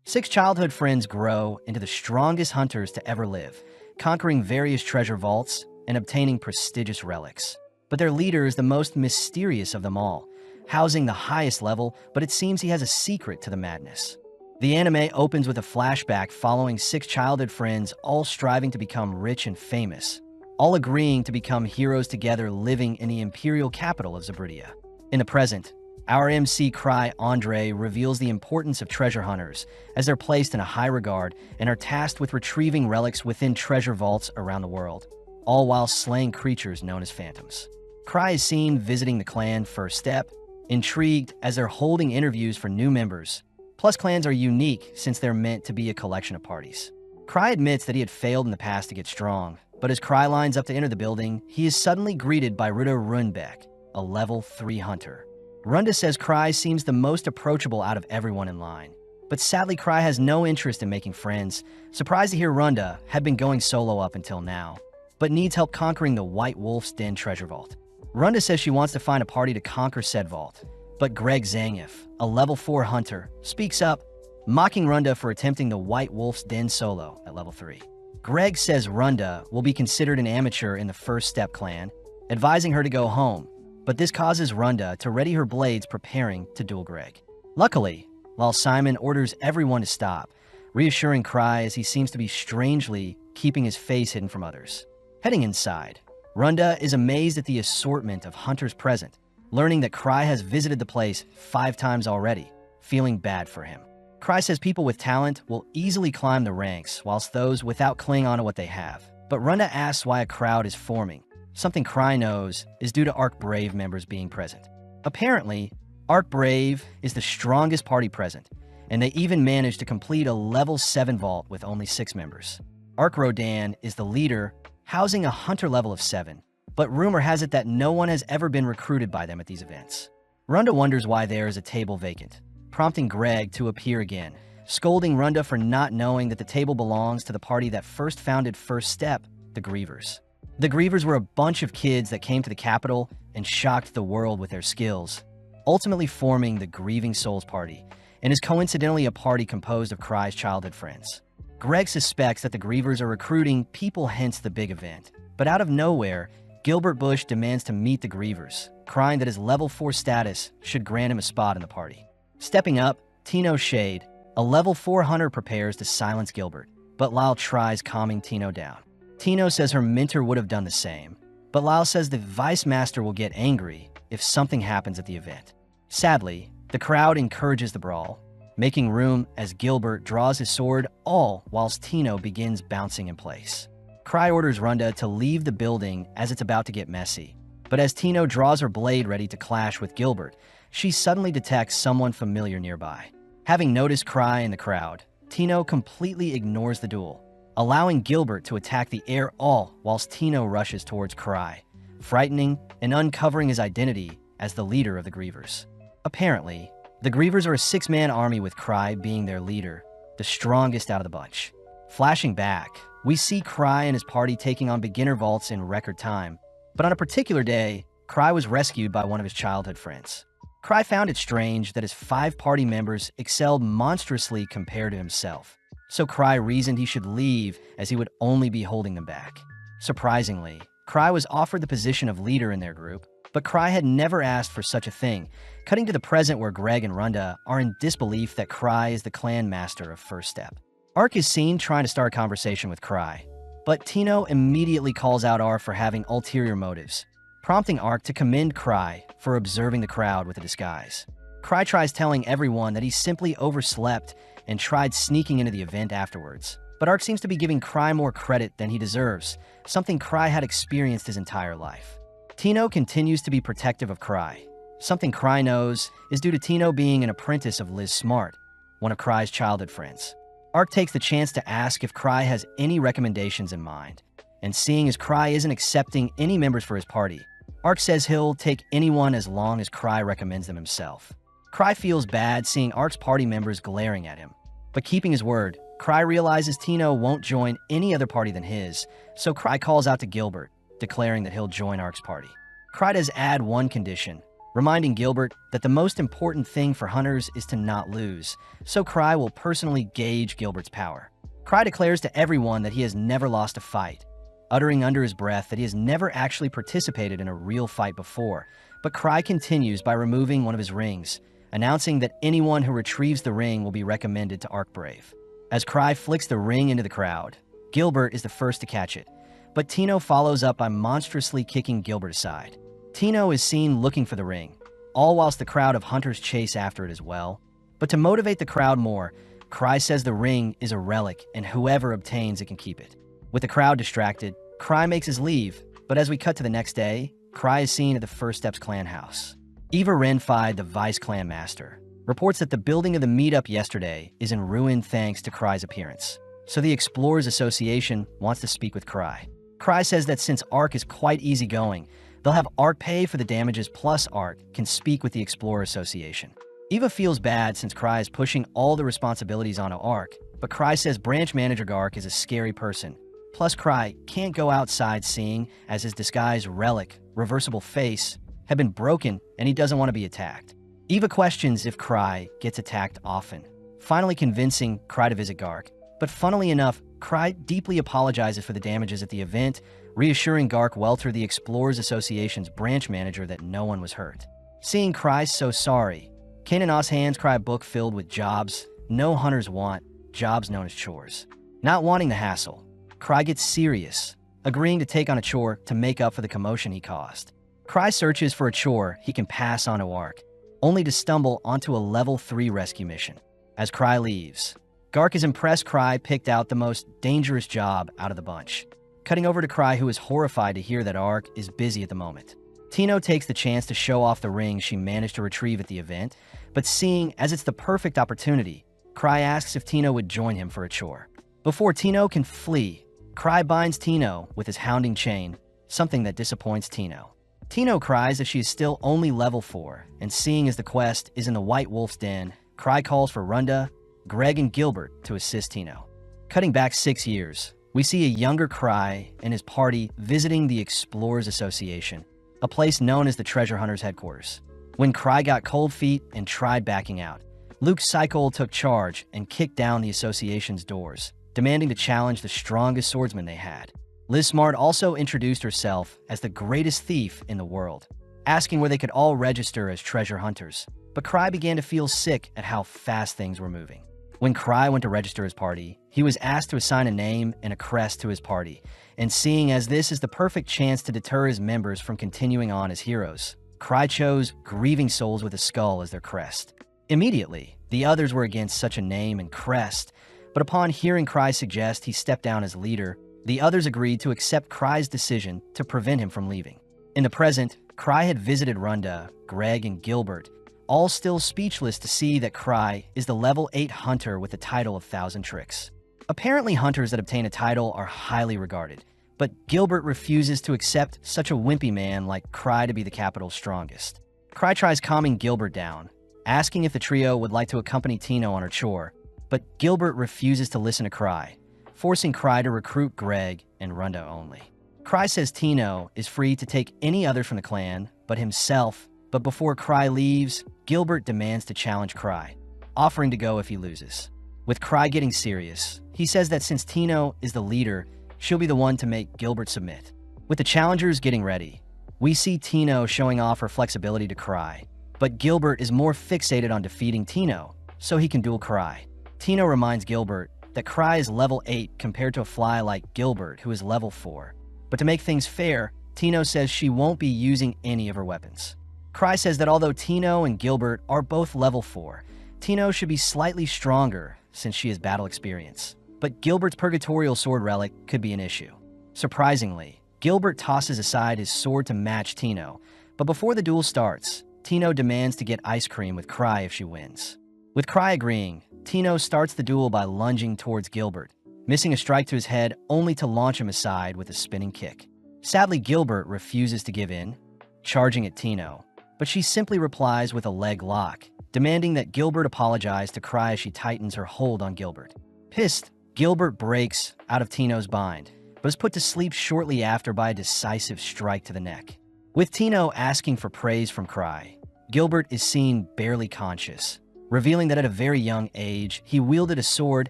Six childhood friends grow into the strongest hunters to ever live, conquering various treasure vaults and obtaining prestigious relics. But their leader is the most mysterious of them all, housing the highest level, but it seems he has a secret to the madness. The anime opens with a flashback following six childhood friends all striving to become rich and famous, all agreeing to become heroes together living in the imperial capital of Zabridia. In the present, our MC Cry Andre reveals the importance of treasure hunters as they're placed in a high regard and are tasked with retrieving relics within treasure vaults around the world, all while slaying creatures known as phantoms. Cry is seen visiting the clan First Step, intrigued as they're holding interviews for new members. Plus, clans are unique since they're meant to be a collection of parties. Cry admits that he had failed in the past to get strong, but as Cry lines up to enter the building, he is suddenly greeted by Ruda Runbeck, a level 3 hunter. Runda says Cry seems the most approachable out of everyone in line. But sadly, Cry has no interest in making friends, surprised to hear Runda had been going solo up until now, but needs help conquering the White Wolf's Den treasure vault. Runda says she wants to find a party to conquer said vault, but Greg Zangief, a level 4 hunter, speaks up, mocking Runda for attempting the White Wolf's Den solo at level 3. Greg says Runda will be considered an amateur in the First Step clan, advising her to go home, but this causes Runda to ready her blades preparing to duel Greg. Luckily, while Simon orders everyone to stop, reassuring Cry as he seems to be strangely keeping his face hidden from others. Heading inside, Runda is amazed at the assortment of hunters present, learning that Cry has visited the place 5 times already, feeling bad for him. Cry says people with talent will easily climb the ranks, whilst those without cling on to what they have. But Runda asks why a crowd is forming. Something Cry knows is due to Arc Brave members being present. Apparently, Arc Brave is the strongest party present, and they even managed to complete a level 7 vault with only 6 members. Arc Rodan is the leader, housing a hunter level of 7, but rumor has it that no one has ever been recruited by them at these events. Runda wonders why there is a table vacant, prompting Greg to appear again, scolding Runda for not knowing that the table belongs to the party that first founded First Step, the Grievers. The Grievers were a bunch of kids that came to the capital and shocked the world with their skills, ultimately forming the Grieving Souls Party, and is coincidentally a party composed of Cry's childhood friends. Greg suspects that the Grievers are recruiting people, hence the big event. But out of nowhere, Gilbert Bush demands to meet the Grievers, crying that his level 4 status should grant him a spot in the party. Stepping up, Tino Shade, a level 4 hunter, prepares to silence Gilbert, but Lyle tries calming Tino down. Tino says her mentor would have done the same, but Lyle says the Vice Master will get angry if something happens at the event. Sadly, the crowd encourages the brawl, making room as Gilbert draws his sword, all whilst Tino begins bouncing in place. Cry orders Runda to leave the building as it's about to get messy, but as Tino draws her blade ready to clash with Gilbert, she suddenly detects someone familiar nearby. Having noticed Cry in the crowd, Tino completely ignores the duel, allowing Gilbert to attack the air, all whilst Tino rushes towards Cry, frightening and uncovering his identity as the leader of the Grievers. Apparently, the Grievers are a 6-man army with Cry being their leader, the strongest out of the bunch. Flashing back, we see Cry and his party taking on beginner vaults in record time, but on a particular day, Cry was rescued by one of his childhood friends. Cry found it strange that his 5 party members excelled monstrously compared to himself, so Cry reasoned he should leave as he would only be holding them back. Surprisingly, Cry was offered the position of leader in their group, but Cry had never asked for such a thing, cutting to the present where Greg and Runda are in disbelief that Cry is the clan master of First Step. Ark is seen trying to start a conversation with Cry, but Tino immediately calls out Ark for having ulterior motives, prompting Ark to commend Cry for observing the crowd with a disguise. Cry tries telling everyone that he simply overslept and tried sneaking into the event afterwards, but Ark seems to be giving Cry more credit than he deserves, something Cry had experienced his entire life. Tino continues to be protective of Cry. Something Cry knows is due to Tino being an apprentice of Liz Smart, one of Cry's childhood friends. Ark takes the chance to ask if Cry has any recommendations in mind, and seeing as Cry isn't accepting any members for his party, Ark says he'll take anyone as long as Cry recommends them himself. Cry feels bad seeing Ark's party members glaring at him, but keeping his word, Cry realizes Tino won't join any other party than his, so Cry calls out to Gilbert, declaring that he'll join Ark's party. Cry does add one condition. reminding Gilbert that the most important thing for hunters is to not lose, so Cry will personally gauge Gilbert's power. Cry declares to everyone that he has never lost a fight, uttering under his breath that he has never actually participated in a real fight before, but Cry continues by removing one of his rings, announcing that anyone who retrieves the ring will be recommended to Arkbrave. As Cry flicks the ring into the crowd, Gilbert is the first to catch it, but Tino follows up by monstrously kicking Gilbert aside. Tino is seen looking for the ring, all whilst the crowd of hunters chase after it as well. But to motivate the crowd more, Cry says the ring is a relic and whoever obtains it can keep it. With the crowd distracted, Cry makes his leave, but as we cut to the next day, Cry is seen at the First Steps clan house. Eva Renfi, the vice clan master, reports that the building of the meetup yesterday is in ruin thanks to Cry's appearance. So the Explorers Association wants to speak with Cry. Cry says that since Ark is quite easygoing, they'll have Ark pay for the damages plus Ark can speak with the Explorer Association. Eva feels bad since Cry is pushing all the responsibilities onto Ark, but Cry says branch manager Gark is a scary person. Plus Cry can't go outside seeing as his disguised relic, reversible face, had been broken and he doesn't want to be attacked. Eva questions if Cry gets attacked often, finally convincing Cry to visit Gark. But funnily enough, Cry deeply apologizes for the damages at the event, reassuring Gark Welter, the Explorers Association's branch manager, that no one was hurt. Seeing Cry so sorry, Kanan Oz hands Cry a book filled with jobs no hunters want, jobs known as chores. Not wanting the hassle, Cry gets serious, agreeing to take on a chore to make up for the commotion he caused. Cry searches for a chore he can pass on to Ark, only to stumble onto a level 3 rescue mission. As Cry leaves, Gark is impressed Cry picked out the most dangerous job out of the bunch. Cutting over to Cry, who is horrified to hear that Ark is busy at the moment. Tino takes the chance to show off the ring she managed to retrieve at the event, but seeing as it's the perfect opportunity, Cry asks if Tino would join him for a chore. Before Tino can flee, Cry binds Tino with his hounding chain, something that disappoints Tino. Tino cries that she is still only level 4, and seeing as the quest is in the White Wolf's Den, Cry calls for Runda, Greg, and Gilbert to assist Tino. Cutting back 6 years, we see a younger Cry and his party visiting the Explorers Association, a place known as the Treasure Hunters headquarters. When Cry got cold feet and tried backing out, Luke Cycle took charge and kicked down the association's doors, demanding to challenge the strongest swordsman they had. Liz Smart also introduced herself as the greatest thief in the world, asking where they could all register as treasure hunters. But Cry began to feel sick at how fast things were moving. When Cry went to register his party, he was asked to assign a name and a crest to his party, and seeing as this is the perfect chance to deter his members from continuing on as heroes, Cry chose Grieving Souls with a Skull as their crest. Immediately, the others were against such a name and crest, but upon hearing Cry suggest he step down as leader, the others agreed to accept Cry's decision to prevent him from leaving. In the present, Cry had visited Runda, Greg, and Gilbert, all still speechless to see that Cry is the level 8 hunter with the title of Thousand Tricks. Apparently hunters that obtain a title are highly regarded, but Gilbert refuses to accept such a wimpy man like Cry to be the capital's strongest. Cry tries calming Gilbert down, asking if the trio would like to accompany Tino on her chore, but Gilbert refuses to listen to Cry, forcing Cry to recruit Greg and Runda only. Cry says Tino is free to take any others from the clan but himself, but before Cry leaves, Gilbert demands to challenge Cry, offering to go if he loses. With Cry getting serious, he says that since Tino is the leader, she'll be the one to make Gilbert submit. With the challengers getting ready, we see Tino showing off her flexibility to Cry, but Gilbert is more fixated on defeating Tino, so he can duel Cry. Tino reminds Gilbert that Cry is level 8 compared to a fly like Gilbert, who is level 4. But to make things fair, Tino says she won't be using any of her weapons. Cry says that although Tino and Gilbert are both level 4, Tino should be slightly stronger since she has battle experience. But Gilbert's Purgatorial Sword relic could be an issue. Surprisingly, Gilbert tosses aside his sword to match Tino, but before the duel starts, Tino demands to get ice cream with Cry if she wins. With Cry agreeing, Tino starts the duel by lunging towards Gilbert, missing a strike to his head only to launch him aside with a spinning kick. Sadly, Gilbert refuses to give in, charging at Tino, but she simply replies with a leg lock, demanding that Gilbert apologize to Cry as she tightens her hold on Gilbert. Pissed, Gilbert breaks out of Tino's bind, but is put to sleep shortly after by a decisive strike to the neck. With Tino asking for praise from Cry, Gilbert is seen barely conscious, revealing that at a very young age, he wielded a sword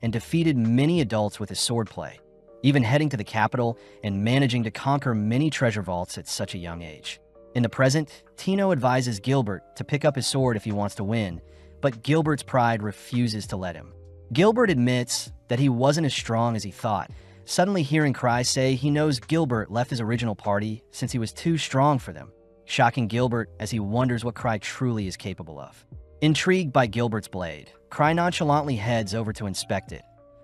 and defeated many adults with his swordplay, even heading to the capital and managing to conquer many treasure vaults at such a young age. In the present, Tino advises Gilbert to pick up his sword if he wants to win, but Gilbert's pride refuses to let him. Gilbert admits that he wasn't as strong as he thought, suddenly hearing Cry say he knows Gilbert left his original party since he was too strong for them, shocking Gilbert as he wonders what Cry truly is capable of. Intrigued by Gilbert's blade, Cry nonchalantly heads over to inspect it.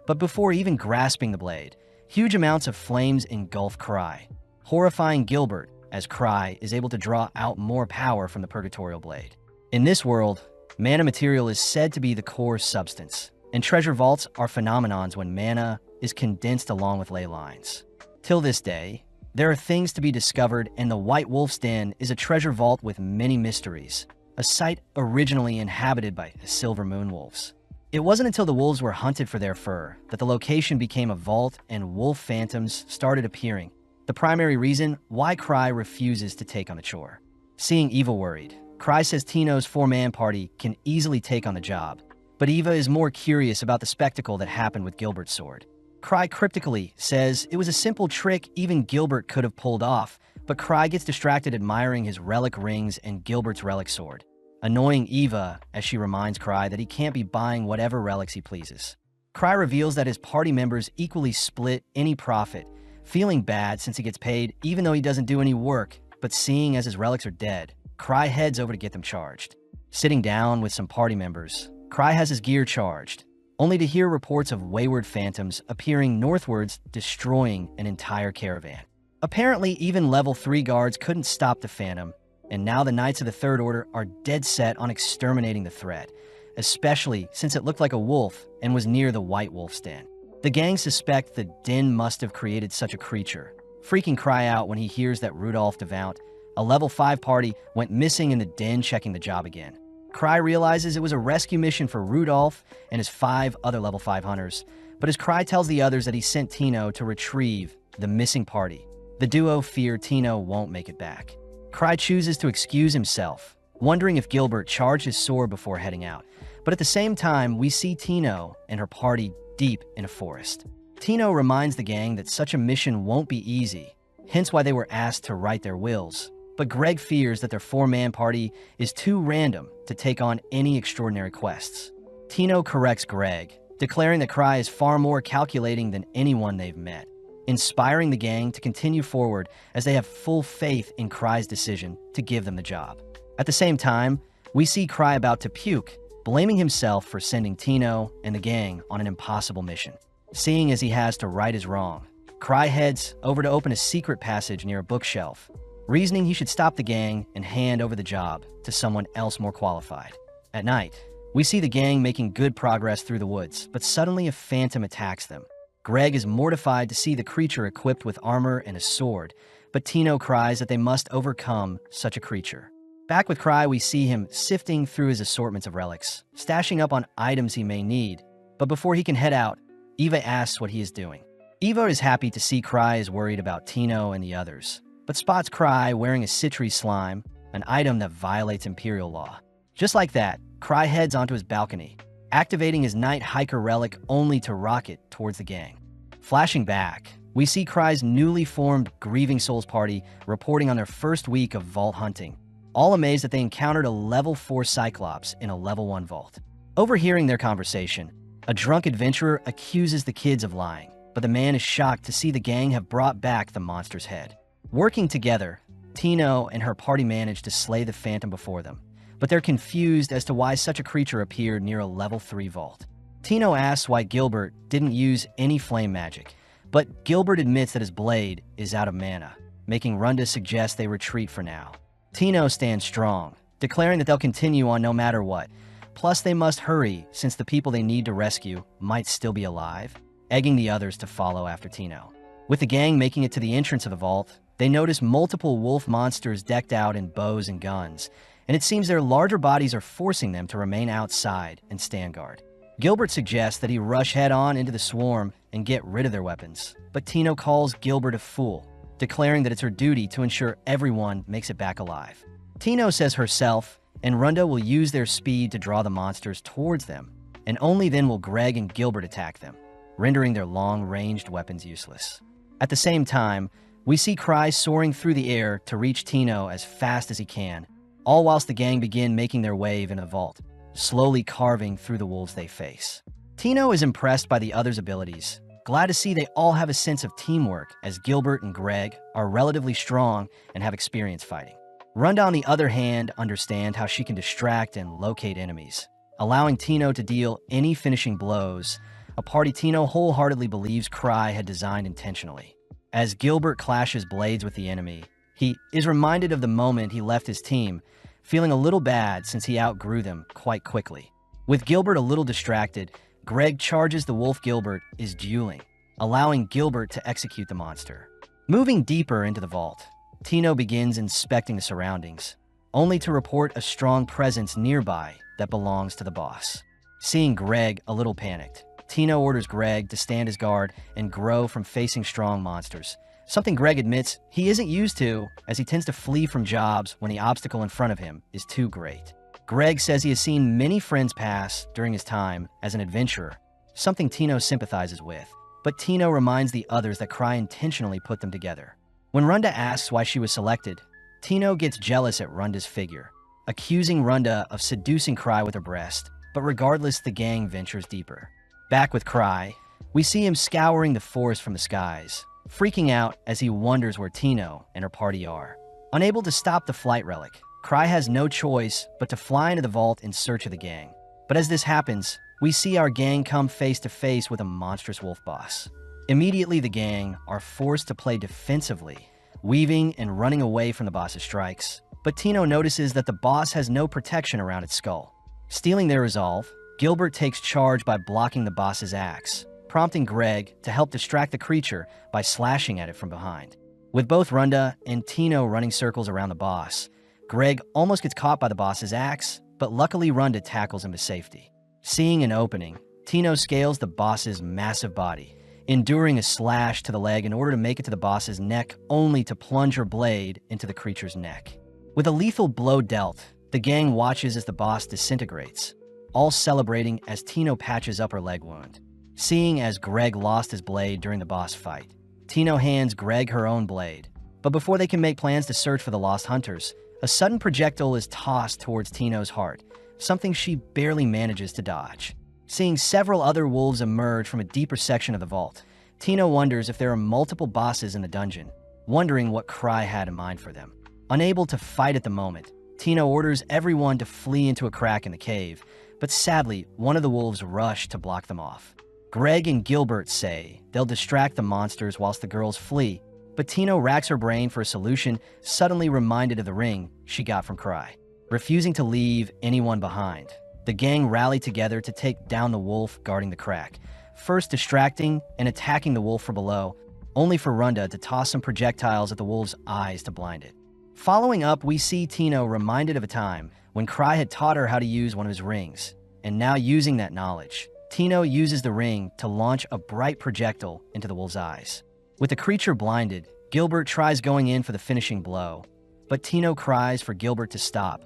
But before even grasping the blade, huge amounts of flames engulf Cry, horrifying Gilbert as Cry is able to draw out more power from the Purgatorial Blade. In this world, mana material is said to be the core substance, and treasure vaults are phenomenons when mana is condensed along with ley lines. Till this day, there are things to be discovered, and the White Wolf's Den is a treasure vault with many mysteries, a site originally inhabited by silver moon wolves. It wasn't until the wolves were hunted for their fur that the location became a vault and wolf phantoms started appearing, the primary reason why Cry refuses to take on the chore. Seeing Eva worried, Cry says Tino's four-man party can easily take on the job, but Eva is more curious about the spectacle that happened with Gilbert's sword. Cry cryptically says it was a simple trick even Gilbert could have pulled off, but Cry gets distracted admiring his relic rings and Gilbert's relic sword, annoying Eva as she reminds Cry that he can't be buying whatever relics he pleases. Cry reveals that his party members equally split any profit, feeling bad since he gets paid even though he doesn't do any work, but seeing as his relics are dead, Cry heads over to get them charged. Sitting down with some party members, Cry has his gear charged, only to hear reports of wayward phantoms appearing northwards, destroying an entire caravan. Apparently, even level 3 guards couldn't stop the phantom, and now the Knights of the Third Order are dead set on exterminating the threat, especially since it looked like a wolf and was near the White Wolf's Den. The gang suspect the den must have created such a creature, freaking Cry out when he hears that Rudolph Devount, a level 5 party, went missing in the den checking the job again. Cry realizes it was a rescue mission for Rudolph and his 5 other level 5 hunters, but as Cry tells the others that he sent Tino to retrieve the missing party, the duo fear Tino won't make it back. Cry chooses to excuse himself, wondering if Gilbert charged his sword before heading out, but at the same time, we see Tino and her party deep in a forest. Tino reminds the gang that such a mission won't be easy, hence why they were asked to write their wills. But Greg fears that their 4-man party is too random to take on any extraordinary quests. Tino corrects Greg, declaring that Cry is far more calculating than anyone they've met, inspiring the gang to continue forward as they have full faith in Cry's decision to give them the job. At the same time, we see Cry about to puke, blaming himself for sending Tino and the gang on an impossible mission. Seeing as he has to right his wrong, Cry heads over to open a secret passage near a bookshelf, reasoning he should stop the gang and hand over the job to someone else more qualified. At night, we see the gang making good progress through the woods, but suddenly a phantom attacks them. Greg is mortified to see the creature equipped with armor and a sword, but Tino cries that they must overcome such a creature. Back with Cry, we see him sifting through his assortments of relics, stashing up on items he may need, but before he can head out, Eva asks what he is doing. Eva is happy to see Cry is worried about Tino and the others, but spots Cry wearing a Citri slime, an item that violates Imperial law. Just like that, Cry heads onto his balcony, activating his Night Hiker relic only to rocket towards the gang. Flashing back, we see Cry's newly formed Grieving Souls party reporting on their first week of vault hunting, all amazed that they encountered a level 4 Cyclops in a level 1 vault. Overhearing their conversation, a drunk adventurer accuses the kids of lying, but the man is shocked to see the gang have brought back the monster's head. Working together, Tino and her party manage to slay the phantom before them, but they're confused as to why such a creature appeared near a level 3 vault. Tino asks why Gilbert didn't use any flame magic, but Gilbert admits that his blade is out of mana, making Runda suggest they retreat for now. Tino stands strong, declaring that they'll continue on no matter what, plus they must hurry since the people they need to rescue might still be alive, egging the others to follow after Tino. With the gang making it to the entrance of the vault, they notice multiple wolf monsters decked out in bows and guns, and it seems their larger bodies are forcing them to remain outside and stand guard. Gilbert suggests that he rush head-on into the swarm and get rid of their weapons, but Tino calls Gilbert a fool, declaring that it's her duty to ensure everyone makes it back alive. Tino says herself and Runda will use their speed to draw the monsters towards them, and only then will Greg and Gilbert attack them, rendering their long-ranged weapons useless. At the same time, we see Cry soaring through the air to reach Tino as fast as he can, all whilst the gang begin making their way into the vault, slowly carving through the wolves they face. Tino is impressed by the others' abilities, glad to see they all have a sense of teamwork, as Gilbert and Greg are relatively strong and have experience fighting. Runda, on the other hand, understands how she can distract and locate enemies, allowing Tino to deal any finishing blows, a party Tino wholeheartedly believes Cry had designed intentionally. As Gilbert clashes blades with the enemy, he is reminded of the moment he left his team, feeling a little bad since he outgrew them quite quickly. With Gilbert a little distracted, Greg charges the wolf Gilbert is dueling, allowing Gilbert to execute the monster. Moving deeper into the vault, Tino begins inspecting the surroundings, only to report a strong presence nearby that belongs to the boss. Seeing Greg a little panicked, Tino orders Greg to stand his guard and grow from facing strong monsters, something Greg admits he isn't used to, as he tends to flee from jobs when the obstacle in front of him is too great. Greg says he has seen many friends pass during his time as an adventurer, something Tino sympathizes with, but Tino reminds the others that Cry intentionally put them together. When Runda asks why she was selected, Tino gets jealous at Runda's figure, accusing Runda of seducing Cry with her breast, but regardless, the gang ventures deeper. Back with Cry, we see him scouring the forest from the skies, freaking out as he wonders where Tino and her party are. Unable to stop the flight relic, Cry has no choice but to fly into the vault in search of the gang. But as this happens, we see our gang come face to face with a monstrous wolf boss. Immediately, the gang are forced to play defensively, weaving and running away from the boss's strikes. But Tino notices that the boss has no protection around its skull. Stealing their resolve, Gilbert takes charge by blocking the boss's axe, prompting Greg to help distract the creature by slashing at it from behind. With both Runda and Tino running circles around the boss, Greg almost gets caught by the boss's axe, but luckily Runda tackles him to safety. Seeing an opening, Tino scales the boss's massive body, enduring a slash to the leg in order to make it to the boss's neck, only to plunge her blade into the creature's neck. With a lethal blow dealt, the gang watches as the boss disintegrates, all celebrating as Tino patches up her leg wound. Seeing as Greg lost his blade during the boss fight, Tino hands Greg her own blade. But before they can make plans to search for the lost hunters, a sudden projectile is tossed towards Tino's heart, something she barely manages to dodge. Seeing several other wolves emerge from a deeper section of the vault, Tino wonders if there are multiple bosses in the dungeon, wondering what Cry had in mind for them. Unable to fight at the moment, Tino orders everyone to flee into a crack in the cave, but sadly, one of the wolves rush to block them off. Greg and Gilbert say they'll distract the monsters whilst the girls flee, but Tino racks her brain for a solution, suddenly reminded of the ring she got from Cry. Refusing to leave anyone behind, the gang rally together to take down the wolf guarding the crack, first distracting and attacking the wolf from below, only for Runda to toss some projectiles at the wolf's eyes to blind it. Following up, we see Tino reminded of a time when Cry had taught her how to use one of his rings, and now using that knowledge, Tino uses the ring to launch a bright projectile into the wolf's eyes. With the creature blinded, Gilbert tries going in for the finishing blow, but Tino cries for Gilbert to stop,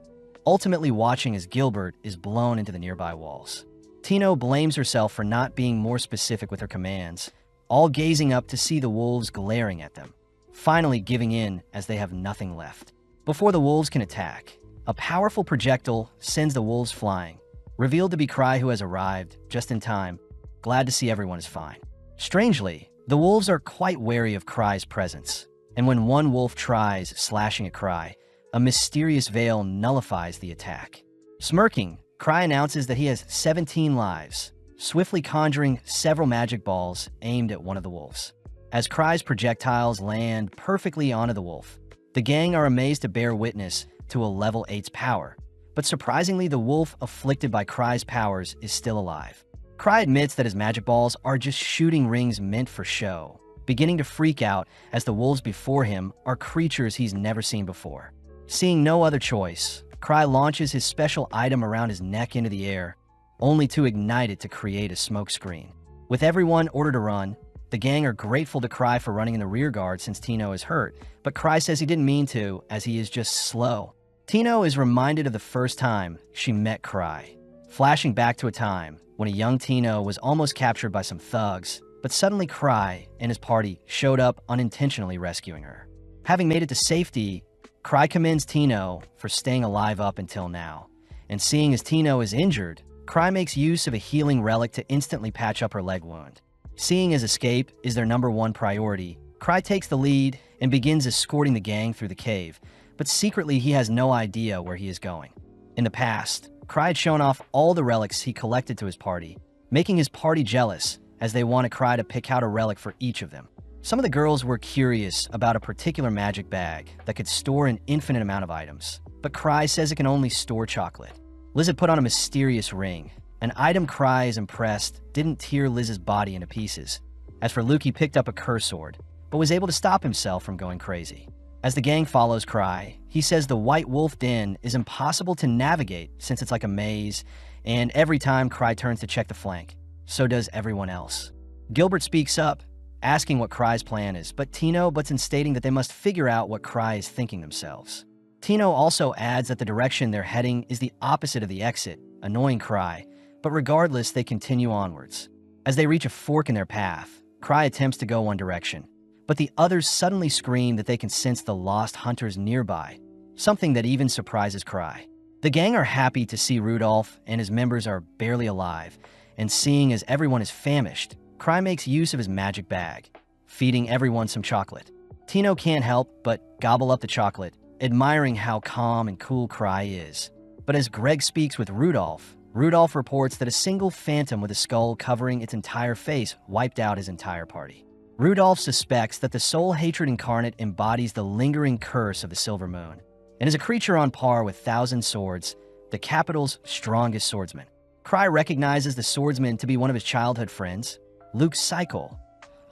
ultimately watching as Gilbert is blown into the nearby walls. Tino blames herself for not being more specific with her commands, all gazing up to see the wolves glaring at them, finally giving in as they have nothing left. Before the wolves can attack, a powerful projectile sends the wolves flying, revealed to be Cry, who has arrived just in time, glad to see everyone is fine. Strangely, the wolves are quite wary of Cry's presence, and when one wolf tries slashing at Cry, a mysterious veil nullifies the attack. Smirking, Cry announces that he has 17 lives, swiftly conjuring several magic balls aimed at one of the wolves. As Cry's projectiles land perfectly onto the wolf, the gang are amazed to bear witness to a level 8's power, but surprisingly, the wolf afflicted by Cry's powers is still alive. Cry admits that his magic balls are just shooting rings meant for show, beginning to freak out as the wolves before him are creatures he's never seen before. Seeing no other choice, Cry launches his special item around his neck into the air, only to ignite it to create a smoke screen. With everyone ordered to run, the gang are grateful to Cry for running in the rear guard since Tino is hurt, but Cry says he didn't mean to, as he is just slow. Tino is reminded of the first time she met Cry, flashing back to a time when a young Tino was almost captured by some thugs, but suddenly Cry and his party showed up unintentionally rescuing her. Having made it to safety, Cry commends Tino for staying alive up until now, and seeing as Tino is injured, Cry makes use of a healing relic to instantly patch up her leg wound. Seeing as escape is their #1 priority, Cry takes the lead and begins escorting the gang through the cave, but secretly he has no idea where he is going. In the past, Cry had shown off all the relics he collected to his party, making his party jealous as they wanted Cry to pick out a relic for each of them. Some of the girls were curious about a particular magic bag that could store an infinite amount of items, but Cry says it can only store chocolate. Liz had put on a mysterious ring. An item Cry is impressed didn't tear Liz's body into pieces. As for Luke, he picked up a curse sword, but was able to stop himself from going crazy. As the gang follows Cry, he says the White Wolf Den is impossible to navigate since it's like a maze, and every time Cry turns to check the flank, so does everyone else. Gilbert speaks up, asking what Cry's plan is, but Tino butts in stating that they must figure out what Cry is thinking themselves. Tino also adds that the direction they're heading is the opposite of the exit, annoying Cry, but regardless, they continue onwards. As they reach a fork in their path, Cry attempts to go one direction, but the others suddenly scream that they can sense the lost hunters nearby, something that even surprises Cry. The gang are happy to see Rudolph and his members are barely alive, and seeing as everyone is famished, Cry makes use of his magic bag, feeding everyone some chocolate. Tino can't help but gobble up the chocolate, admiring how calm and cool Cry is. But as Greg speaks with Rudolph, Rudolph reports that a single phantom with a skull covering its entire face wiped out his entire party. Rudolph suspects that the soul hatred incarnate embodies the lingering curse of the Silver Moon, and is a creature on par with Thousand Swords, the capital's strongest swordsman. Cry recognizes the swordsman to be one of his childhood friends, Luke Cycle,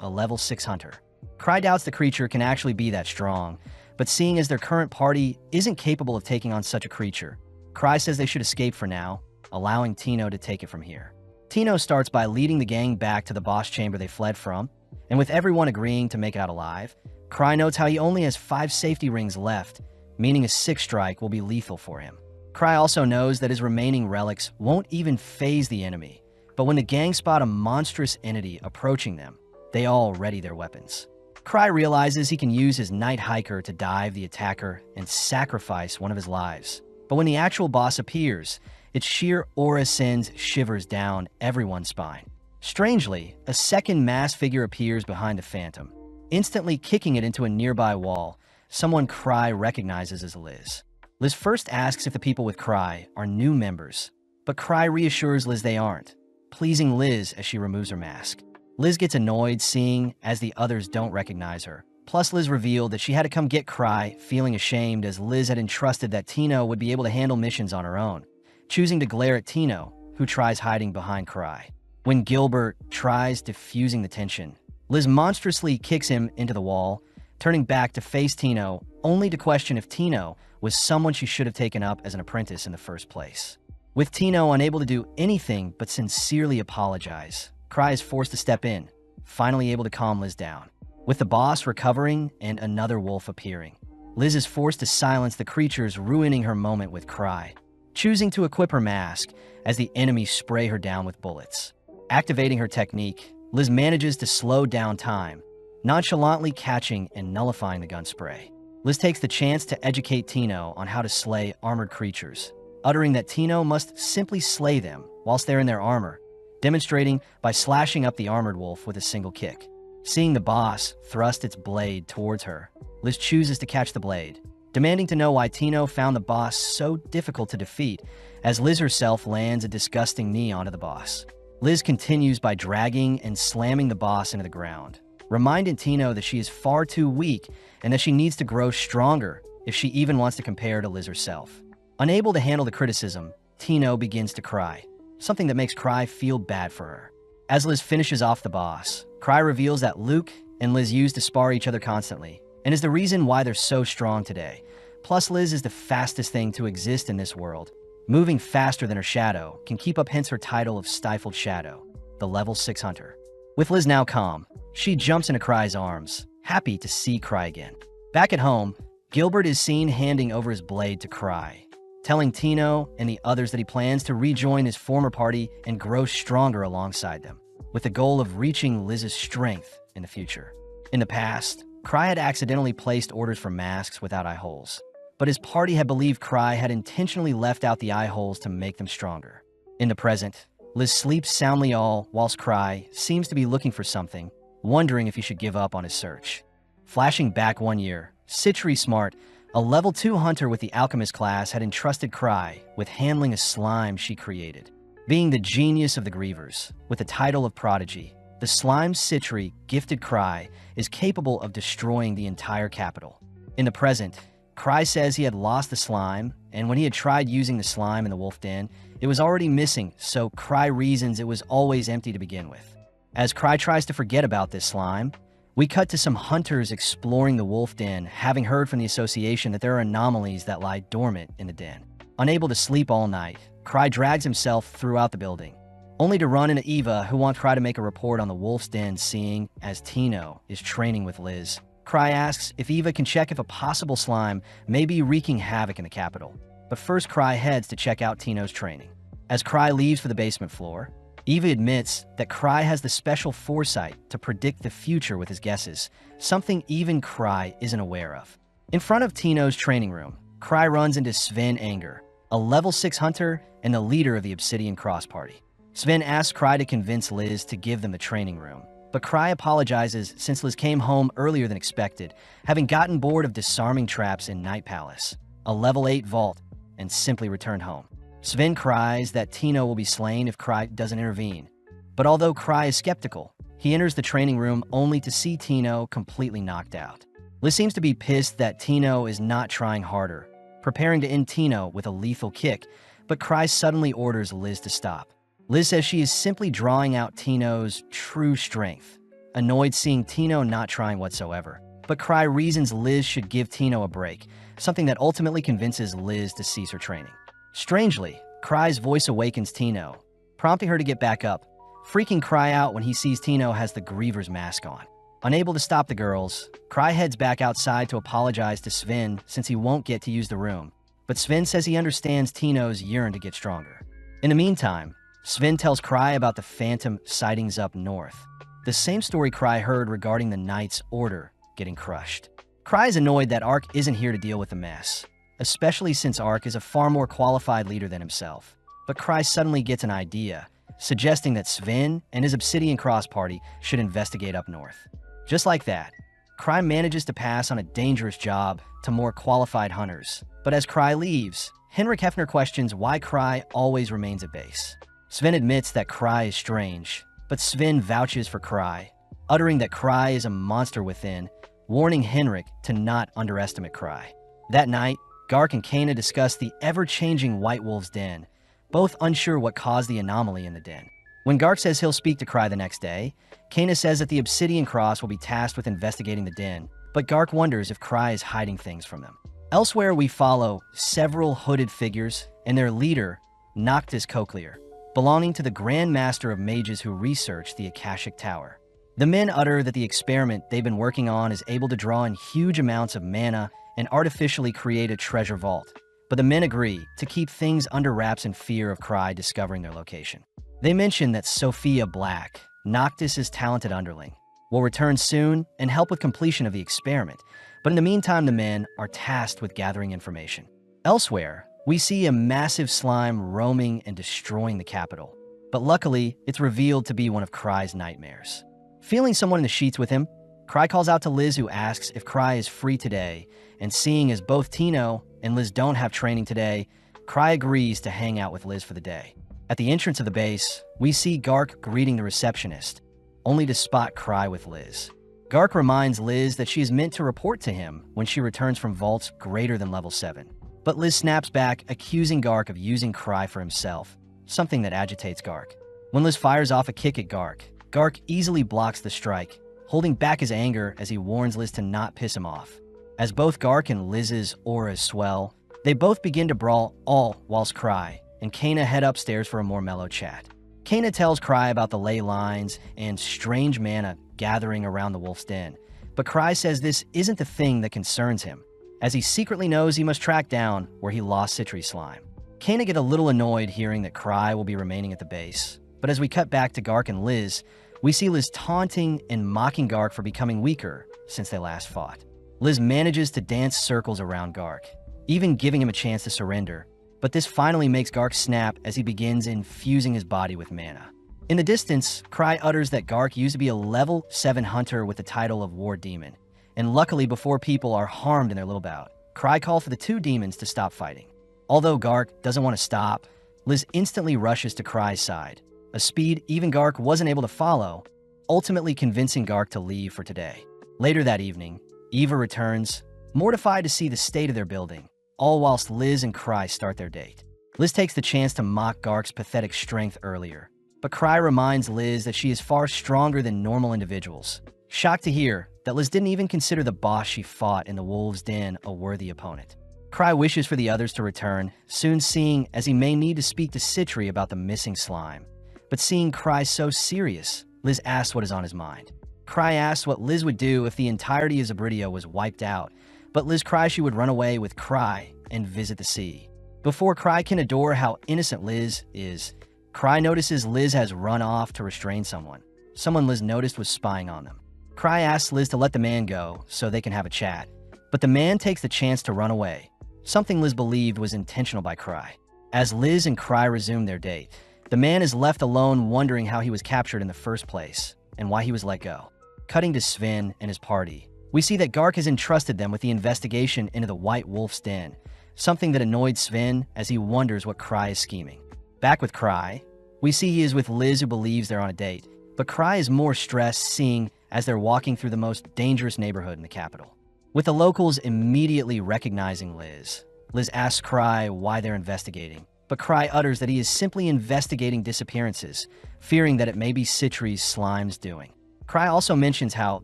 a level 6 hunter. Cry doubts the creature can actually be that strong, but seeing as their current party isn't capable of taking on such a creature, Cry says they should escape for now, allowing Tino to take it from here. Tino starts by leading the gang back to the boss chamber they fled from, and with everyone agreeing to make it out alive, Cry notes how he only has 5 safety rings left, meaning a 6th strike will be lethal for him. Cry also knows that his remaining relics won't even phase the enemy, but when the gang spot a monstrous entity approaching them, they all ready their weapons. Cry realizes he can use his Night Hiker to dive the attacker and sacrifice one of his lives. But when the actual boss appears, its sheer aura sends shivers down everyone's spine. Strangely, a second masked figure appears behind the phantom, instantly kicking it into a nearby wall, someone Cry recognizes as Liz. Liz first asks if the people with Cry are new members, but Cry reassures Liz they aren't, pleasing Liz as she removes her mask. Liz gets annoyed seeing as the others don't recognize her. Plus, Liz revealed that she had to come get Cry, feeling ashamed as Liz had entrusted that Tino would be able to handle missions on her own, choosing to glare at Tino, who tries hiding behind Cry. When Gilbert tries diffusing the tension, Liz monstrously kicks him into the wall, turning back to face Tino, only to question if Tino was someone she should have taken up as an apprentice in the first place. With Tino unable to do anything but sincerely apologize, Cry is forced to step in, finally able to calm Liz down. With the boss recovering and another wolf appearing, Liz is forced to silence the creatures, ruining her moment with Cry, choosing to equip her mask as the enemies spray her down with bullets. Activating her technique, Liz manages to slow down time, nonchalantly catching and nullifying the gun spray. Liz takes the chance to educate Tino on how to slay armored creatures, uttering that Tino must simply slay them whilst they're in their armor, demonstrating by slashing up the armored wolf with a single kick. Seeing the boss thrust its blade towards her, Liz chooses to catch the blade, demanding to know why Tino found the boss so difficult to defeat, as Liz herself lands a disgusting knee onto the boss. Liz continues by dragging and slamming the boss into the ground, reminding Tino that she is far too weak and that she needs to grow stronger if she even wants to compare to Liz herself. Unable to handle the criticism, Tino begins to cry, something that makes Cry feel bad for her. As Liz finishes off the boss, Cry reveals that Luke and Liz used to spar each other constantly, and is the reason why they're so strong today. Plus, Liz is the fastest thing to exist in this world, moving faster than her shadow, can keep up hence her title of Stifled Shadow, the level 6 hunter. With Liz now calm, she jumps into Cry's arms, happy to see Cry again. Back at home, Gilbert is seen handing over his blade to Cry, telling Tino and the others that he plans to rejoin his former party and grow stronger alongside them, with the goal of reaching Liz's strength in the future. In the past, Cry had accidentally placed orders for masks without eye holes, but his party had believed Cry had intentionally left out the eye holes to make them stronger. In the present, Liz sleeps soundly all whilst Cry seems to be looking for something, wondering if he should give up on his search. Flashing back 1 year, Citri Smart, a level 2 hunter with the Alchemist class, had entrusted Cry with handling a slime she created. Being the genius of the Grievers, with the title of Prodigy, the slime Citri gifted Cry is capable of destroying the entire capital. In the present, Cry says he had lost the slime, and when he had tried using the slime in the wolf den, it was already missing, so Cry reasons it was always empty to begin with. As Cry tries to forget about this slime, we cut to some hunters exploring the wolf den, having heard from the association that there are anomalies that lie dormant in the den. Unable to sleep all night, Cry drags himself throughout the building, only to run into Eva, who wants Cry to make a report on the wolf's den, seeing as Tino is training with Liz. Cry asks if Eva can check if a possible slime may be wreaking havoc in the capital. But first, Cry heads to check out Tino's training. As Cry leaves for the basement floor, Eva admits that Cry has the special foresight to predict the future with his guesses, something even Cry isn't aware of. In front of Tino's training room, Cry runs into Sven Anger, a level 6 hunter and the leader of the Obsidian Cross Party. Sven asks Cry to convince Liz to give them the training room, but Cry apologizes since Liz came home earlier than expected, having gotten bored of disarming traps in Night Palace, a level 8 vault, and simply returned home. Sven cries that Tino will be slain if Cry doesn't intervene, but although Cry is skeptical, he enters the training room only to see Tino completely knocked out. Liz seems to be pissed that Tino is not trying harder, preparing to end Tino with a lethal kick, but Cry suddenly orders Liz to stop. Liz says she is simply drawing out Tino's true strength, annoyed seeing Tino not trying whatsoever. But Cry reasons Liz should give Tino a break, something that ultimately convinces Liz to cease her training. Strangely, Cry's voice awakens Tino, prompting her to get back up, freaking Cry out when he sees Tino has the Griever's mask on. Unable to stop the girls, Cry heads back outside to apologize to Sven since he won't get to use the room, but Sven says he understands Tino's yearn to get stronger. In the meantime, Sven tells Cry about the phantom sightings up north, the same story Cry heard regarding the Knight's order getting crushed. Cry is annoyed that Ark isn't here to deal with the mess, especially since Ark is a far more qualified leader than himself. But Cry suddenly gets an idea, suggesting that Sven and his Obsidian Cross Party should investigate up north. Just like that, Cry manages to pass on a dangerous job to more qualified hunters. But as Cry leaves, Henrik Hefner questions why Cry always remains at base. Sven admits that Cry is strange, but Sven vouches for Cry, uttering that Cry is a monster within, warning Henrik to not underestimate Cry. That night, Gark and Kana discuss the ever-changing White Wolf's den, both unsure what caused the anomaly in the den. When Gark says he'll speak to Cry the next day, Kana says that the Obsidian Cross will be tasked with investigating the den, but Gark wonders if Cry is hiding things from them. Elsewhere, we follow several hooded figures and their leader, Noctis Cochlear, belonging to the Grand Master of Mages who researched the Akashic Tower. The men utter that the experiment they've been working on is able to draw in huge amounts of mana and artificially create a treasure vault, but the men agree to keep things under wraps in fear of Cry discovering their location. They mention that Sophia Black, Noctis' talented underling, will return soon and help with completion of the experiment, but in the meantime the men are tasked with gathering information. Elsewhere, we see a massive slime roaming and destroying the capital, but luckily it's revealed to be one of Cry's nightmares. Feeling someone in the sheets with him, Cry calls out to Liz, who asks if Cry is free today, and seeing as both Tino and Liz don't have training today, Cry agrees to hang out with Liz for the day. At the entrance of the base, we see Gark greeting the receptionist, only to spot Cry with Liz. Gark reminds Liz that she is meant to report to him when she returns from vaults greater than level 7. But Liz snaps back, accusing Gark of using Cry for himself, something that agitates Gark. When Liz fires off a kick at Gark, Gark easily blocks the strike, holding back his anger as he warns Liz to not piss him off. As both Gark and Liz's auras swell, they both begin to brawl, all whilst Cry and Kana head upstairs for a more mellow chat. Kana tells Cry about the ley lines and strange mana gathering around the wolf's den, but Cry says this isn't the thing that concerns him. as he secretly knows he must track down where he lost Citri slime. Kana get a little annoyed hearing that Cry will be remaining at the base, but as we cut back to Gark and Liz, we see Liz taunting and mocking Gark for becoming weaker since they last fought. Liz manages to dance circles around Gark, even giving him a chance to surrender, but this finally makes Gark snap as he begins infusing his body with mana. In the distance, Cry utters that Gark used to be a level 7 hunter with the title of War Demon, and luckily before people are harmed in their little bout, Cry calls for the two demons to stop fighting. Although Gark doesn't want to stop, Liz instantly rushes to Cry's side, a speed even Gark wasn't able to follow, ultimately convincing Gark to leave for today. Later that evening, Eva returns, mortified to see the state of their building, all whilst Liz and Cry start their date. Liz takes the chance to mock Gark's pathetic strength earlier, but Cry reminds Liz that she is far stronger than normal individuals. Shocked to hear that Liz didn't even consider the boss she fought in the Wolves' Den a worthy opponent. Cry wishes for the others to return, soon seeing as he may need to speak to Citri about the missing slime. But seeing Cry so serious, Liz asks what is on his mind. Cry asks what Liz would do if the entirety of Zabridia was wiped out, but Liz cries she would run away with Cry and visit the sea. Before Cry can adore how innocent Liz is, Cry notices Liz has run off to restrain someone. Someone Liz noticed was spying on them. Cry asks Liz to let the man go so they can have a chat, but the man takes the chance to run away, something Liz believed was intentional by Cry. As Liz and Cry resume their date, the man is left alone wondering how he was captured in the first place and why he was let go. Cutting to Sven and his party, we see that Gark has entrusted them with the investigation into the White Wolf's Den, something that annoyed Sven as he wonders what Cry is scheming. Back with Cry, we see he is with Liz who believes they're on a date, but Cry is more stressed seeing as they're walking through the most dangerous neighborhood in the capital. With the locals immediately recognizing Liz, Liz asks Cry why they're investigating, but Cry utters that he is simply investigating disappearances, fearing that it may be Citri's slime's doing. Cry also mentions how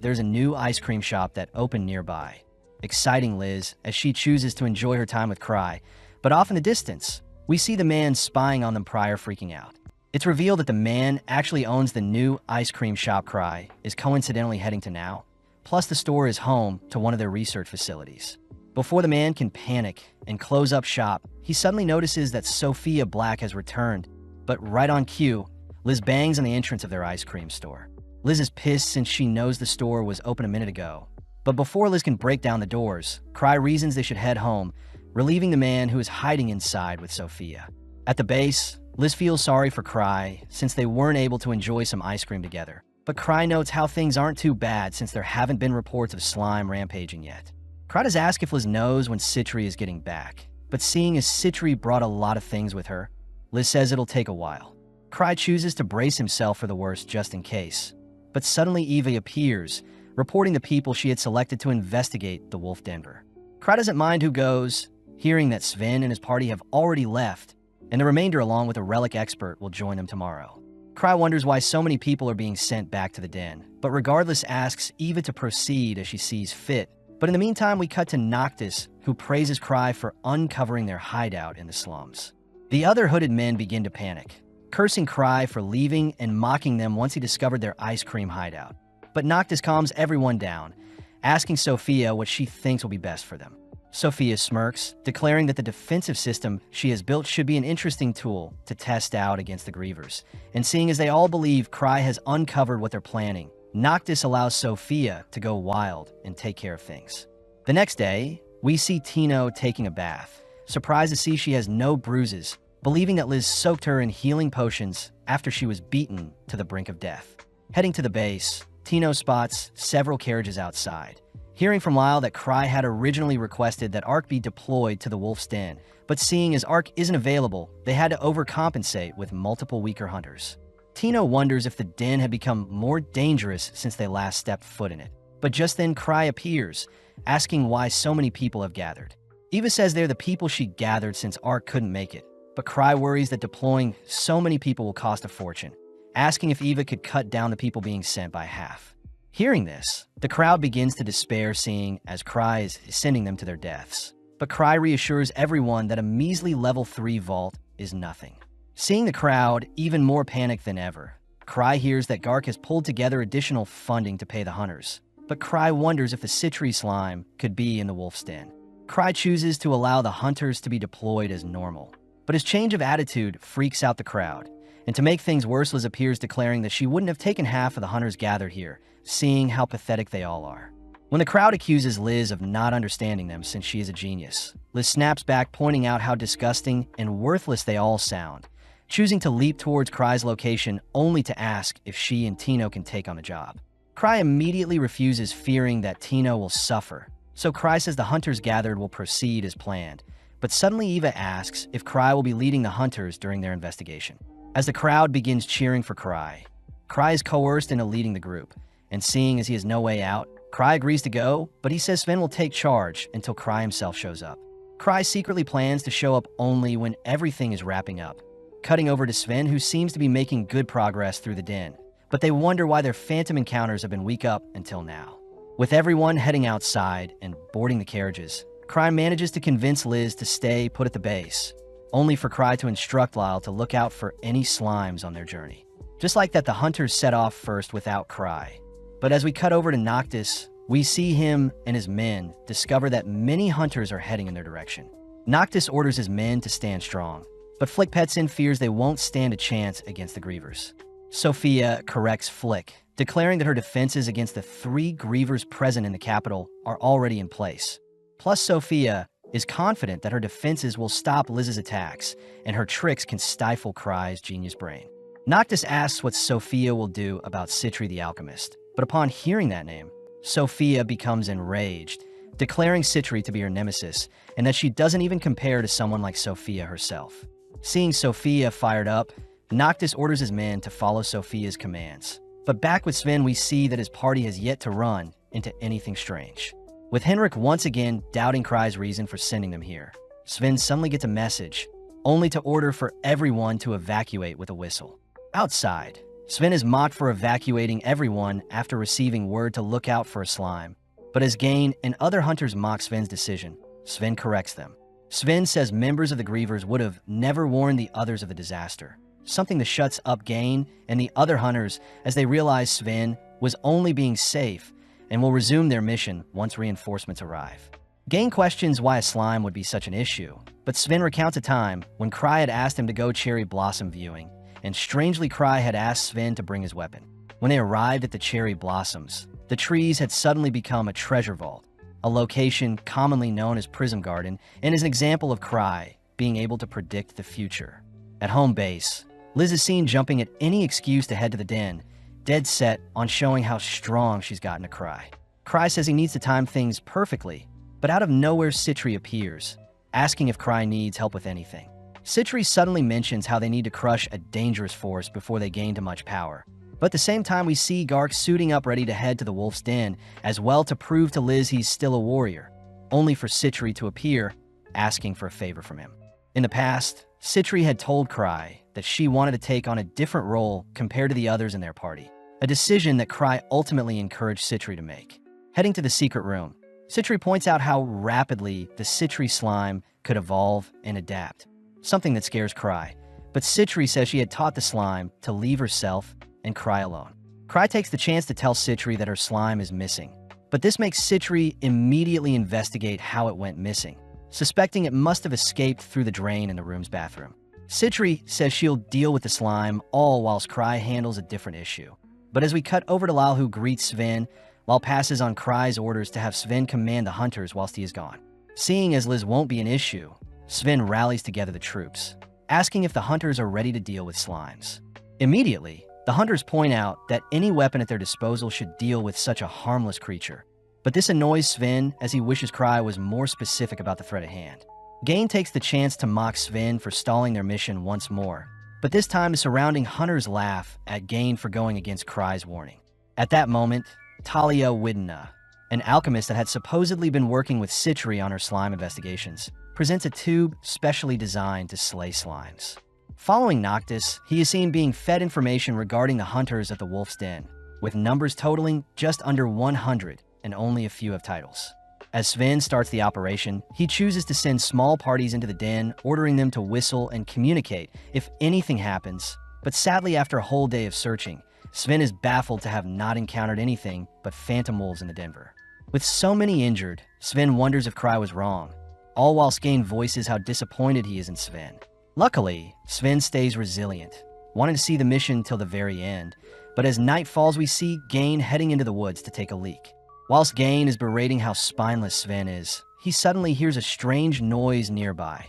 there's a new ice cream shop that opened nearby, exciting Liz as she chooses to enjoy her time with Cry, but off in the distance, we see the man spying on them prior freaking out. It's revealed that the man actually owns the new ice cream shop Cry is coincidentally heading to now, plus the store is home to one of their research facilities. Before the man can panic and close up shop, he suddenly notices that Sophia Black has returned, but right on cue, Liz bangs on the entrance of their ice cream store. Liz is pissed since she knows the store was open a minute ago, but before Liz can break down the doors, Cry reasons they should head home, relieving the man who is hiding inside with Sophia. At the base, Liz feels sorry for Cry since they weren't able to enjoy some ice cream together, but Cry notes how things aren't too bad since there haven't been reports of slime rampaging yet. Cry does ask if Liz knows when Citri is getting back, but seeing as Citri brought a lot of things with her, Liz says it'll take a while. Cry chooses to brace himself for the worst just in case, but suddenly Eva appears, reporting the people she had selected to investigate the Wolf Denver. Cry doesn't mind who goes, hearing that Sven and his party have already left, and the remainder along with a relic expert will join them tomorrow. Cry wonders why so many people are being sent back to the den, but regardless asks Eva to proceed as she sees fit. But in the meantime, we cut to Noctis, who praises Cry for uncovering their hideout in the slums. The other hooded men begin to panic, cursing Cry for leaving and mocking them once he discovered their ice cream hideout. But Noctis calms everyone down, asking Sophia what she thinks will be best for them. Sophia smirks, declaring that the defensive system she has built should be an interesting tool to test out against the Grievers. And seeing as they all believe Cry has uncovered what they're planning, Noctis allows Sophia to go wild and take care of things. The next day, we see Tino taking a bath, surprised to see she has no bruises, believing that Liz soaked her in healing potions after she was beaten to the brink of death. Heading to the base, Tino spots several carriages outside, hearing from Lyle that Cry had originally requested that Ark be deployed to the Wolf's Den, but seeing as Ark isn't available, they had to overcompensate with multiple weaker hunters. Tino wonders if the den had become more dangerous since they last stepped foot in it, but just then Cry appears, asking why so many people have gathered. Eva says they're the people she gathered since Ark couldn't make it, but Cry worries that deploying so many people will cost a fortune, asking if Eva could cut down the people being sent by half. Hearing this, the crowd begins to despair seeing as Cry is sending them to their deaths, but Cry reassures everyone that a measly level 3 vault is nothing. Seeing the crowd even more panicked than ever, Cry hears that Gark has pulled together additional funding to pay the hunters, but Cry wonders if the Citri slime could be in the Wolf's Den. Cry chooses to allow the hunters to be deployed as normal. But his change of attitude freaks out the crowd. And to make things worse, Liz appears declaring that she wouldn't have taken half of the hunters gathered here, seeing how pathetic they all are. When the crowd accuses Liz of not understanding them since she is a genius, Liz snaps back, pointing out how disgusting and worthless they all sound, choosing to leap towards Cry's location only to ask if she and Tino can take on the job. Cry immediately refuses, fearing that Tino will suffer. So Cry says the hunters gathered will proceed as planned, but suddenly Eva asks if Cry will be leading the hunters during their investigation. As the crowd begins cheering for Cry, Cry is coerced into leading the group, and seeing as he has no way out, Cry agrees to go, but he says Sven will take charge until Cry himself shows up. Cry secretly plans to show up only when everything is wrapping up, cutting over to Sven, who seems to be making good progress through the den, but they wonder why their phantom encounters have been weak up until now. With everyone heading outside and boarding the carriages, Cry manages to convince Liz to stay put at the base, only for Cry to instruct Lyle to look out for any slimes on their journey. Just like that, the hunters set off first without Cry. But as we cut over to Noctis, we see him and his men discover that many hunters are heading in their direction. Noctis orders his men to stand strong, but Flick Petsin fears they won't stand a chance against the Grievers. Sophia corrects Flick, declaring that her defenses against the 3 Grievers present in the capital are already in place. Plus, Sophia is confident that her defenses will stop Liz's attacks, and her tricks can stifle Cry's genius brain. Noctis asks what Sophia will do about Citri the Alchemist, but upon hearing that name, Sophia becomes enraged, declaring Citri to be her nemesis, and that she doesn't even compare to someone like Sophia herself. Seeing Sophia fired up, Noctis orders his men to follow Sophia's commands. But back with Sven, we see that his party has yet to run into anything strange. With Henrik once again doubting Cry's reason for sending them here, Sven suddenly gets a message, only to order for everyone to evacuate with a whistle. Outside, Sven is mocked for evacuating everyone after receiving word to look out for a slime. But as Gain and other hunters mock Sven's decision, Sven corrects them. Sven says members of the Grievers would have never warned the others of the disaster, something that shuts up Gain and the other hunters as they realize Sven was only being safe and will resume their mission once reinforcements arrive. Gain questions why a slime would be such an issue, but Sven recounts a time when Cry had asked him to go cherry blossom viewing, and strangely Cry had asked Sven to bring his weapon. When they arrived at the cherry blossoms, the trees had suddenly become a treasure vault, a location commonly known as Prism Garden, and is an example of Cry being able to predict the future. At home base, Liz is seen jumping at any excuse to head to the den, dead set on showing how strong she's gotten to Cry. Cry says he needs to time things perfectly, but out of nowhere Citri appears, asking if Cry needs help with anything. Citri suddenly mentions how they need to crush a dangerous force before they gain too much power. But at the same time, we see Gark suiting up ready to head to the Wolf's Den, as well to prove to Liz he's still a warrior, only for Citri to appear, asking for a favor from him. In the past, Citri had told Cry that she wanted to take on a different role compared to the others in their party, a decision that Cry ultimately encouraged Citri to make. Heading to the secret room, Citri points out how rapidly the Citri slime could evolve and adapt, something that scares Cry, but Citri says she had taught the slime to leave herself and Cry alone. Cry takes the chance to tell Citri that her slime is missing, but this makes Citri immediately investigate how it went missing, suspecting it must have escaped through the drain in the room's bathroom. Citri says she'll deal with the slime, all whilst Cry handles a different issue. But as we cut over to Lyle, who greets Sven, Lyle passes on Cry's orders to have Sven command the hunters whilst he is gone. Seeing as Liz won't be an issue, Sven rallies together the troops, asking if the hunters are ready to deal with slimes. Immediately, the hunters point out that any weapon at their disposal should deal with such a harmless creature. But this annoys Sven as he wishes Cry was more specific about the threat at hand. Gain takes the chance to mock Sven for stalling their mission once more, but this time the surrounding hunters laugh at Gain for going against Cry's warning. At that moment, Talia Widna, an alchemist that had supposedly been working with Citri on her slime investigations, presents a tube specially designed to slay slimes. Following Noctis, he is seen being fed information regarding the hunters at the Wolf's Den, with numbers totaling just under 100 and only a few have titles. As Sven starts the operation, he chooses to send small parties into the den, ordering them to whistle and communicate if anything happens. But sadly, after a whole day of searching, Sven is baffled to have not encountered anything but phantom wolves in the Denver. With so many injured, Sven wonders if Cry was wrong, all whilst Gain voices how disappointed he is in Sven. Luckily, Sven stays resilient, wanting to see the mission till the very end, but as night falls we see Gain heading into the woods to take a leak. Whilst Gain is berating how spineless Sven is, he suddenly hears a strange noise nearby,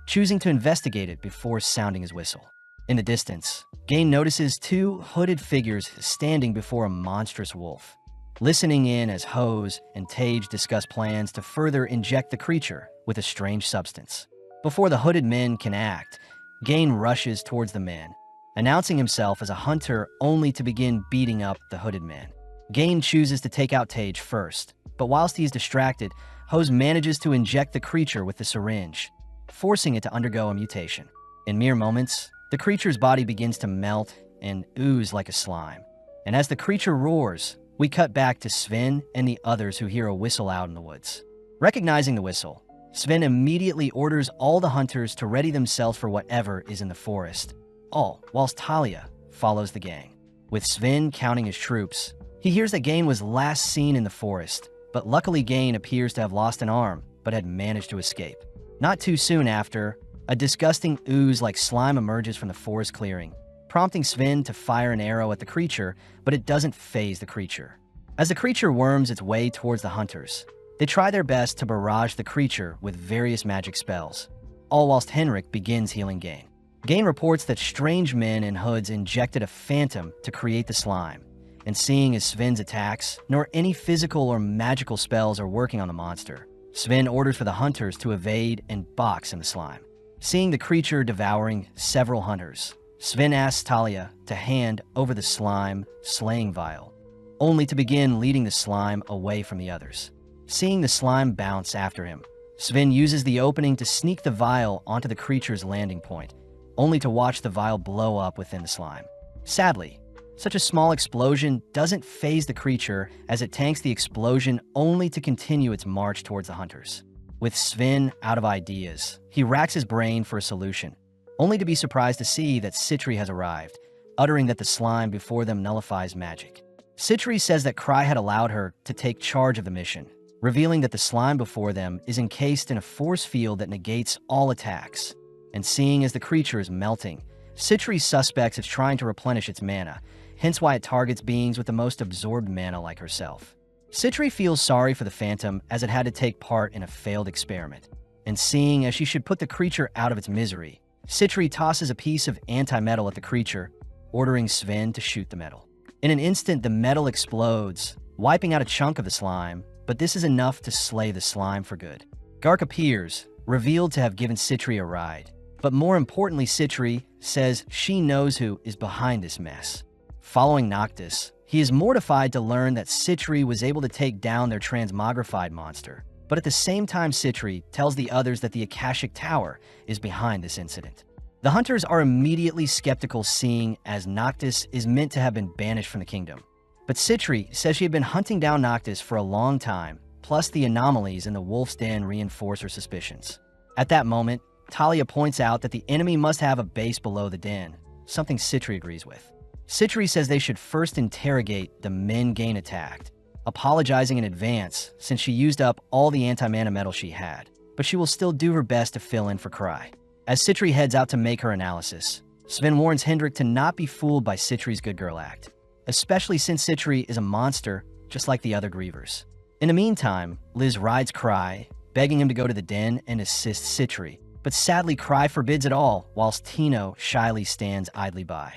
choosing to investigate it before sounding his whistle. In the distance, Gain notices two hooded figures standing before a monstrous wolf. Listening in as Hose and Tage discuss plans to further inject the creature with a strange substance. Before the hooded men can act, Gain rushes towards the men, announcing himself as a hunter only to begin beating up the hooded men. Gain chooses to take out Tage first, but whilst he is distracted, Hose manages to inject the creature with the syringe, forcing it to undergo a mutation. In mere moments, the creature's body begins to melt and ooze like a slime. And as the creature roars, we cut back to Sven and the others who hear a whistle out in the woods. Recognizing the whistle, Sven immediately orders all the hunters to ready themselves for whatever is in the forest, all whilst Talia follows the gang. With Sven counting his troops, he hears that Gain was last seen in the forest, but luckily Gain appears to have lost an arm but had managed to escape. Not too soon after, a disgusting ooze like slime emerges from the forest clearing, prompting Sven to fire an arrow at the creature, but it doesn't faze the creature. As the creature worms its way towards the hunters, they try their best to barrage the creature with various magic spells, all whilst Henrik begins healing Gain. Gain reports that strange men in hoods injected a phantom to create the slime, and seeing as Sven's attacks, nor any physical or magical spells are working on the monster, Sven orders for the hunters to evade and box in the slime. Seeing the creature devouring several hunters, Sven asks Talia to hand over the slime slaying vial, only to begin leading the slime away from the others. Seeing the slime bounce after him, Sven uses the opening to sneak the vial onto the creature's landing point, only to watch the vial blow up within the slime. Sadly, such a small explosion doesn't faze the creature as it tanks the explosion only to continue its march towards the hunters. With Sven out of ideas, he racks his brain for a solution, only to be surprised to see that Citri has arrived, uttering that the slime before them nullifies magic. Citri says that Cry had allowed her to take charge of the mission, revealing that the slime before them is encased in a force field that negates all attacks. And seeing as the creature is melting, Citri suspects it's trying to replenish its mana, hence why it targets beings with the most absorbed mana like herself. Citri feels sorry for the phantom as it had to take part in a failed experiment, and seeing as she should put the creature out of its misery, Citri tosses a piece of anti-metal at the creature, ordering Sven to shoot the metal. In an instant, the metal explodes, wiping out a chunk of the slime, but this is enough to slay the slime for good. Gark appears, revealed to have given Citri a ride, but more importantly, Citri says she knows who is behind this mess. Following Noctis, he is mortified to learn that Citri was able to take down their transmogrified monster, but at the same time Citri tells the others that the Akashic Tower is behind this incident. The hunters are immediately skeptical seeing as Noctis is meant to have been banished from the kingdom. But Citri says she had been hunting down Noctis for a long time, plus the anomalies in the Wolf's Den reinforce her suspicions. At that moment, Talia points out that the enemy must have a base below the den, something Citri agrees with. Citri says they should first interrogate the men Gain attacked, apologizing in advance since she used up all the anti-mana metal she had, but she will still do her best to fill in for Cry. As Citri heads out to make her analysis, Sven warns Hendrik to not be fooled by Citri's good girl act, especially since Citri is a monster just like the other grievers. In the meantime, Liz rides Cry, begging him to go to the den and assist Citri, but sadly Cry forbids it all whilst Tino shyly stands idly by.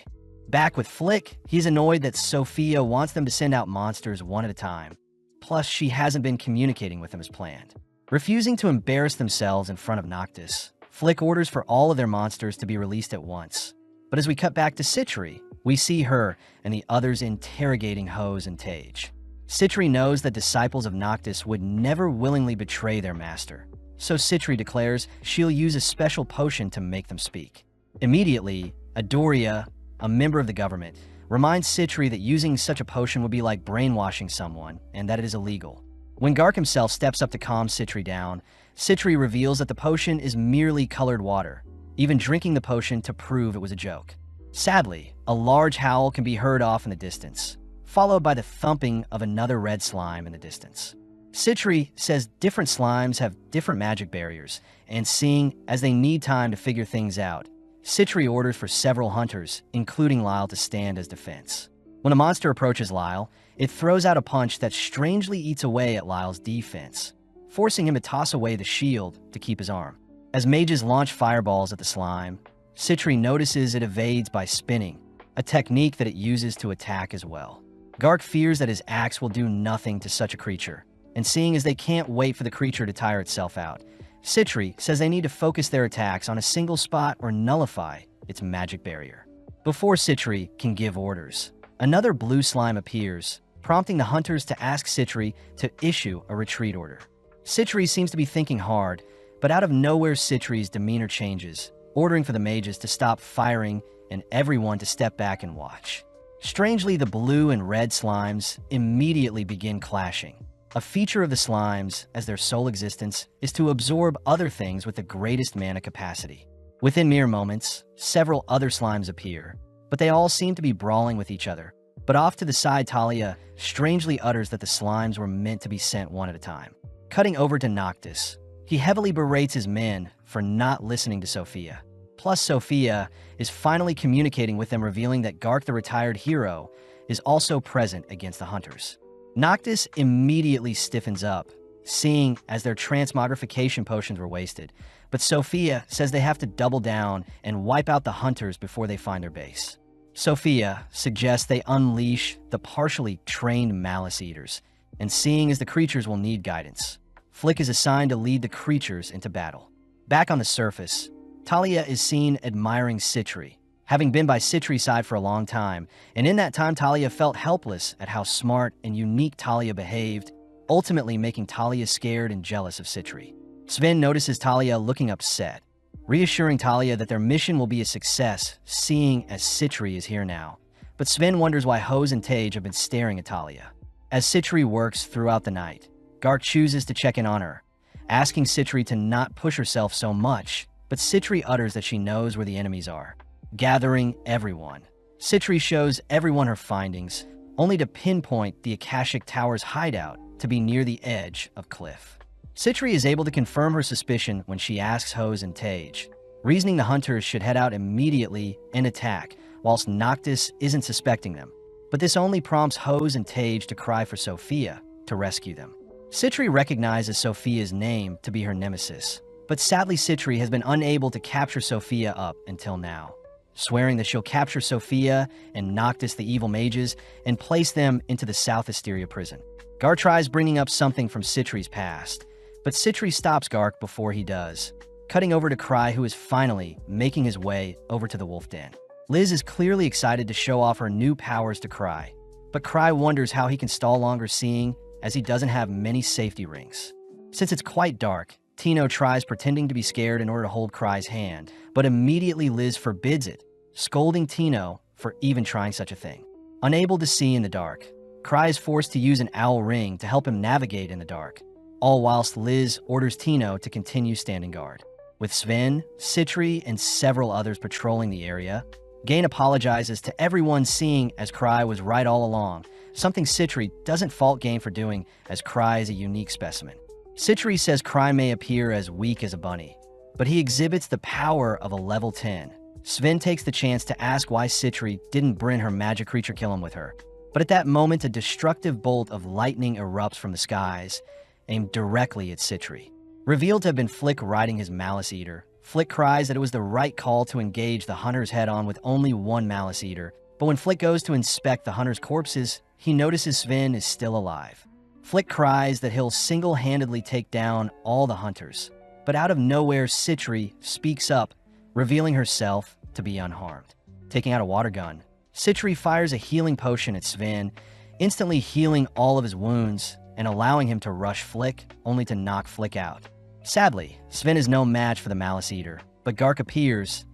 Back with Flick, he's annoyed that Sophia wants them to send out monsters one at a time, plus she hasn't been communicating with them as planned. Refusing to embarrass themselves in front of Noctis, Flick orders for all of their monsters to be released at once. But as we cut back to Citri, we see her and the others interrogating Hose and Tage. Citri knows that disciples of Noctis would never willingly betray their master, so Citri declares she'll use a special potion to make them speak. Immediately, Adoria, a member of the government, reminds Citri that using such a potion would be like brainwashing someone and that it is illegal. When Gark himself steps up to calm Citri down, Citri reveals that the potion is merely colored water, even drinking the potion to prove it was a joke. Sadly, a large howl can be heard off in the distance, followed by the thumping of another red slime in the distance. Citri says different slimes have different magic barriers, and seeing as they need time to figure things out, Citri orders for several hunters, including Lyle, to stand as defense. When a monster approaches Lyle, it throws out a punch that strangely eats away at Lyle's defense, forcing him to toss away the shield to keep his arm. As mages launch fireballs at the slime, Citri notices it evades by spinning, a technique that it uses to attack as well. Gark fears that his axe will do nothing to such a creature, and seeing as they can't wait for the creature to tire itself out, Citri says they need to focus their attacks on a single spot or nullify its magic barrier. Before Citri can give orders, another blue slime appears, prompting the hunters to ask Citri to issue a retreat order. Citri seems to be thinking hard, but out of nowhere Citri's demeanor changes, ordering for the mages to stop firing and everyone to step back and watch. Strangely, the blue and red slimes immediately begin clashing. A feature of the slimes, as their sole existence, is to absorb other things with the greatest mana capacity. Within mere moments, several other slimes appear, but they all seem to be brawling with each other. But off to the side, Talia strangely utters that the slimes were meant to be sent one at a time. Cutting over to Noctis, he heavily berates his men for not listening to Sophia. Plus, Sophia is finally communicating with them, revealing that Gark, the retired hero, is also present against the hunters. Noctis immediately stiffens up, seeing as their transmogrification potions were wasted, but Sophia says they have to double down and wipe out the hunters before they find their base. Sophia suggests they unleash the partially trained Malice Eaters, and seeing as the creatures will need guidance, Flick is assigned to lead the creatures into battle. Back on the surface, Talia is seen admiring Citri, having been by Citri's side for a long time, and in that time Talia felt helpless at how smart and unique Talia behaved, ultimately making Talia scared and jealous of Citri. Sven notices Talia looking upset, reassuring Talia that their mission will be a success, seeing as Citri is here now. But Sven wonders why Hose and Tage have been staring at Talia. As Citri works throughout the night, Gark chooses to check in on her, asking Citri to not push herself so much, but Citri utters that she knows where the enemies are. Gathering everyone, Citri shows everyone her findings, only to pinpoint the Akashic Tower's hideout to be near the edge of cliff. Citri is able to confirm her suspicion when she asks Hose and Tage, reasoning the hunters should head out immediately and attack, whilst Noctis isn't suspecting them. But this only prompts Hose and Tage to cry for Sophia to rescue them. Citri recognizes Sophia's name to be her nemesis, but sadly Citri has been unable to capture Sophia up until now, swearing that she'll capture Sophia and Noctis, the evil mages, and place them into the South Asteria prison. Gark tries bringing up something from Citri's past, but Citri stops Gark before he does, cutting over to Cry, who is finally making his way over to the wolf den. Liz is clearly excited to show off her new powers to Cry, but Cry wonders how he can stall longer, seeing as he doesn't have many safety rings. Since it's quite dark, Tino tries pretending to be scared in order to hold Cry's hand, but immediately Liz forbids it, scolding Tino for even trying such a thing. Unable to see in the dark, Cry is forced to use an owl ring to help him navigate in the dark, all whilst Liz orders Tino to continue standing guard. With Sven, Citri, and several others patrolling the area, Gain apologizes to everyone, seeing as Cry was right all along, something Citri doesn't fault Gain for doing, as Cry is a unique specimen. Citri says Cry may appear as weak as a bunny, but he exhibits the power of a level 10. Sven takes the chance to ask why Citri didn't bring her magic creature kill him with her, but at that moment a destructive bolt of lightning erupts from the skies, aimed directly at Citri. Revealed to have been Flick riding his Malice Eater, Flick cries that it was the right call to engage the hunters head-on with only one Malice Eater, but when Flick goes to inspect the hunters' corpses, he notices Sven is still alive. Flick cries that he'll single-handedly take down all the hunters, but out of nowhere Citri speaks up, revealing herself to be unharmed. Taking out a water gun, Citri fires a healing potion at Sven, instantly healing all of his wounds and allowing him to rush Flick, only to knock Flick out. Sadly, Sven is no match for the Malice Eater, but Gark appears,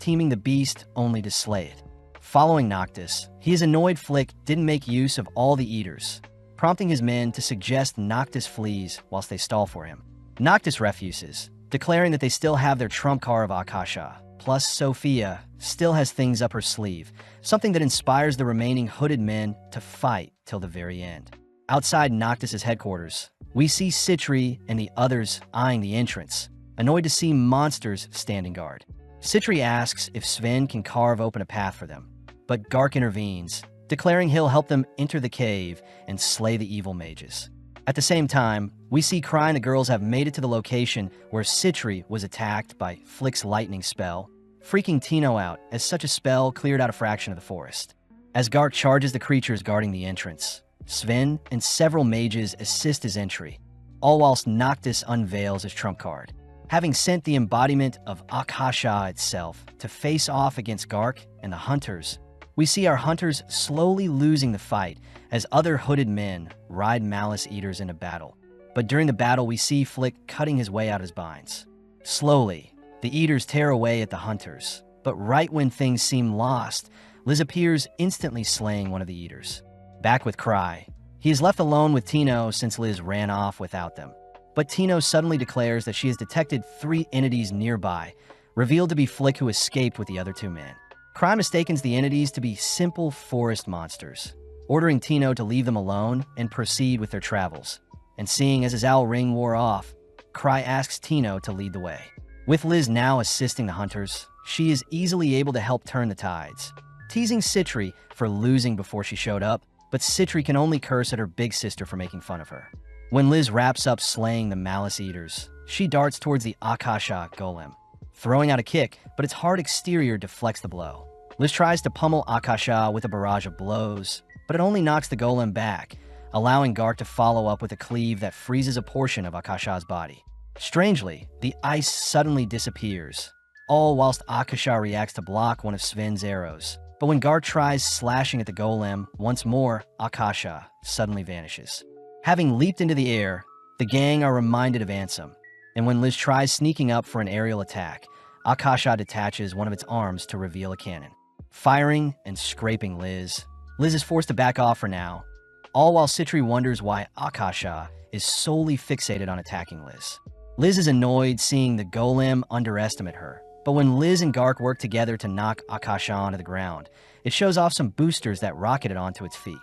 teaming the beast only to slay it. Following Noctis, he is annoyed Flick didn't make use of all the Eaters, prompting his men to suggest Noctis flees whilst they stall for him. Noctis refuses, declaring that they still have their trump card of Akasha, plus Sophia still has things up her sleeve, something that inspires the remaining hooded men to fight till the very end. Outside Noctis' headquarters, we see Citri and the others eyeing the entrance, annoyed to see monsters standing guard. Citri asks if Sven can carve open a path for them, but Gark intervenes, declaring he'll help them enter the cave and slay the evil mages. At the same time, we see Cry and the girls have made it to the location where Citri was attacked by Flick's lightning spell, freaking Tino out as such a spell cleared out a fraction of the forest. As Gark charges the creatures guarding the entrance, Sven and several mages assist his entry, all whilst Noctis unveils his trump card. Having sent the embodiment of Akasha itself to face off against Gark and the hunters, we see our hunters slowly losing the fight as other hooded men ride Malice Eaters into battle. But during the battle, we see Flick cutting his way out of his binds. Slowly, the Eaters tear away at the hunters, but right when things seem lost, Liz appears, instantly slaying one of the Eaters. Back with Cry, he is left alone with Tino since Liz ran off without them. But Tino suddenly declares that she has detected 3 entities nearby, revealed to be Flick, who escaped with the other 2 men. Cry mistakes the entities to be simple forest monsters, ordering Tino to leave them alone and proceed with their travels. And seeing as his owl ring wore off, Cry asks Tino to lead the way. With Liz now assisting the hunters, she is easily able to help turn the tides, teasing Citri for losing before she showed up, but Citri can only curse at her big sister for making fun of her. When Liz wraps up slaying the Malice Eaters, she darts towards the Akasha golem, throwing out a kick, but its hard exterior deflects the blow. Liz tries to pummel Akasha with a barrage of blows, but it only knocks the golem back, allowing Gark to follow up with a cleave that freezes a portion of Akasha's body. Strangely, the ice suddenly disappears, all whilst Akasha reacts to block one of Sven's arrows. But when Gark tries slashing at the golem once more, Akasha suddenly vanishes. Having leaped into the air, the gang are reminded of Ansem, and when Liz tries sneaking up for an aerial attack, Akasha detaches one of its arms to reveal a cannon. Firing and scraping Liz is forced to back off for now, all while Citri wonders why Akasha is solely fixated on attacking Liz. Liz is annoyed seeing the golem underestimate her, but when Liz and Gark work together to knock Akasha onto the ground, it shows off some boosters that rocket it onto its feet.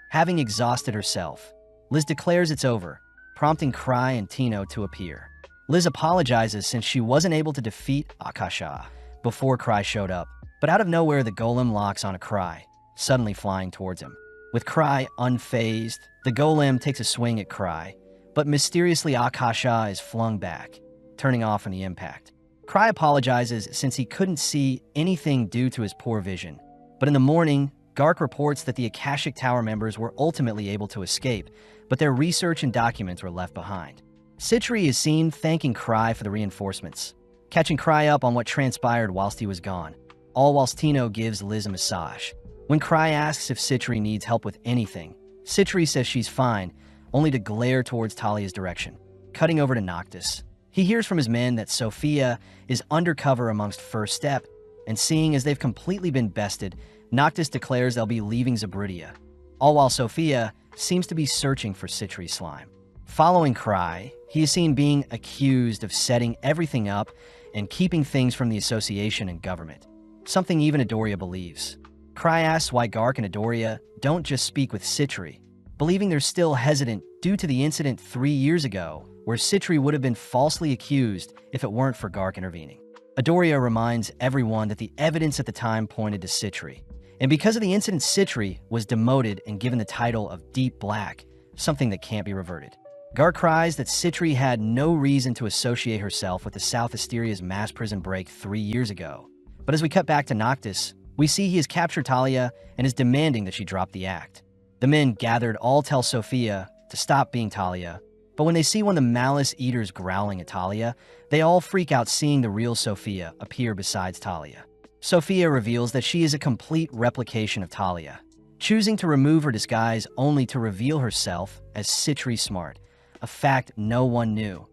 Having exhausted herself, Liz declares it's over, prompting Cry and Tino to appear. Liz apologizes since she wasn't able to defeat Akasha before Cry showed up, but out of nowhere the golem locks on a Cry, suddenly flying towards him. With Cry unfazed, the golem takes a swing at Cry, but mysteriously Akasha is flung back, turning off on the impact. Cry apologizes since he couldn't see anything due to his poor vision, but in the morning, Gark reports that the Akashic Tower members were ultimately able to escape, but their research and documents were left behind. Citri is seen thanking Cry for the reinforcements, catching Cry up on what transpired whilst he was gone, all whilst Tino gives Liz a massage. When Cry asks if Citri needs help with anything, Citri says she's fine, only to glare towards Talia's direction. Cutting over to Noctis, he hears from his men that Sophia is undercover amongst First Step, and seeing as they've completely been bested, Noctis declares they'll be leaving Zabridia, all while Sophia seems to be searching for Citri's slime. Following Cry, he is seen being accused of setting everything up and keeping things from the association and government, something even Adoria believes. Cry asks why Gark and Adoria don't just speak with Citri, believing they're still hesitant due to the incident 3 years ago where Citri would have been falsely accused if it weren't for Gark intervening. Adoria reminds everyone that the evidence at the time pointed to Citri, and because of the incident, Citri was demoted and given the title of Deep Black, something that can't be reverted. Gark cries that Citri had no reason to associate herself with the South Asteria's mass prison break 3 years ago. But as we cut back to Noctis, we see he has captured Talia and is demanding that she drop the act. The men gathered all tell Sophia to stop being Talia, but when they see one of the Malice Eaters growling at Talia, they all freak out seeing the real Sophia appear besides Talia. Sophia reveals that she is a complete replication of Talia, choosing to remove her disguise only to reveal herself as Citri Smart, a fact no one knew,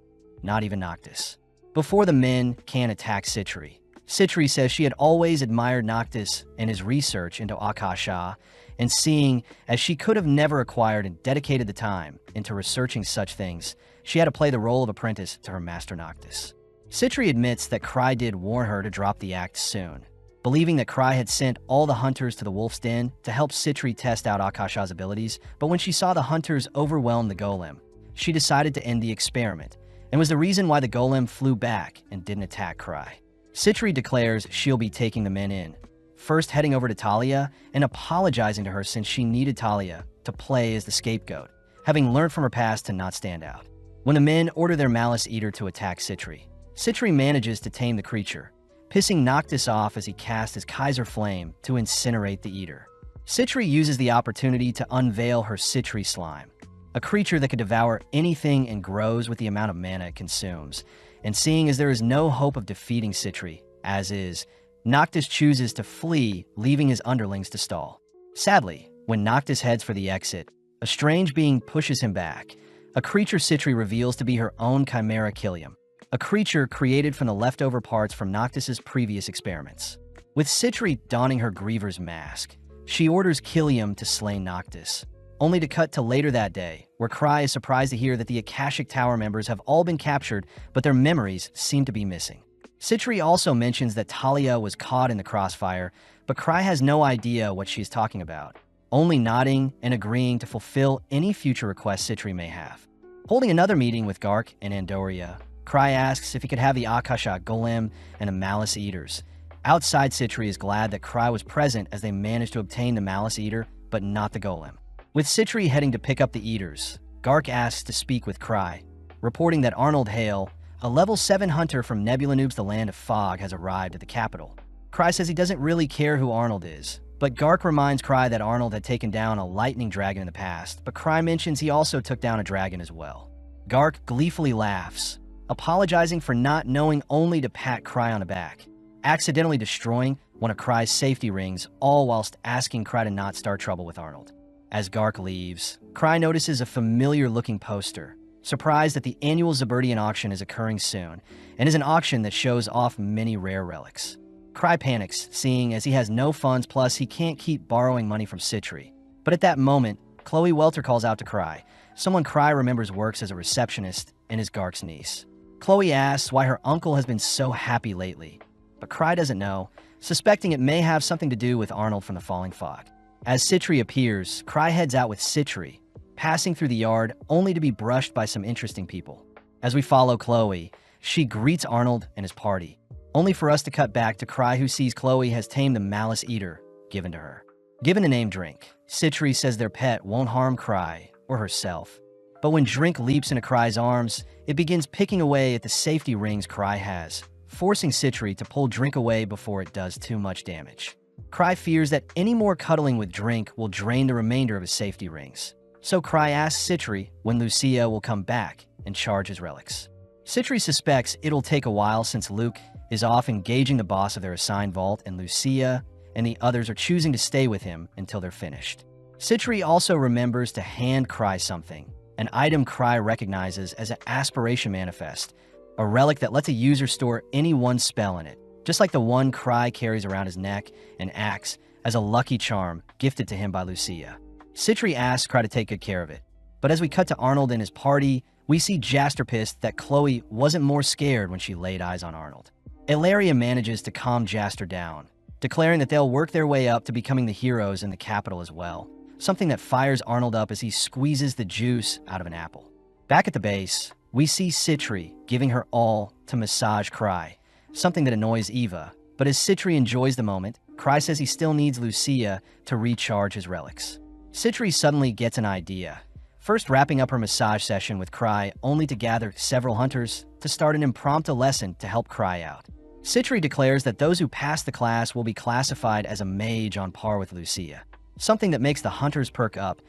not even Noctis. Before the men can attack Citri, Citri says she had always admired Noctis and his research into Akasha, and seeing as she could have never acquired and dedicated the time into researching such things, she had to play the role of apprentice to her master Noctis. Citri admits that Cry did warn her to drop the act soon, believing that Cry had sent all the hunters to the Wolf's Den to help Citri test out Akasha's abilities, but when she saw the hunters overwhelm the golem, she decided to end the experiment, and was the reason why the golem flew back and didn't attack Cry. Citri declares she'll be taking the men in, first heading over to Talia and apologizing to her since she needed Talia to play as the scapegoat, having learned from her past to not stand out. When the men order their Malice Eater to attack Citri, Citri manages to tame the creature, pissing Noctis off as he casts his Kaiser Flame to incinerate the Eater. Citri uses the opportunity to unveil her Citri Slime, a creature that could devour anything and grows with the amount of mana it consumes. And seeing as there is no hope of defeating Citri, as is, Noctis chooses to flee, leaving his underlings to stall. Sadly, when Noctis heads for the exit, a strange being pushes him back. A creature Citri reveals to be her own Chimera Killium, a creature created from the leftover parts from Noctis's previous experiments. With Citri donning her Griever's mask, she orders Killium to slay Noctis, only to cut to later that day, where Cry is surprised to hear that the Akashic Tower members have all been captured, but their memories seem to be missing. Citri also mentions that Talia was caught in the crossfire, but Cry has no idea what she's talking about, only nodding and agreeing to fulfill any future requests Citri may have. Holding another meeting with Gark and Andoria, Cry asks if he could have the Akasha Golem and the Malice Eaters. Outside, Citri is glad that Cry was present as they managed to obtain the Malice Eater, but not the Golem. With Citri heading to pick up the Eaters, Gark asks to speak with Cry, reporting that Arnold Hale, a level 7 hunter from Nebula Noob's The Land of Fog, has arrived at the capital. Cry says he doesn't really care who Arnold is, but Gark reminds Cry that Arnold had taken down a lightning dragon in the past, but Cry mentions he also took down a dragon as well. Gark gleefully laughs, apologizing for not knowing only to pat Cry on the back, accidentally destroying one of Cry's safety rings, all whilst asking Cry to not start trouble with Arnold. As Gark leaves, Cry notices a familiar-looking poster, surprised that the annual Zaberdian auction is occurring soon, and is an auction that shows off many rare relics. Cry panics, seeing as he has no funds, plus he can't keep borrowing money from Citri. But at that moment, Chloe Welter calls out to Cry, someone Cry remembers works as a receptionist and is Gark's niece. Chloe asks why her uncle has been so happy lately, but Cry doesn't know, suspecting it may have something to do with Arnold from the Falling Fog. As Citri appears, Cry heads out with Citri, passing through the yard only to be brushed by some interesting people. As we follow Chloe, she greets Arnold and his party, only for us to cut back to Cry, who sees Chloe has tamed the Malice Eater given to her. Given the name Drink, Citri says their pet won't harm Cry or herself. But when Drink leaps into Cry's arms, it begins picking away at the safety rings Cry has, forcing Citri to pull Drink away before it does too much damage. Cry fears that any more cuddling with Drink will drain the remainder of his safety rings. So Cry asks Citri when Lucia will come back and charge his relics. Citri suspects it'll take a while since Luke is off engaging the boss of their assigned vault, and Lucia and the others are choosing to stay with him until they're finished. Citri also remembers to hand Cry something, an item Cry recognizes as an Aspiration Manifest, a relic that lets a user store any one spell in it, just like the one Cry carries around his neck and acts as a lucky charm gifted to him by Lucia. Citri asks Cry to take good care of it, but as we cut to Arnold and his party, we see Jaster pissed that Chloe wasn't more scared when she laid eyes on Arnold. Ilaria manages to calm Jaster down, declaring that they'll work their way up to becoming the heroes in the capital as well, something that fires Arnold up as he squeezes the juice out of an apple. Back at the base, we see Citri giving her all to massage Cry, something that annoys Eva, but as Citri enjoys the moment, Cry says he still needs Lucia to recharge his relics. Citri suddenly gets an idea, first wrapping up her massage session with Cry only to gather several hunters to start an impromptu lesson to help Cry out. Citri declares that those who pass the class will be classified as a mage on par with Lucia, something that makes the hunters perk up,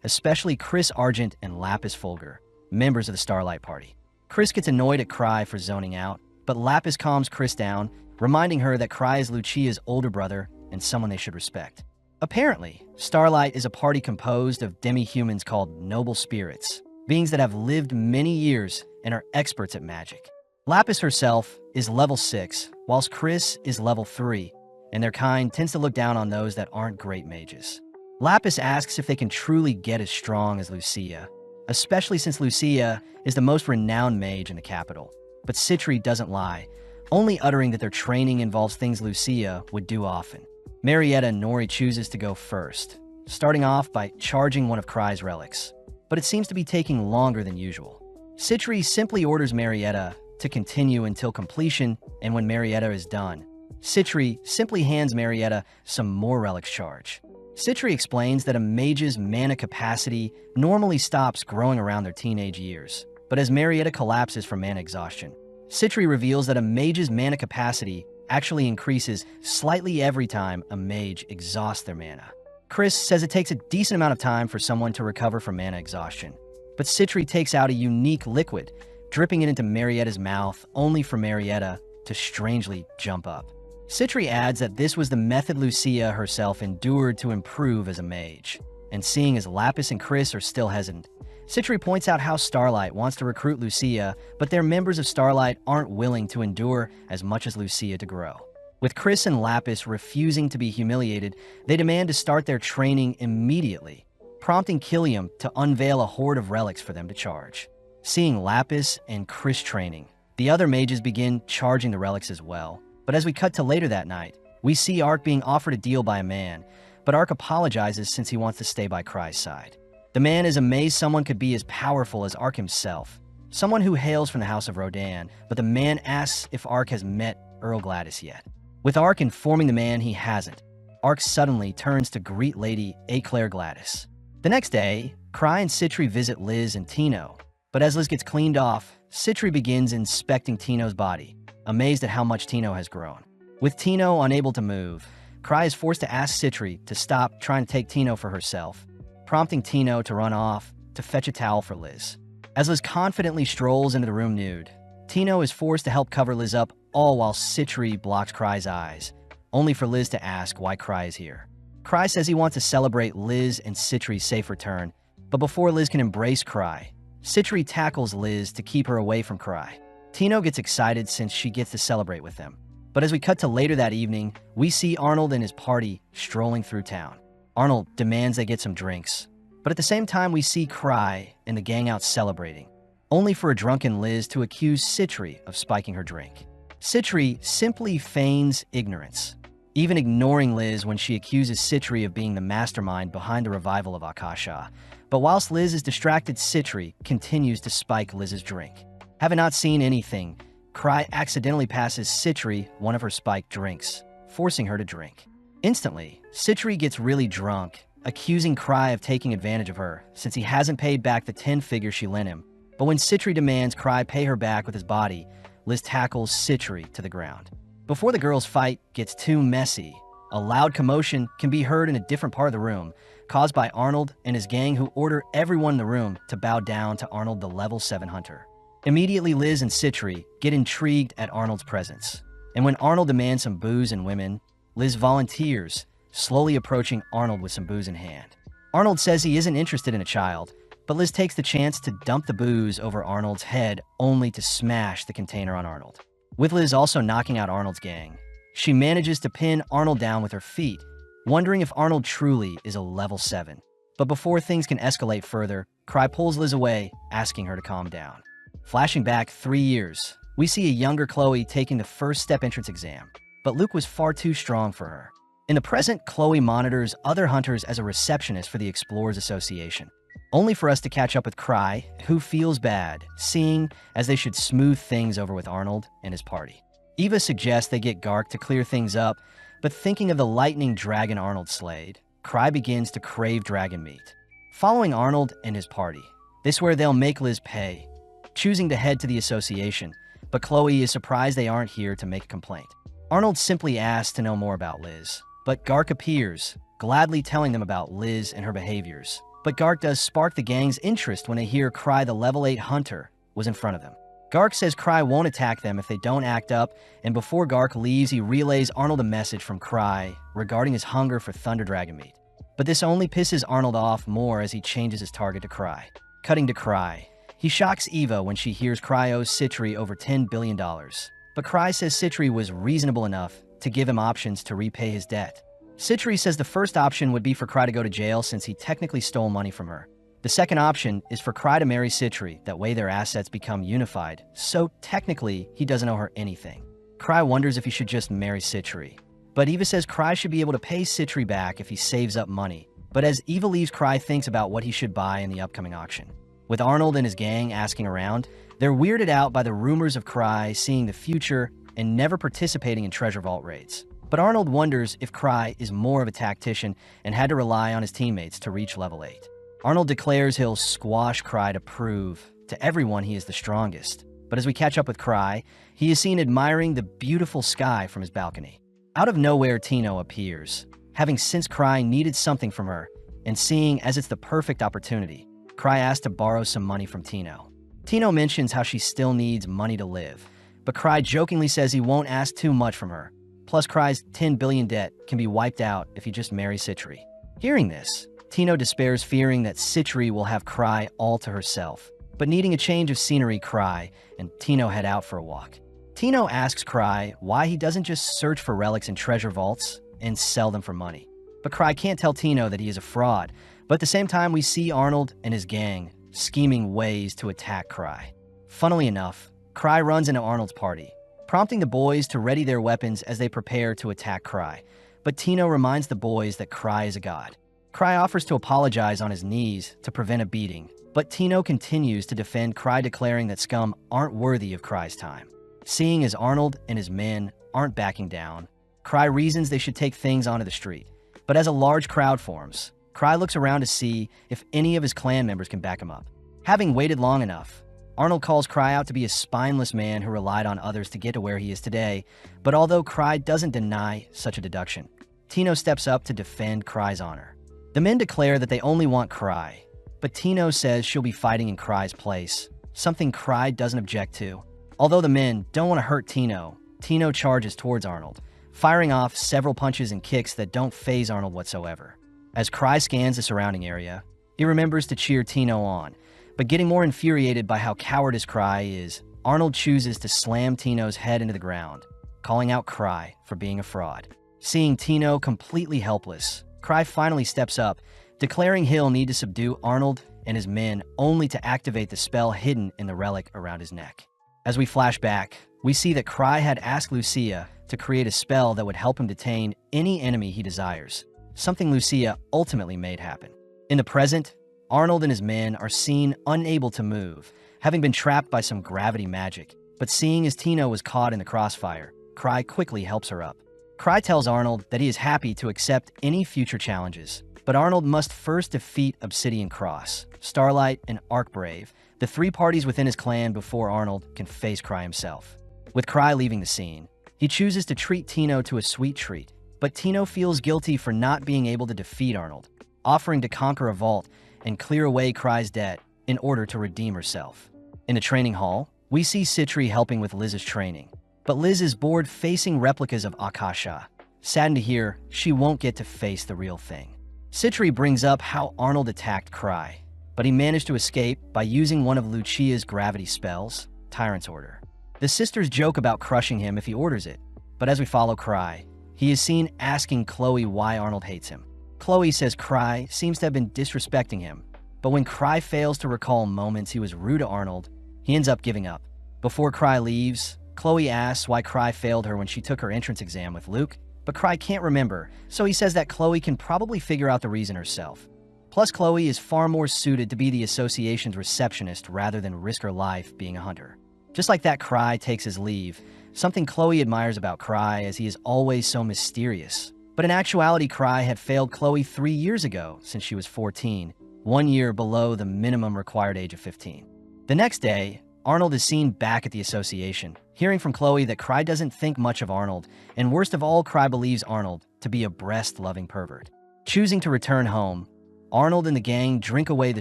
especially Chris Argent and Lapis Fulgur, members of the Starlight Party. Chris gets annoyed at Cry for zoning out, but Lapis calms Chris down, reminding her that Cry is Lucia's older brother and someone they should respect. Apparently, Starlight is a party composed of demi-humans called Noble Spirits, beings that have lived many years and are experts at magic. Lapis herself is level 6, whilst Chris is level 3, and their kind tends to look down on those that aren't great mages. Lapis asks if they can truly get as strong as Lucia, especially since Lucia is the most renowned mage in the capital. But Citri doesn't lie, only uttering that their training involves things Lucia would do often. Marietta and Nori chooses to go first, starting off by charging one of Cry's relics. but it seems to be taking longer than usual. Citri simply orders Marietta to continue until completion, and when Marietta is done, Citri simply hands Marietta some more relics charge. Citri explains that a mage's mana capacity normally stops growing around their teenage years, but as Marietta collapses from mana exhaustion, Citri reveals that a mage's mana capacity actually increases slightly every time a mage exhausts their mana. Chris says it takes a decent amount of time for someone to recover from mana exhaustion, but Citri takes out a unique liquid, dripping it into Marietta's mouth only for Marietta to strangely jump up. Citri adds that this was the method Lucia herself endured to improve as a mage, and seeing as Lapis and Chris are still hesitant, Citri points out how Starlight wants to recruit Lucia, but their members of Starlight aren't willing to endure as much as Lucia to grow. With Chris and Lapis refusing to be humiliated, they demand to start their training immediately, prompting Killiam to unveil a hoard of relics for them to charge. Seeing Lapis and Chris training, the other mages begin charging the relics as well. But as we cut to later that night, we see Ark being offered a deal by a man, but Ark apologizes since he wants to stay by Cry's side. The man is amazed someone could be as powerful as Ark himself, someone who hails from the House of Rodan, but the man asks if Ark has met Earl Gladys yet. With Ark informing the man he hasn't, Ark suddenly turns to greet Lady Eclair Gladys. The next day, Cry and Citri visit Liz and Tino, but as Liz gets cleaned off, Citri begins inspecting Tino's body, amazed at how much Tino has grown. With Tino unable to move, Cry is forced to ask Citri to stop trying to take Tino for herself, prompting Tino to run off to fetch a towel for Liz. As Liz confidently strolls into the room nude, Tino is forced to help cover Liz up, all while Citri blocks Cry's eyes, only for Liz to ask why Cry is here. Cry says he wants to celebrate Liz and Citri's safe return, but before Liz can embrace Cry, Citri tackles Liz to keep her away from Cry. Tino gets excited since she gets to celebrate with them. But as we cut to later that evening, we see Arnold and his party strolling through town. Arnold demands they get some drinks, but at the same time we see Cry and the gang out celebrating, only for a drunken Liz to accuse Citri of spiking her drink. Citri simply feigns ignorance, even ignoring Liz when she accuses Citri of being the mastermind behind the revival of Akasha. But whilst Liz is distracted, Citri continues to spike Liz's drink. Having not seen anything, Cry accidentally passes Citri one of her spiked drinks, forcing her to drink. Instantly, Citri gets really drunk, accusing Cry of taking advantage of her since he hasn't paid back the 10 figures she lent him. But when Citri demands Cry pay her back with his body, Liz tackles Citri to the ground. Before the girls' fight gets too messy, a loud commotion can be heard in a different part of the room, caused by Arnold and his gang who order everyone in the room to bow down to Arnold the level 7 hunter. Immediately, Liz and Citri get intrigued at Arnold's presence, and when Arnold demands some booze and women, Liz volunteers, slowly approaching Arnold with some booze in hand. Arnold says he isn't interested in a child, but Liz takes the chance to dump the booze over Arnold's head only to smash the container on Arnold. With Liz also knocking out Arnold's gang, she manages to pin Arnold down with her feet, wondering if Arnold truly is a level 7. But before things can escalate further, Cry pulls Liz away, asking her to calm down. Flashing back 3 years, we see a younger Chloe taking the first step entrance exam, but Luke was far too strong for her. In the present, Chloe monitors other hunters as a receptionist for the Explorers Association, only for us to catch up with Cry, who feels bad, seeing as they should smooth things over with Arnold and his party. Eva suggests they get Gark to clear things up, but thinking of the lightning dragon Arnold slayed, Cry begins to crave dragon meat. Following Arnold and his party, they swear they'll make Liz pay, choosing to head to the association, but Chloe is surprised they aren't here to make a complaint. Arnold simply asks to know more about Liz, but Gark appears, gladly telling them about Liz and her behaviors. But Gark does spark the gang's interest when they hear Cry the level 8 hunter was in front of them. Gark says Cry won't attack them if they don't act up, and before Gark leaves, he relays Arnold a message from Cry regarding his hunger for Thunder Dragon meat. But this only pisses Arnold off more as he changes his target to Cry. Cutting to Cry, he shocks Eva when she hears Cry owes Citri over $10 billion. But Cry says Citri was reasonable enough to give him options to repay his debt. Citri says the first option would be for Cry to go to jail since he technically stole money from her. The second option is for Cry to marry Citri, that way their assets become unified, so technically he doesn't owe her anything. Cry wonders if he should just marry Citri. But Eva says Cry should be able to pay Citri back if he saves up money, But as Eva leaves, Cry thinks about what he should buy in the upcoming auction. With Arnold and his gang asking around, they're weirded out by the rumors of Cry seeing the future and never participating in treasure vault raids. But Arnold wonders if Cry is more of a tactician and had to rely on his teammates to reach level 8. Arnold declares he'll squash Cry to prove to everyone he is the strongest. But as we catch up with Cry, he is seen admiring the beautiful sky from his balcony. Out of nowhere, Tino appears, having since Cry needed something from her, and seeing as it's the perfect opportunity, Cry asks to borrow some money from Tino. Tino mentions how she still needs money to live, but Cry jokingly says he won't ask too much from her. Plus, Cry's 10 billion debt can be wiped out if he just marries Citri. Hearing this, Tino despairs, fearing that Citri will have Cry all to herself. But needing a change of scenery, Cry and Tino head out for a walk. Tino asks Cry why he doesn't just search for relics in treasure vaults and sell them for money. But Cry can't tell Tino that he is a fraud. But at the same time, we see Arnold and his gang scheming ways to attack Cry. Funnily enough, Cry runs into Arnold's party, prompting the boys to ready their weapons as they prepare to attack Cry. But Tino reminds the boys that Cry is a god. Cry offers to apologize on his knees to prevent a beating, but Tino continues to defend Cry, declaring that scum aren't worthy of Cry's time. Seeing as Arnold and his men aren't backing down, Cry reasons they should take things onto the street. But as a large crowd forms, Cry looks around to see if any of his clan members can back him up. Having waited long enough, Arnold calls Cry out to be a spineless man who relied on others to get to where he is today, but although Cry doesn't deny such a deduction, Tino steps up to defend Cry's honor. The men declare that they only want Cry, but Tino says she'll be fighting in Cry's place, something Cry doesn't object to. Although the men don't want to hurt Tino, Tino charges towards Arnold, firing off several punches and kicks that don't faze Arnold whatsoever. As Cry scans the surrounding area, he remembers to cheer Tino on, but getting more infuriated by how cowardice Cry is, Arnold chooses to slam Tino's head into the ground, calling out Cry for being a fraud. Seeing Tino completely helpless, Cry finally steps up, declaring he'll need to subdue Arnold and his men only to activate the spell hidden in the relic around his neck. As we flash back, we see that Cry had asked Lucia to create a spell that would help him detain any enemy he desires, something Lucia ultimately made happen. In the present, Arnold and his men are seen unable to move, having been trapped by some gravity magic, but seeing as Tino was caught in the crossfire, Cry quickly helps her up. Cry tells Arnold that he is happy to accept any future challenges, but Arnold must first defeat Obsidian Cross, Starlight, and Arkbrave, the three parties within his clan, before Arnold can face Cry himself. With Cry leaving the scene, he chooses to treat Tino to a sweet treat, but Tino feels guilty for not being able to defeat Arnold, offering to conquer a vault and clear away Cry's debt in order to redeem herself. In the training hall, we see Citri helping with Liz's training, but Liz is bored facing replicas of Akasha. Saddened to hear she won't get to face the real thing. Citri brings up how Arnold attacked Cry, but he managed to escape by using one of Lucia's gravity spells, Tyrant's Order. The sisters joke about crushing him if he orders it, but as we follow Cry, he is seen asking Chloe why Arnold hates him. Chloe says Cry seems to have been disrespecting him, but when Cry fails to recall moments he was rude to Arnold, he ends up giving up. Before Cry leaves, Chloe asks why Cry failed her when she took her entrance exam with Luke, but Cry can't remember, so he says that Chloe can probably figure out the reason herself. Plus, Chloe is far more suited to be the association's receptionist rather than risk her life being a hunter. Just like that, Cry takes his leave, something Chloe admires about Cry as he is always so mysterious. But in actuality, Cry had failed Chloe 3 years ago since she was 14, 1 year below the minimum required age of 15. The next day, Arnold is seen back at the association, hearing from Chloe that Cry doesn't think much of Arnold, and worst of all, Cry believes Arnold to be a breast-loving pervert. Choosing to return home, Arnold and the gang drink away the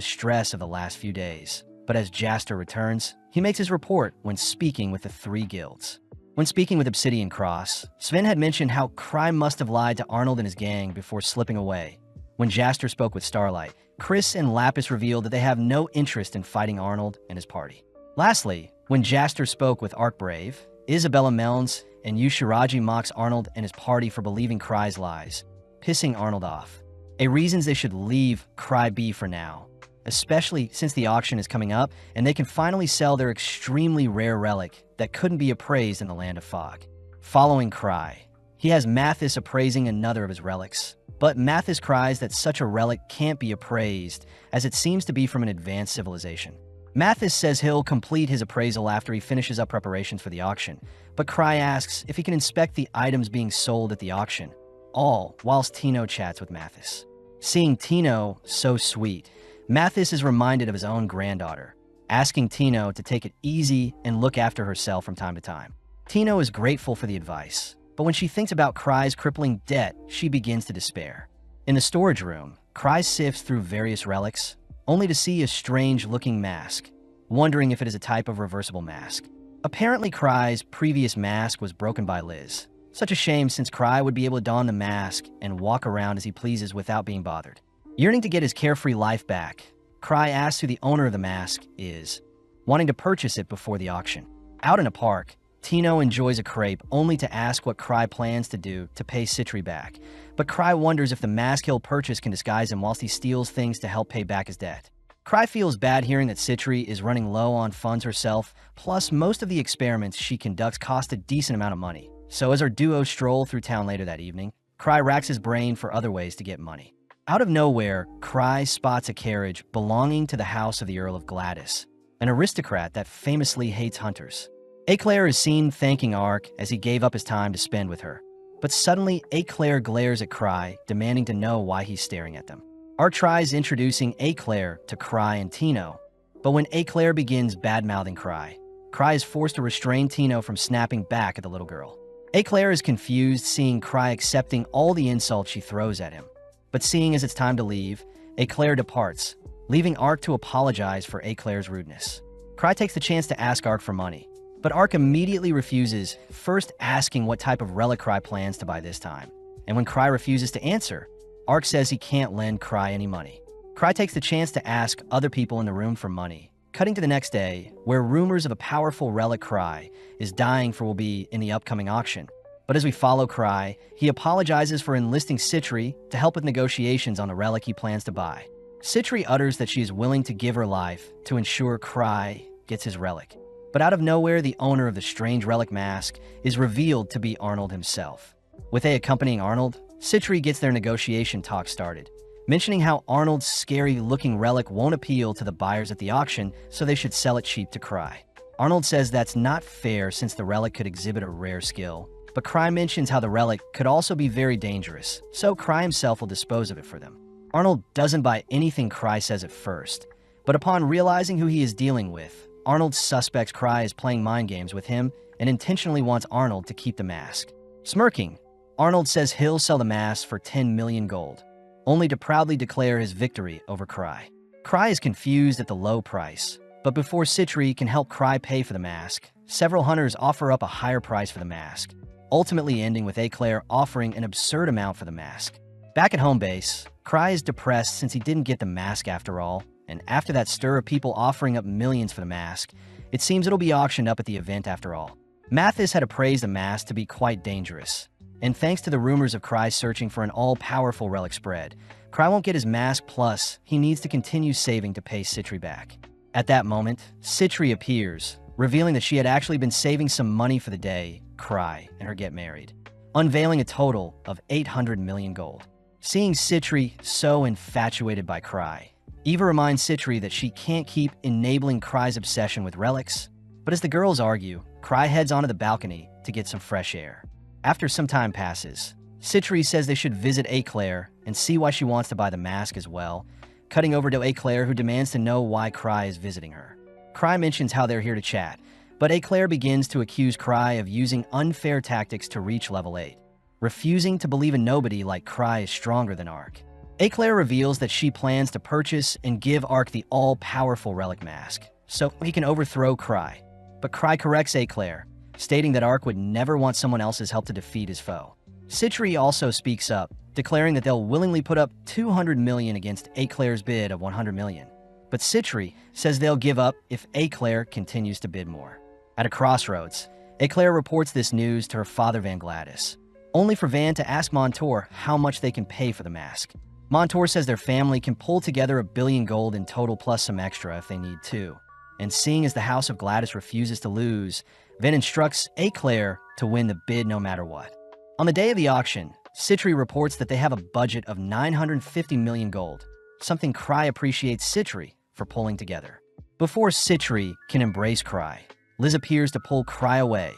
stress of the last few days. But as Jaster returns, he makes his report when speaking with the 3 guilds. When speaking with Obsidian Cross, Sven had mentioned how Cry must have lied to Arnold and his gang before slipping away. When Jaster spoke with Starlight, Chris and Lapis revealed that they have no interest in fighting Arnold and his party. Lastly, when Jaster spoke with Arkbrave, Isabella Melns and Yushiraji mocks Arnold and his party for believing Cry's lies, pissing Arnold off. A reasons they should leave Cry be for now, especially since the auction is coming up and they can finally sell their extremely rare relic that couldn't be appraised in the Land of Fog. Following Cry, he has Mathis appraising another of his relics, But Mathis cries that such a relic can't be appraised, as it seems to be from an advanced civilization. Mathis says he'll complete his appraisal after he finishes up preparations for the auction, but Cry asks if he can inspect the items being sold at the auction, all whilst Tino chats with Mathis. Seeing Tino so sweet, Mathis is reminded of his own granddaughter, asking Tino to take it easy and look after herself from time to time. Tino is grateful for the advice, but when she thinks about Cry's crippling debt, she begins to despair. In the storage room, Cry sifts through various relics, only to see a strange-looking mask, wondering if it is a type of reversible mask. Apparently, Cry's previous mask was broken by Liz. Such a shame, since Cry would be able to don the mask and walk around as he pleases without being bothered. Yearning to get his carefree life back, Cry asks who the owner of the mask is, wanting to purchase it before the auction. Out in a park, Tino enjoys a crepe only to ask what Cry plans to do to pay Citri back, but Cry wonders if the mask he'll purchase can disguise him whilst he steals things to help pay back his debt. Cry feels bad hearing that Citri is running low on funds herself, plus most of the experiments she conducts cost a decent amount of money. So as our duo stroll through town later that evening, Cry racks his brain for other ways to get money. Out of nowhere, Cry spots a carriage belonging to the house of the Earl of Gladys, an aristocrat that famously hates hunters. Éclair is seen thanking Ark as he gave up his time to spend with her. But suddenly, Éclair glares at Cry, demanding to know why he's staring at them. Ark tries introducing Éclair to Cry and Tino, but when Éclair begins bad-mouthing Cry, Cry is forced to restrain Tino from snapping back at the little girl. Éclair is confused seeing Cry accepting all the insults she throws at him. But seeing as it's time to leave, Éclair departs, leaving Ark to apologize for Éclair's rudeness. Cry takes the chance to ask Ark for money, but Ark immediately refuses, first asking what type of relic Cry plans to buy this time. And when Cry refuses to answer, Ark says he can't lend Cry any money. Cry takes the chance to ask other people in the room for money, cutting to the next day, where rumors of a powerful relic Cry is dying for will be in the upcoming auction. But as we follow Cry, he apologizes for enlisting Citri to help with negotiations on the relic he plans to buy. Citri utters that she is willing to give her life to ensure Cry gets his relic. But out of nowhere, the owner of the strange relic mask is revealed to be Arnold himself. With A accompanying Arnold, Citri gets their negotiation talk started, mentioning how Arnold's scary-looking relic won't appeal to the buyers at the auction, so they should sell it cheap to Cry. Arnold says that's not fair since the relic could exhibit a rare skill, but Cry mentions how the relic could also be very dangerous, so Cry himself will dispose of it for them. Arnold doesn't buy anything Cry says at first, but upon realizing who he is dealing with, Arnold suspects Cry is playing mind games with him and intentionally wants Arnold to keep the mask. Smirking, Arnold says he'll sell the mask for 10 million gold, only to proudly declare his victory over Cry. Cry is confused at the low price, but before Citri can help Cry pay for the mask, several hunters offer up a higher price for the mask, ultimately ending with Éclair offering an absurd amount for the mask. Back at home base, Cry is depressed since he didn't get the mask after all, and after that stir of people offering up millions for the mask, it seems it'll be auctioned up at the event after all. Mathis had appraised the mask to be quite dangerous, and thanks to the rumors of Cry searching for an all-powerful relic spread, Cry won't get his mask, plus he needs to continue saving to pay Citri back. At that moment, Citri appears, revealing that she had actually been saving some money for the day Cry and her get married, unveiling a total of 800 million gold. Seeing Citri so infatuated by Cry, Eva reminds Citri that she can't keep enabling Cry's obsession with relics, but as the girls argue, Cry heads onto the balcony to get some fresh air. After some time passes, Citri says they should visit Éclair and see why she wants to buy the mask as well, cutting over to Éclair, who demands to know why Cry is visiting her. Cry mentions how they're here to chat, but Éclair begins to accuse Cry of using unfair tactics to reach level 8, refusing to believe a nobody like Cry is stronger than Ark. Éclair reveals that she plans to purchase and give Ark the all-powerful relic mask, so he can overthrow Cry. But Cry corrects Éclair, stating that Ark would never want someone else's help to defeat his foe. Citri also speaks up, declaring that they'll willingly put up 200 million against Éclair's bid of 100 million. But Citri says they'll give up if Éclair continues to bid more. At a crossroads, Éclair reports this news to her father Van Gladys, only for Van to ask Montour how much they can pay for the mask. Montour says their family can pull together 1 billion gold in total plus some extra if they need to. And seeing as the House of Gladys refuses to lose, Van instructs Éclair to win the bid no matter what. On the day of the auction, Citri reports that they have a budget of 950 million gold, something Cry appreciates Citri for pulling together. Before Citri can embrace Cry, Liz appears to pull Cry away,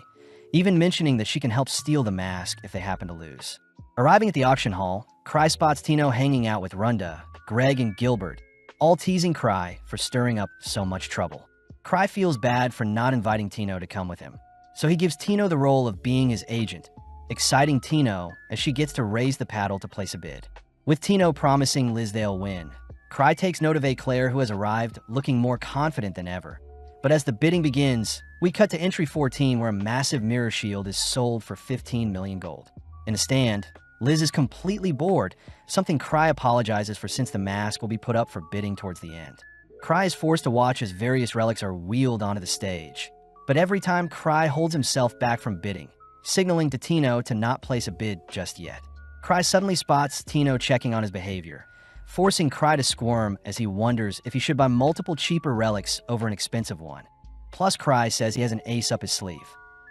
even mentioning that she can help steal the mask if they happen to lose. Arriving at the auction hall, Cry spots Tino hanging out with Runda, Greg, and Gilbert, all teasing Cry for stirring up so much trouble. Cry feels bad for not inviting Tino to come with him, so he gives Tino the role of being his agent, exciting Tino as she gets to raise the paddle to place a bid. With Tino promising Liz they'll win, Cry takes note of Eclair, who has arrived looking more confident than ever. But as the bidding begins, we cut to entry 14, where a massive mirror shield is sold for 15 million gold. In the stand, Liz is completely bored, something Cry apologizes for since the mask will be put up for bidding towards the end. Cry is forced to watch as various relics are wheeled onto the stage. But every time, Cry holds himself back from bidding, signaling to Tino to not place a bid just yet. Cry suddenly spots Tino checking on his behavior, forcing Cry to squirm as he wonders if he should buy multiple cheaper relics over an expensive one. Plus, Cry says he has an ace up his sleeve.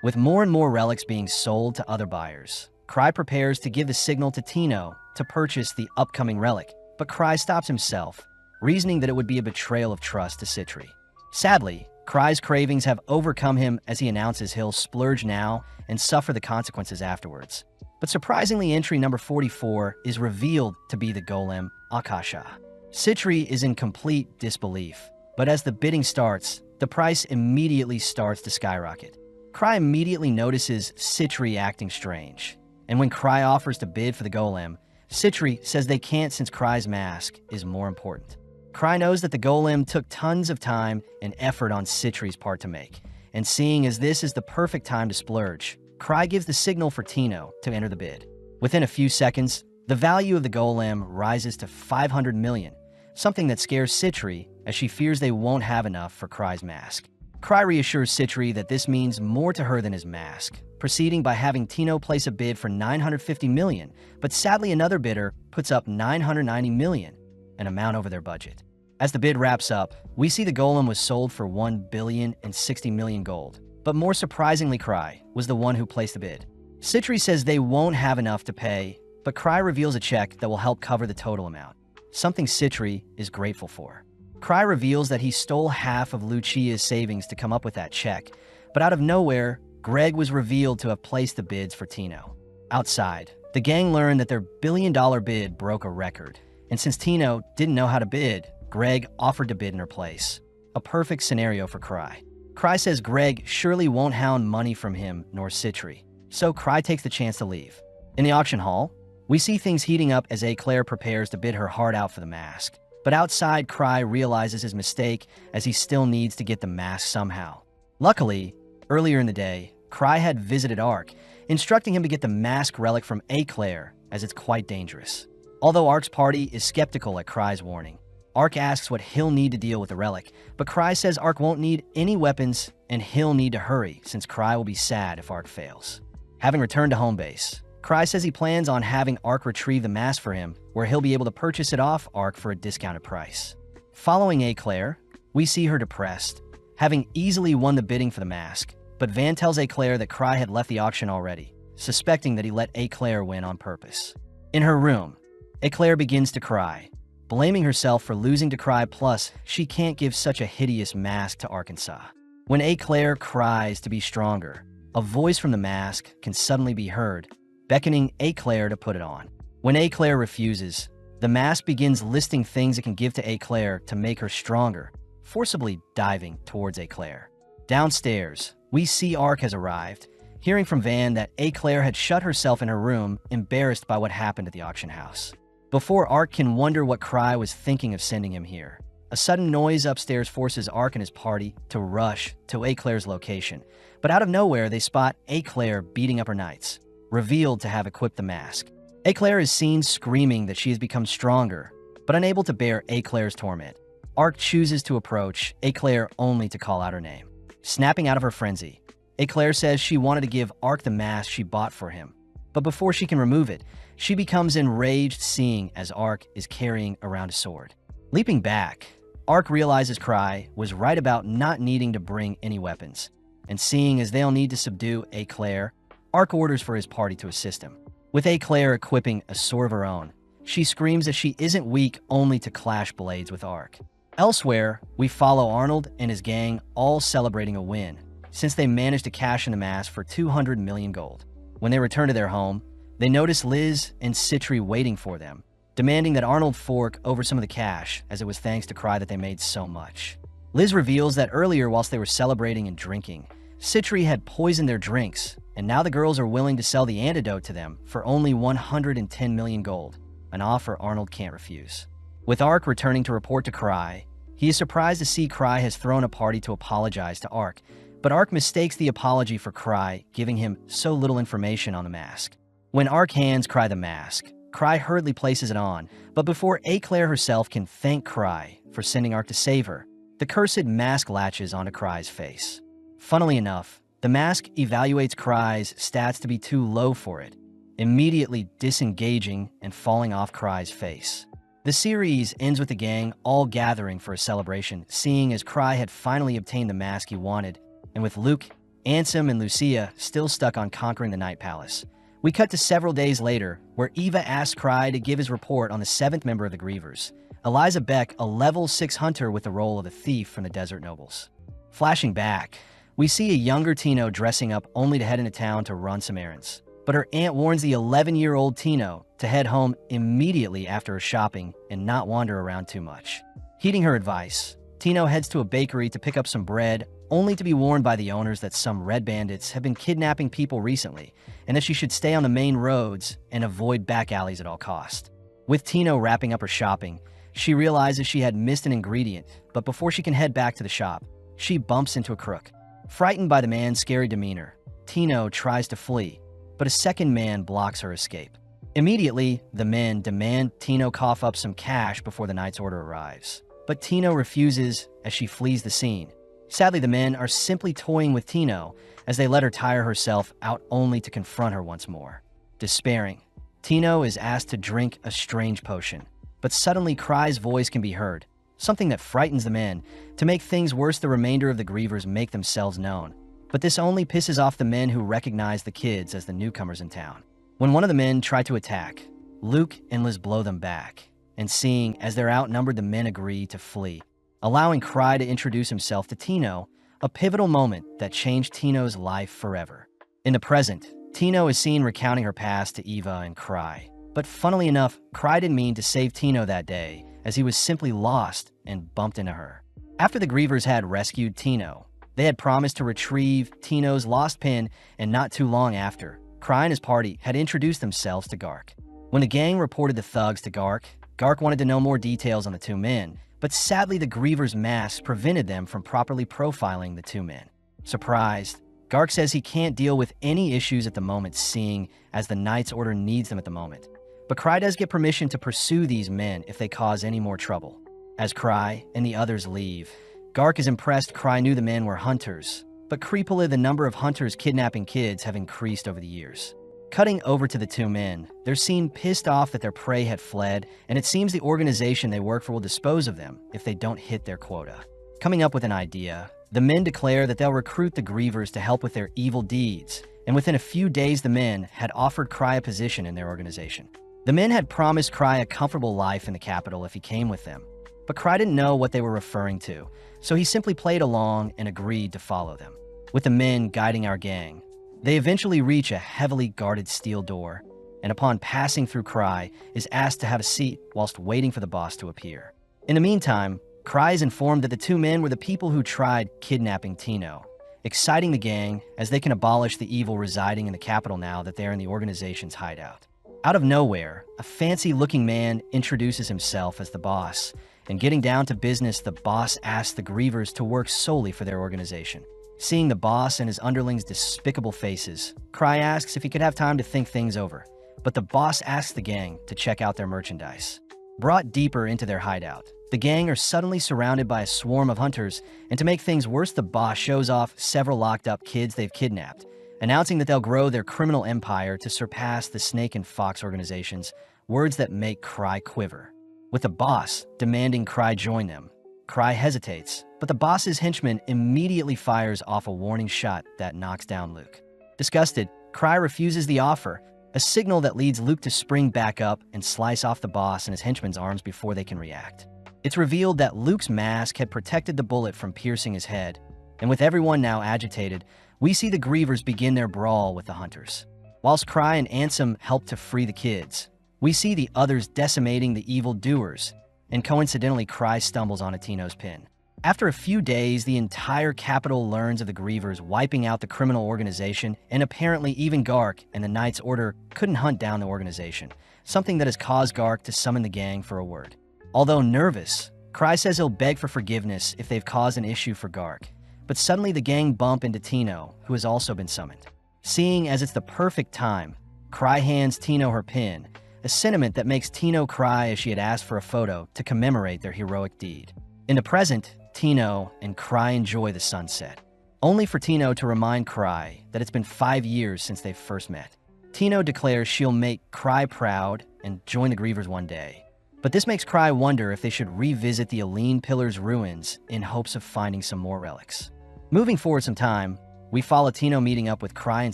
With more and more relics being sold to other buyers, Cry prepares to give the signal to Tino to purchase the upcoming relic, but Cry stops himself, reasoning that it would be a betrayal of trust to Citri. Sadly, Cry's cravings have overcome him as he announces he'll splurge now and suffer the consequences afterwards. But surprisingly, entry number 44 is revealed to be the golem Akasha. Citri is in complete disbelief, but as the bidding starts, the price immediately starts to skyrocket. Cry immediately notices Citri acting strange, and when Cry offers to bid for the golem, Citri says they can't since Cry's mask is more important. Cry knows that the golem took tons of time and effort on Citri's part to make, and seeing as this is the perfect time to splurge, Cry gives the signal for Tino to enter the bid. Within a few seconds, the value of the golem rises to 500 million, something that scares Citri as she fears they won't have enough for Cry's mask. Cry reassures Citri that this means more to her than his mask, proceeding by having Tino place a bid for 950 million, but sadly another bidder puts up 990 million, an amount over their budget. As the bid wraps up, we see the golem was sold for 1,060 million gold. But more surprisingly, Cry was the one who placed the bid. Citri says they won't have enough to pay, but Cry reveals a check that will help cover the total amount, something Citri is grateful for. Cry reveals that he stole half of Lucia's savings to come up with that check, but out of nowhere, Greg was revealed to have placed the bids for Tino. Outside, the gang learned that their billion-dollar bid broke a record, and since Tino didn't know how to bid, Greg offered to bid in her place. A perfect scenario for Cry. Cry says Greg surely won't hound money from him nor Citri, so Cry takes the chance to leave. In the auction hall, we see things heating up as Eclair prepares to bid her heart out for the mask. But outside, Cry realizes his mistake as he still needs to get the mask somehow. Luckily, earlier in the day, Cry had visited Ark, instructing him to get the mask relic from Eclair as it's quite dangerous. Although Ark's party is skeptical at Cry's warning, Ark asks what he'll need to deal with the relic, but Cry says Ark won't need any weapons and he'll need to hurry since Cry will be sad if Ark fails. Having returned to home base, Cry says he plans on having Ark retrieve the mask for him, where he'll be able to purchase it off Ark for a discounted price. Following Eclair, we see her depressed, having easily won the bidding for the mask, but Van tells Eclair that Cry had left the auction already, suspecting that he let Eclair win on purpose. In her room, Eclair begins to cry, blaming herself for losing to Cry, plus she can't give such a hideous mask to Arkansas. When Eclair cries to be stronger, a voice from the mask can suddenly be heard, beckoning Eclair to put it on. When Eclair refuses, the mask begins listing things it can give to Eclair to make her stronger, forcibly diving towards Eclair. Downstairs, we see Ark has arrived, hearing from Van that Eclair had shut herself in her room, embarrassed by what happened at the auction house. Before Ark can wonder what Cry was thinking of sending him here, a sudden noise upstairs forces Ark and his party to rush to Eclair's location, but out of nowhere they spot Eclair beating up her knights, revealed to have equipped the mask. Eclair is seen screaming that she has become stronger, but unable to bear Eclair's torment. Ark chooses to approach Eclair only to call out her name. Snapping out of her frenzy, Eclair says she wanted to give Ark the mask she bought for him, but before she can remove it, she becomes enraged seeing as Ark is carrying around a sword. Leaping back, Ark realizes Cry was right about not needing to bring any weapons, and seeing as they'll need to subdue Eclair, Ark orders for his party to assist him. With Eclair equipping a sword of her own, she screams that she isn't weak only to clash blades with Ark. Elsewhere, we follow Arnold and his gang all celebrating a win, since they managed to cash in the mask for 200 million gold. When they return to their home, they notice Liz and Citri waiting for them, demanding that Arnold fork over some of the cash, as it was thanks to Cry that they made so much. Liz reveals that earlier, whilst they were celebrating and drinking, Citri had poisoned their drinks, and now the girls are willing to sell the antidote to them for only 110 million gold, an offer Arnold can't refuse. With Ark returning to report to Cry, he is surprised to see Cry has thrown a party to apologize to Ark, but Ark mistakes the apology for Cry, giving him so little information on the mask. When Ark hands Cry the mask, Cry hurriedly places it on, but before Eclair herself can thank Cry for sending Ark to save her, the cursed mask latches onto Cry's face. Funnily enough, the mask evaluates Cry's stats to be too low for it, immediately disengaging and falling off Cry's face. The series ends with the gang all gathering for a celebration, seeing as Cry had finally obtained the mask he wanted, and with Luke, Ansem, and Lucia still stuck on conquering the Night Palace. We cut to several days later, where Eva asks Cry to give his report on the 7th member of the Grievers, Eliza Beck, a level 6 hunter with the role of a thief from the Desert Nobles. Flashing back, we see a younger Tino dressing up only to head into town to run some errands. But her aunt warns the 11-year-old Tino to head home immediately after her shopping and not wander around too much. Heeding her advice, Tino heads to a bakery to pick up some bread, only to be warned by the owners that some red bandits have been kidnapping people recently, and that she should stay on the main roads and avoid back alleys at all costs. With Tino wrapping up her shopping, she realizes she had missed an ingredient, but before she can head back to the shop, she bumps into a crook. Frightened by the man's scary demeanor, Tino tries to flee, but a second man blocks her escape. Immediately, the men demand Tino cough up some cash before the knight's order arrives, but Tino refuses as she flees the scene. Sadly, the men are simply toying with Tino as they let her tire herself out only to confront her once more. Despairing, Tino is asked to drink a strange potion, but suddenly Cry's voice can be heard, something that frightens the men. To make things worse, the remainder of the Grievers make themselves known, but this only pisses off the men who recognize the kids as the newcomers in town. When one of the men try to attack, Luke and Liz blow them back, and seeing as they're outnumbered, the men agree to flee, allowing Cry to introduce himself to Tino, a pivotal moment that changed Tino's life forever. In the present, Tino is seen recounting her past to Eva and Cry, but funnily enough, Cry didn't mean to save Tino that day, as he was simply lost and bumped into her. After the Grievers had rescued Tino, they had promised to retrieve Tino's lost pin, and not too long after, Cry and his party had introduced themselves to Gark. When the gang reported the thugs to Gark, Gark wanted to know more details on the two men, but sadly the Grievers' masks prevented them from properly profiling the two men. Surprised, Gark says he can't deal with any issues at the moment, seeing as the Knight's Order needs them at the moment. But Cry does get permission to pursue these men if they cause any more trouble. As Cry and the others leave, Gark is impressed Cry knew the men were hunters, but creepily the number of hunters kidnapping kids have increased over the years. Cutting over to the two men, they're seen pissed off that their prey had fled, and it seems the organization they work for will dispose of them if they don't hit their quota. Coming up with an idea, the men declare that they'll recruit the Grievers to help with their evil deeds, and within a few days the men had offered Cry a position in their organization. The men had promised Cry a comfortable life in the capital if he came with them, but Cry didn't know what they were referring to, so he simply played along and agreed to follow them. With the men guiding our gang, they eventually reach a heavily guarded steel door, and upon passing through, Cry is asked to have a seat whilst waiting for the boss to appear. In the meantime, Cry is informed that the two men were the people who tried kidnapping Tino, exciting the gang as they can abolish the evil residing in the capital now that they're in the organization's hideout. Out of nowhere, a fancy-looking man introduces himself as the boss, and getting down to business, the boss asks the Grievers to work solely for their organization. Seeing the boss and his underlings' despicable faces, Cry asks if he could have time to think things over, but the boss asks the gang to check out their merchandise. Brought deeper into their hideout, the gang are suddenly surrounded by a swarm of hunters, and to make things worse, the boss shows off several locked-up kids they've kidnapped, announcing that they'll grow their criminal empire to surpass the Snake and Fox organizations, words that make Cry quiver. With the boss demanding Cry join them, Cry hesitates, but the boss's henchman immediately fires off a warning shot that knocks down Luke. Disgusted, Cry refuses the offer, a signal that leads Luke to spring back up and slice off the boss and his henchmen's arms before they can react. It's revealed that Luke's mask had protected the bullet from piercing his head, and with everyone now agitated, we see the Grievers begin their brawl with the Hunters. Whilst Cry and Ansem help to free the kids, we see the others decimating the evil doers, and coincidentally Cry stumbles on Tino's pin. After a few days, the entire capital learns of the Grievers wiping out the criminal organization, and apparently even Gark and the Knight's Order couldn't hunt down the organization, something that has caused Gark to summon the gang for a word. Although nervous, Cry says he'll beg for forgiveness if they've caused an issue for Gark, but suddenly the gang bump into Tino, who has also been summoned. Seeing as it's the perfect time, Cry hands Tino her pin, a sentiment that makes Tino cry as she had asked for a photo to commemorate their heroic deed. In the present, Tino and Cry enjoy the sunset, only for Tino to remind Cry that it's been 5 years since they first met. Tino declares she'll make Cry proud and join the Grievers one day, but this makes Cry wonder if they should revisit the Aline Pillar's ruins in hopes of finding some more relics. Moving forward some time, we follow Tino meeting up with Cry and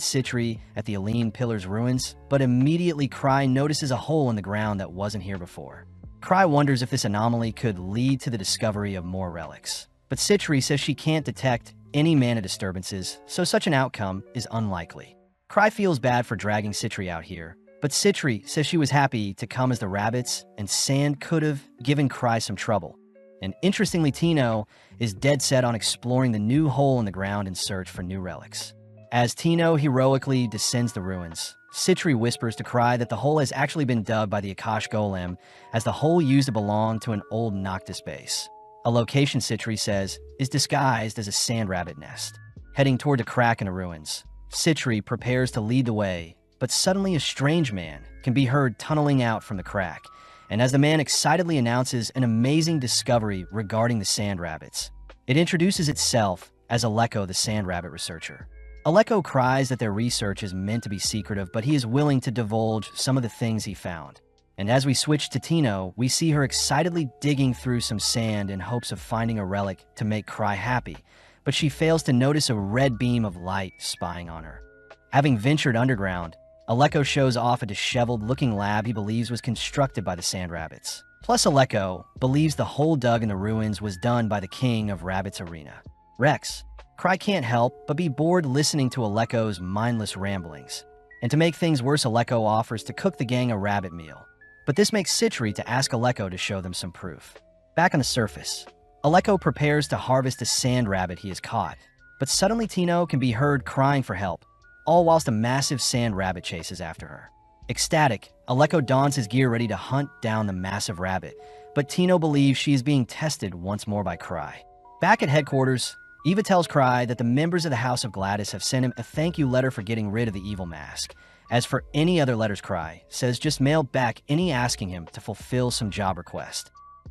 Citri at the Aline Pillar's ruins, but immediately Cry notices a hole in the ground that wasn't here before. Cry wonders if this anomaly could lead to the discovery of more relics, but Citri says she can't detect any mana disturbances, so such an outcome is unlikely. Cry feels bad for dragging Citri out here, but Citri says she was happy to come as the rabbits, and sand could have given Cry some trouble. And interestingly, Tino is dead set on exploring the new hole in the ground in search for new relics. As Tino heroically descends the ruins, Citri whispers to Cry that the hole has actually been dubbed by the Akash Golem as the hole used to belong to an old Noctis base. A location Citri says is disguised as a sand rabbit nest. Heading toward the crack in the ruins, Citri prepares to lead the way, but suddenly a strange man can be heard tunneling out from the crack, and as the man excitedly announces an amazing discovery regarding the sand rabbits, it introduces itself as Aleko, the sand rabbit researcher. Aleko cries that their research is meant to be secretive, but he is willing to divulge some of the things he found. And as we switch to Tino, we see her excitedly digging through some sand in hopes of finding a relic to make Cry happy, but she fails to notice a red beam of light spying on her. Having ventured underground, Aleko shows off a disheveled-looking lab he believes was constructed by the sand rabbits. Plus, Aleko believes the hole dug in the ruins was done by the king of Rabbit's Arena, Rex. Cry can't help but be bored listening to Aleko's mindless ramblings. And to make things worse, Aleko offers to cook the gang a rabbit meal. But this makes Citri to ask Aleko to show them some proof. Back on the surface, Aleko prepares to harvest a sand rabbit he has caught. But suddenly Tino can be heard crying for help, all whilst a massive sand rabbit chases after her. Ecstatic, Aleko dons his gear ready to hunt down the massive rabbit, but Tino believes she is being tested once more by Cry. Back at headquarters, Eva tells Cry that the members of the House of Gladys have sent him a thank you letter for getting rid of the evil mask. As for any other letters, Cry says just mail back any asking him to fulfill some job request.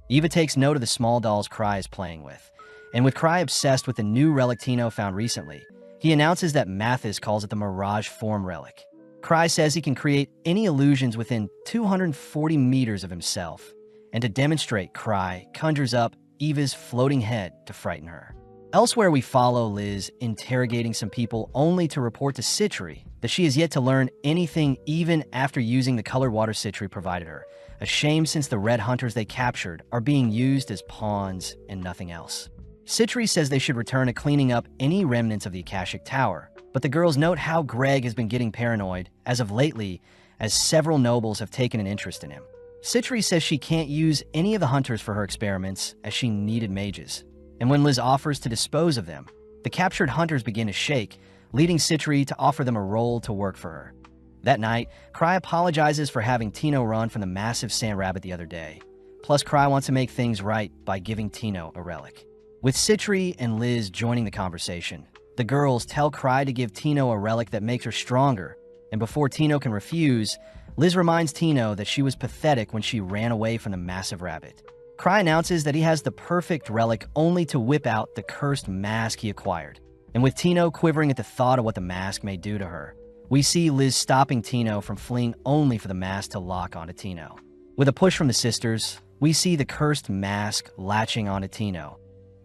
Eva takes note of the small dolls Cry is playing with, and with Cry obsessed with the new relic Tino found recently, he announces that Mathis calls it the Mirage Form Relic. Cry says he can create any illusions within 240 meters of himself, and to demonstrate, Cry conjures up Eva's floating head to frighten her. Elsewhere, we follow Liz interrogating some people only to report to Citri that she has yet to learn anything even after using the colored water Citri provided her. A shame since the red hunters they captured are being used as pawns and nothing else. Citri says they should return to cleaning up any remnants of the Akashic Tower, but the girls note how Greg has been getting paranoid as of lately, as several nobles have taken an interest in him. Citri says she can't use any of the hunters for her experiments as she needed mages. And when Liz offers to dispose of them, the captured hunters begin to shake, leading Citri to offer them a role to work for her. That night, Cry apologizes for having Tino run from the massive sand rabbit the other day. Plus, Cry wants to make things right by giving Tino a relic. With Citri and Liz joining the conversation, the girls tell Cry to give Tino a relic that makes her stronger, and before Tino can refuse, Liz reminds Tino that she was pathetic when she ran away from the massive rabbit. Cry announces that he has the perfect relic only to whip out the cursed mask he acquired. And with Tino quivering at the thought of what the mask may do to her, we see Liz stopping Tino from fleeing only for the mask to lock onto Tino. With a push from the sisters, we see the cursed mask latching onto Tino,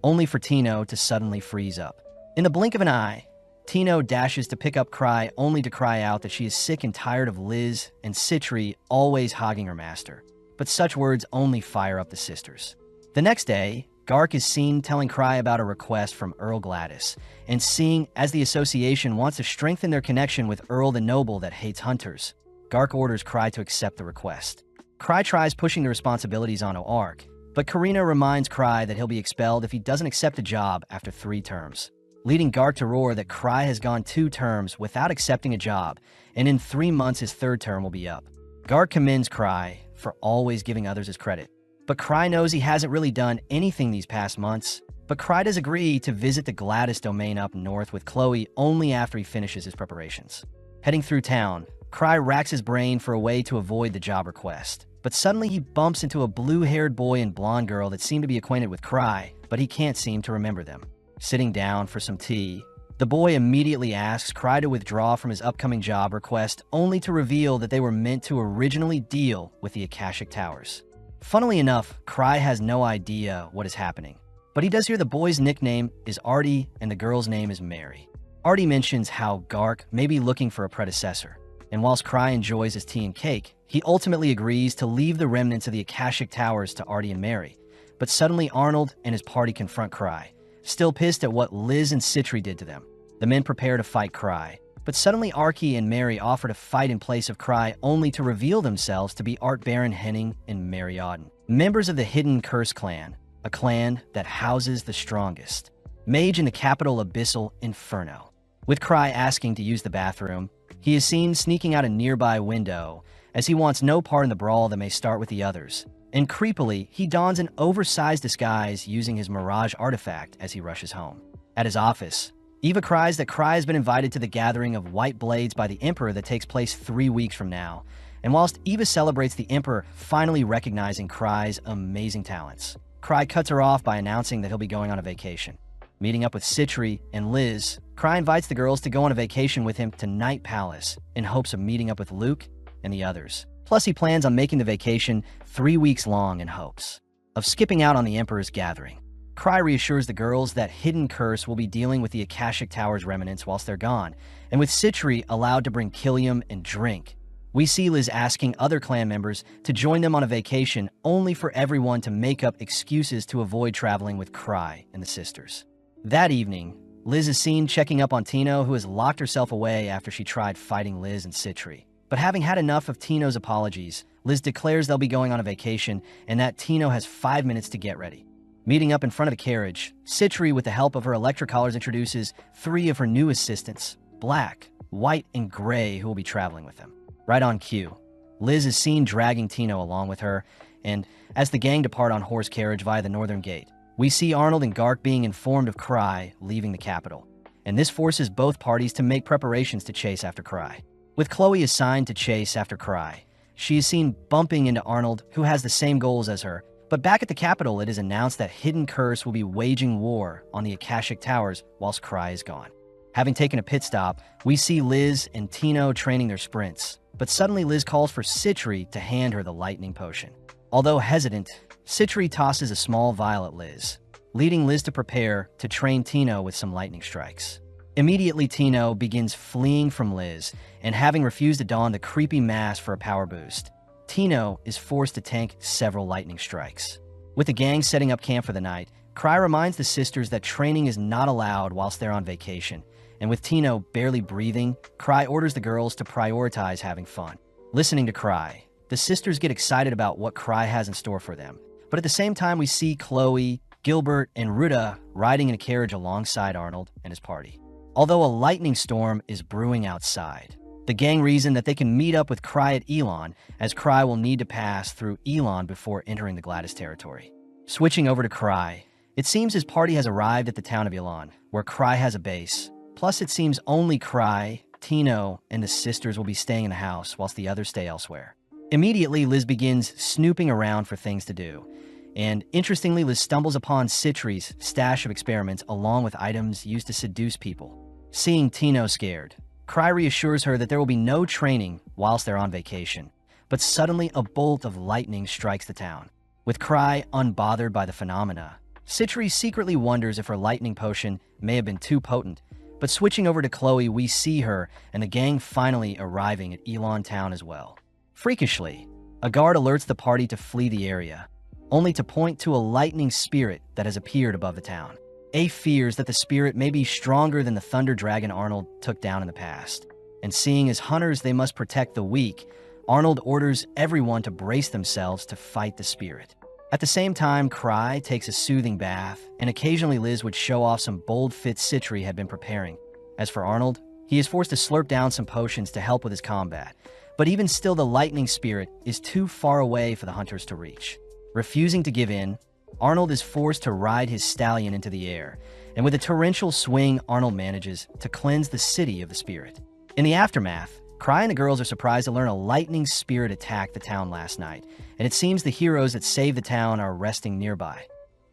only for Tino to suddenly freeze up. In the blink of an eye, Tino dashes to pick up Cry, only to cry out that she is sick and tired of Liz and Citri always hogging her master. But such words only fire up the sisters. The next day, Gark is seen telling Cry about a request from Earl Gladys, and seeing as the association wants to strengthen their connection with Earl the Noble that hates hunters, Gark orders Cry to accept the request. Cry tries pushing the responsibilities onto Ark, but Karina reminds Cry that he'll be expelled if he doesn't accept a job after 3 terms, leading Gark to roar that Cry has gone 2 terms without accepting a job, and in 3 months his 3rd term will be up. Gark commends Cry for always giving others his credit, but Cry knows he hasn't really done anything these past months. But Cry does agree to visit the Gladys domain up north with Chloe only after he finishes his preparations. Heading through town, Cry racks his brain for a way to avoid the job request, but suddenly he bumps into a blue-haired boy and blonde girl that seem to be acquainted with Cry, but he can't seem to remember them. Sitting down for some tea, the boy immediately asks Cry to withdraw from his upcoming job request, only to reveal that they were meant to originally deal with the Akashic Towers. Funnily enough, Cry has no idea what is happening, but he does hear the boy's nickname is Artie and the girl's name is Mary. Artie mentions how Gark may be looking for a predecessor, and whilst Cry enjoys his tea and cake, he ultimately agrees to leave the remnants of the Akashic Towers to Artie and Mary. But suddenly Arnold and his party confront Cry, still pissed at what Liz and Citri did to them. The men prepare to fight Cry, but suddenly Archie and Mary offer to fight in place of Cry, only to reveal themselves to be Art Baron Henning and Mary Auden, members of the Hidden Curse clan, a clan that houses the strongest mage in the capital Abyssal Inferno. With Cry asking to use the bathroom, he is seen sneaking out a nearby window, as he wants no part in the brawl that may start with the others. And creepily, he dons an oversized disguise using his Mirage artifact as he rushes home. At his office, Eva cries that Cry has been invited to the gathering of White Blades by the Emperor that takes place 3 weeks from now. And whilst Eva celebrates the Emperor finally recognizing Cry's amazing talents, Cry cuts her off by announcing that he'll be going on a vacation. Meeting up with Citri and Liz, Cry invites the girls to go on a vacation with him to Night Palace in hopes of meeting up with Luke and the others. Plus, he plans on making the vacation 3 weeks long in hopes of skipping out on the Emperor's gathering. Cry reassures the girls that Hidden Curse will be dealing with the Akashic Towers remnants whilst they're gone, and with Citri allowed to bring Killium and drink. We see Liz asking other clan members to join them on a vacation, only for everyone to make up excuses to avoid traveling with Cry and the sisters. That evening, Liz is seen checking up on Tino, who has locked herself away after she tried fighting Liz and Citri. But having had enough of Tino's apologies, Liz declares they'll be going on a vacation and that Tino has 5 minutes to get ready. Meeting up in front of the carriage, Citri, with the help of her electric collars, introduces 3 of her new assistants, Black, White, and Gray, who will be traveling with them. Right on cue, Liz is seen dragging Tino along with her, and as the gang depart on horse carriage via the northern gate, we see Arnold and Gark being informed of Cry leaving the capital, and this forces both parties to make preparations to chase after Cry. With Chloe assigned to chase after Cry, she is seen bumping into Arnold, who has the same goals as her. But back at the capital, it is announced that Hidden Curse will be waging war on the Akashic Towers whilst Cry is gone. Having taken a pit stop, we see Liz and Tino training their sprints, but suddenly Liz calls for Citri to hand her the lightning potion. Although hesitant, Citri tosses a small vial at Liz, leading Liz to prepare to train Tino with some lightning strikes. Immediately, Tino begins fleeing from Liz, and having refused to don the creepy mask for a power boost, Tino is forced to tank several lightning strikes. With the gang setting up camp for the night, Cry reminds the sisters that training is not allowed whilst they're on vacation, and with Tino barely breathing, Cry orders the girls to prioritize having fun. Listening to Cry, the sisters get excited about what Cry has in store for them, but at the same time we see Chloe, Gilbert, and Ruta riding in a carriage alongside Arnold and his party. Although a lightning storm is brewing outside, the gang reason that they can meet up with Cry at Elon, as Cry will need to pass through Elon before entering the Gladys territory. Switching over to Cry, it seems his party has arrived at the town of Elon, where Cry has a base. Plus, it seems only Cry, Tino, and the sisters will be staying in the house, whilst the others stay elsewhere. Immediately, Liz begins snooping around for things to do. And interestingly, Liz stumbles upon Citri's stash of experiments along with items used to seduce people. Seeing Tino scared, Cry reassures her that there will be no training whilst they're on vacation. But suddenly, a bolt of lightning strikes the town. With Cry unbothered by the phenomena, Citri secretly wonders if her lightning potion may have been too potent, But switching over to Chloe, we see her and the gang finally arriving at Elon Town as well. Freakishly, a guard alerts the party to flee the area, only to point to a lightning spirit that has appeared above the town. A fears that the spirit may be stronger than the thunder dragon Arnold took down in the past. And seeing as hunters they must protect the weak, Arnold orders everyone to brace themselves to fight the spirit. At the same time, Cry takes a soothing bath, and occasionally Liz would show off some bold fits Citri had been preparing. As for Arnold, he is forced to slurp down some potions to help with his combat, but even still the lightning spirit is too far away for the hunters to reach. Refusing to give in, Arnold is forced to ride his stallion into the air, and with a torrential swing, Arnold manages to cleanse the city of the spirit. In the aftermath, Cry and the girls are surprised to learn a lightning spirit attacked the town last night, and it seems the heroes that saved the town are resting nearby.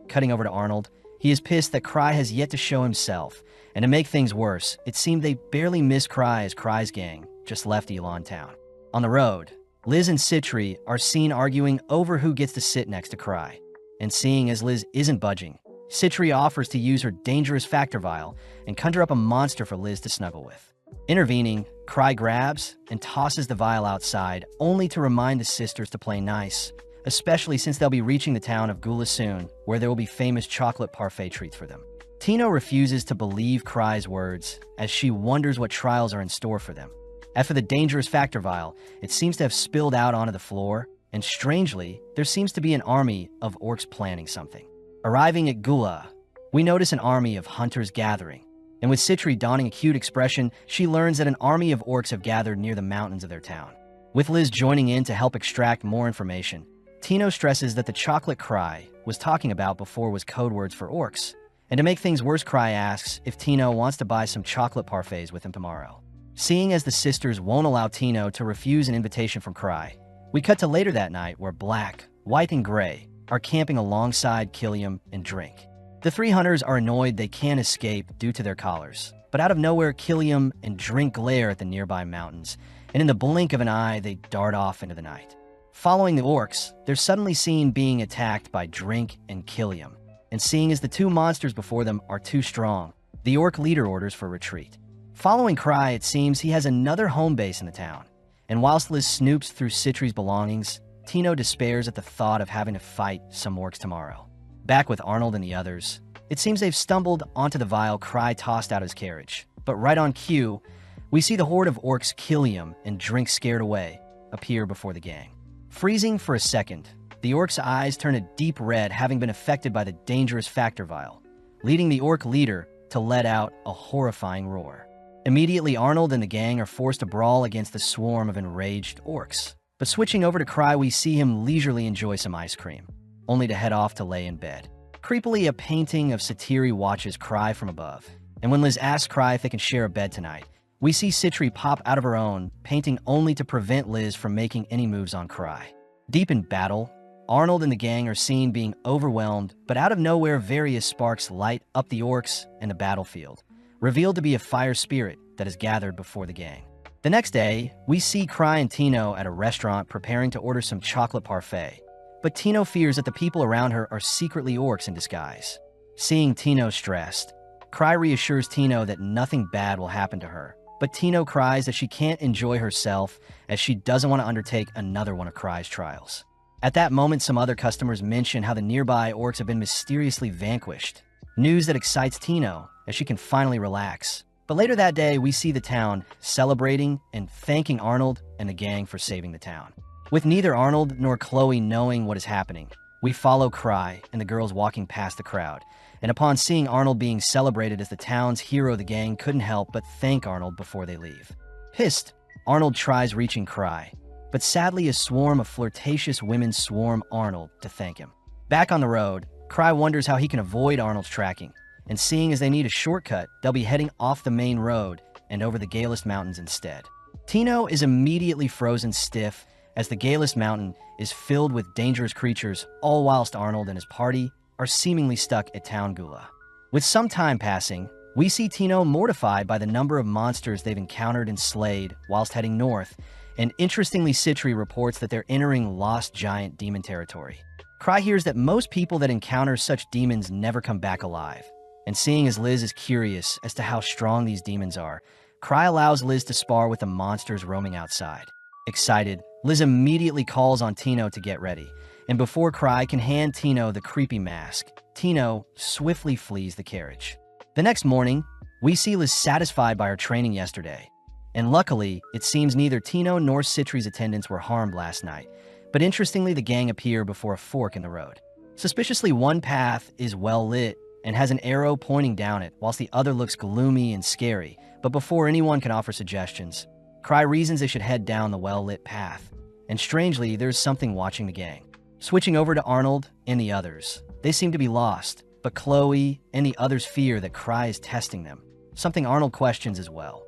Cutting over to Arnold, he is pissed that Cry has yet to show himself, and to make things worse, it seemed they barely missed Cry as Cry's gang just left Elon Town. On the road, Liz and Citri are seen arguing over who gets to sit next to Cry, and seeing as Liz isn't budging, Citri offers to use her dangerous factor vial and conjure up a monster for Liz to snuggle with. Intervening, Cry grabs and tosses the vial outside, only to remind the sisters to play nice, especially since they'll be reaching the town of Gula soon, where there will be famous chocolate parfait treats for them. Tino refuses to believe Cry's words, as she wonders what trials are in store for them. As for the dangerous factor vial, it seems to have spilled out onto the floor, and strangely, there seems to be an army of orcs planning something. Arriving at Gula, we notice an army of hunters gathering, and with Citri donning a cute expression, she learns that an army of orcs have gathered near the mountains of their town. With Liz joining in to help extract more information, Tino stresses that the chocolate Cry was talking about before was code words for orcs, and to make things worse, Cry asks if Tino wants to buy some chocolate parfaits with him tomorrow. Seeing as the sisters won't allow Tino to refuse an invitation from Cry, we cut to later that night where Black, White, and Gray are camping alongside Killiam and Drink. The three hunters are annoyed they can't escape due to their collars, but out of nowhere, Killiam and Drink glare at the nearby mountains, and in the blink of an eye, they dart off into the night. Following the orcs, they're suddenly seen being attacked by Drink and Killiam, and seeing as the two monsters before them are too strong, the orc leader orders for retreat. Following Cry, it seems he has another home base in the town, and whilst Liz snoops through Citri's belongings, Tino despairs at the thought of having to fight some orcs tomorrow. Back with Arnold and the others, it seems they've stumbled onto the vial Cry tossed out his carriage, but right on cue, we see the horde of orcs Killiam and Drink scared away appear before the gang. Freezing for a second, the orc's eyes turn a deep red, having been affected by the dangerous factor vial, leading the orc leader to let out a horrifying roar. Immediately, Arnold and the gang are forced to brawl against the swarm of enraged orcs. But switching over to Cry, we see him leisurely enjoy some ice cream, only to head off to lay in bed. Creepily, a painting of Satiri watches Cry from above, and when Liz asks Cry if they can share a bed tonight, we see Citri pop out of her own painting only to prevent Liz from making any moves on Cry. Deep in battle, Arnold and the gang are seen being overwhelmed, but out of nowhere various sparks light up the orcs and the battlefield, revealed to be a fire spirit that is gathered before the gang. The next day, we see Cry and Tino at a restaurant preparing to order some chocolate parfait, but Tino fears that the people around her are secretly orcs in disguise. Seeing Tino stressed, Cry reassures Tino that nothing bad will happen to her, but Tino cries that she can't enjoy herself as she doesn't want to undertake another one of Cry's trials. At that moment, some other customers mention how the nearby orcs have been mysteriously vanquished, news that excites Tino as she can finally relax. But later that day, we see the town celebrating and thanking Arnold and the gang for saving the town. With neither Arnold nor Chloe knowing what is happening, we follow Cry and the girls walking past the crowd, and upon seeing Arnold being celebrated as the town's hero, the gang couldn't help but thank Arnold before they leave. Pissed, Arnold tries reaching Cry, but sadly a swarm of flirtatious women swarm Arnold to thank him. Back on the road, Cry wonders how he can avoid Arnold's tracking, and seeing as they need a shortcut, they'll be heading off the main road and over the Galist Mountains instead. Tino is immediately frozen stiff as the Galist Mountain is filled with dangerous creatures, all whilst Arnold and his party are seemingly stuck at Town Gula. With some time passing, we see Tino mortified by the number of monsters they've encountered and slayed whilst heading north, and interestingly Citri reports that they're entering lost giant demon territory. Cry hears that most people that encounter such demons never come back alive, And seeing as Liz is curious as to how strong these demons are, Cry allows Liz to spar with the monsters roaming outside. Excited, Liz immediately calls on Tino to get ready, and before Cry can hand Tino the creepy mask, Tino swiftly flees the carriage. The next morning, we see Liz satisfied by her training yesterday. And luckily, it seems neither Tino nor Citri's attendants were harmed last night. But interestingly, the gang appear before a fork in the road. Suspiciously, one path is well lit and has an arrow pointing down it, whilst the other looks gloomy and scary. But before anyone can offer suggestions, Cry reasons they should head down the well-lit path. And strangely, there's something watching the gang. Switching over to Arnold and the others, they seem to be lost, but Chloe and the others fear that Cry is testing them, something Arnold questions as well.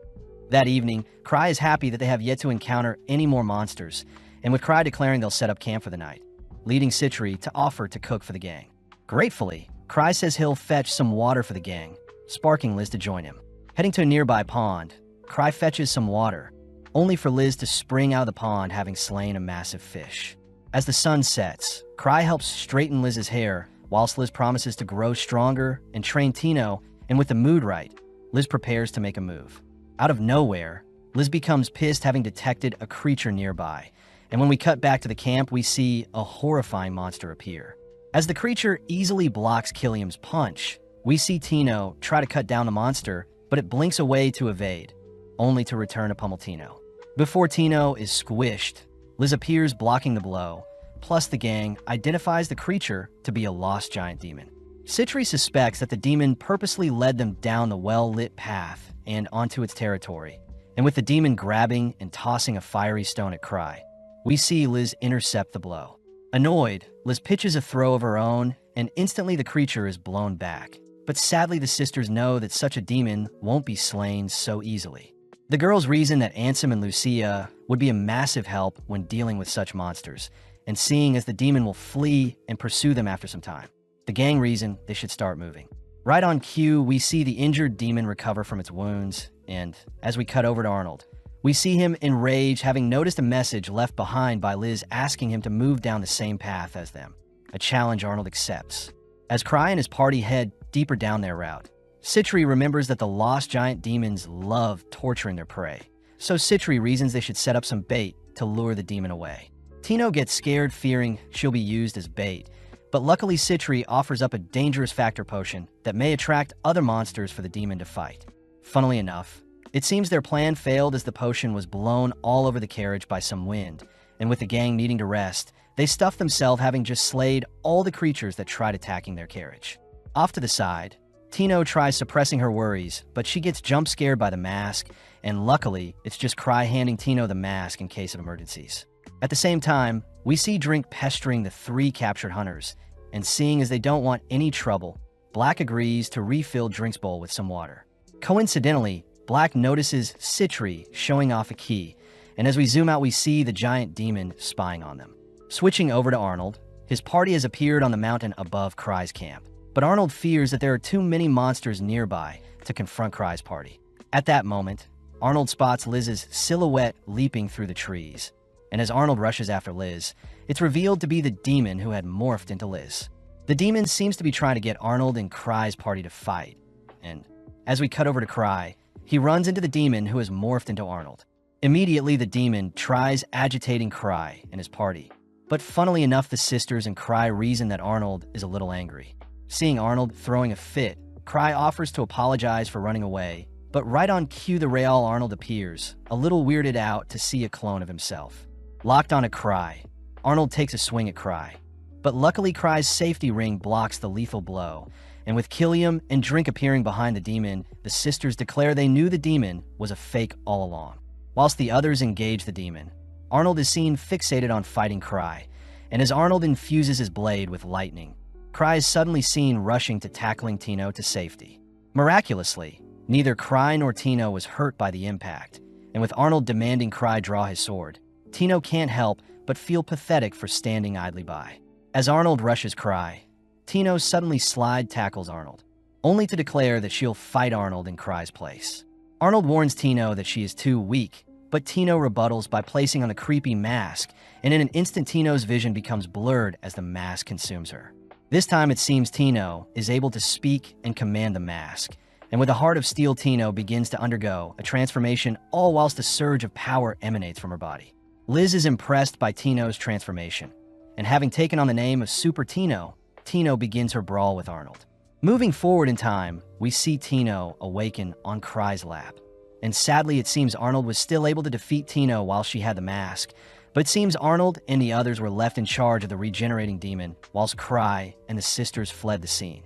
That evening, Cry is happy that they have yet to encounter any more monsters, and with Cry declaring they'll set up camp for the night, leading Citri to offer to cook for the gang. Gratefully, Cry says he'll fetch some water for the gang, sparking Liz to join him. Heading to a nearby pond, Cry fetches some water, only for Liz to spring out of the pond having slain a massive fish. As the sun sets, Cry helps straighten Liz's hair, whilst Liz promises to grow stronger and train Tino, and with the mood right, Liz prepares to make a move. Out of nowhere, Liz becomes pissed having detected a creature nearby, and when we cut back to the camp, we see a horrifying monster appear. As the creature easily blocks Killiam's punch, we see Tino try to cut down the monster, but it blinks away to evade, only to return to pummel Tino. Before Tino is squished, Liz appears blocking the blow, plus the gang identifies the creature to be a lost giant demon. Citri suspects that the demon purposely led them down the well-lit path and onto its territory, and with the demon grabbing and tossing a fiery stone at Cry, we see Liz intercept the blow. Annoyed, Liz pitches a throw of her own, and instantly the creature is blown back. But sadly, the sisters know that such a demon won't be slain so easily. The girls reason that Ansem and Lucia would be a massive help when dealing with such monsters, and seeing as the demon will flee and pursue them after some time, the gang reason they should start moving. Right on cue, we see the injured demon recover from its wounds, and as we cut over to Arnold, we see him enraged, having noticed a message left behind by Liz asking him to move down the same path as them, a challenge Arnold accepts. As Cry and his party head deeper down their route, Citri remembers that the lost giant demons love torturing their prey, so Citri reasons they should set up some bait to lure the demon away. Tino gets scared, fearing she'll be used as bait, but luckily Citri offers up a dangerous factor potion that may attract other monsters for the demon to fight. Funnily enough, it seems their plan failed as the potion was blown all over the carriage by some wind, and with the gang needing to rest, they stuff themselves having just slayed all the creatures that tried attacking their carriage. Off to the side, Tino tries suppressing her worries, but she gets jump scared by the mask, and luckily, it's just Cry handing Tino the mask in case of emergencies. At the same time, we see Drink pestering the 3 captured hunters, and seeing as they don't want any trouble, Black agrees to refill Drink's bowl with some water. Coincidentally, Black notices Citri showing off a key, and as we zoom out we see the giant demon spying on them. Switching over to Arnold, his party has appeared on the mountain above Cry's camp, but Arnold fears that there are too many monsters nearby to confront Cry's party. At that moment, Arnold spots Liz's silhouette leaping through the trees, and as Arnold rushes after Liz, it's revealed to be the demon who had morphed into Liz. The demon seems to be trying to get Arnold and Cry's party to fight, and as we cut over to Cry, he runs into the demon who has morphed into Arnold. Immediately, the demon tries agitating Cry and his party, but funnily enough, the sisters and Cry reason that Arnold is a little angry. Seeing Arnold throwing a fit, Cry offers to apologize for running away, but right on cue the real Arnold appears, a little weirded out to see a clone of himself. Locked on a Cry, Arnold takes a swing at Cry, but luckily Cry's safety ring blocks the lethal blow, and with Killiam and Drink appearing behind the demon, the sisters declare they knew the demon was a fake all along. Whilst the others engage the demon, Arnold is seen fixated on fighting Cry, and as Arnold infuses his blade with lightning, Cry is suddenly seen rushing to tackling Tino to safety. Miraculously, neither Cry nor Tino was hurt by the impact, and with Arnold demanding Cry draw his sword, Tino can't help but feel pathetic for standing idly by. As Arnold rushes Cry, Tino suddenly slide tackles Arnold, only to declare that she'll fight Arnold in Cry's place. Arnold warns Tino that she is too weak, but Tino rebuttals by placing on a creepy mask, and in an instant Tino's vision becomes blurred as the mask consumes her. This time it seems Tino is able to speak and command the mask, and with a heart of steel, Tino begins to undergo a transformation, all whilst a surge of power emanates from her body. Liz is impressed by Tino's transformation, and having taken on the name of Super Tino, Tino begins her brawl with Arnold. Moving forward in time, we see Tino awaken on Cry's lap. And sadly, it seems Arnold was still able to defeat Tino while she had the mask, but it seems Arnold and the others were left in charge of the regenerating demon, whilst Cry and the sisters fled the scene.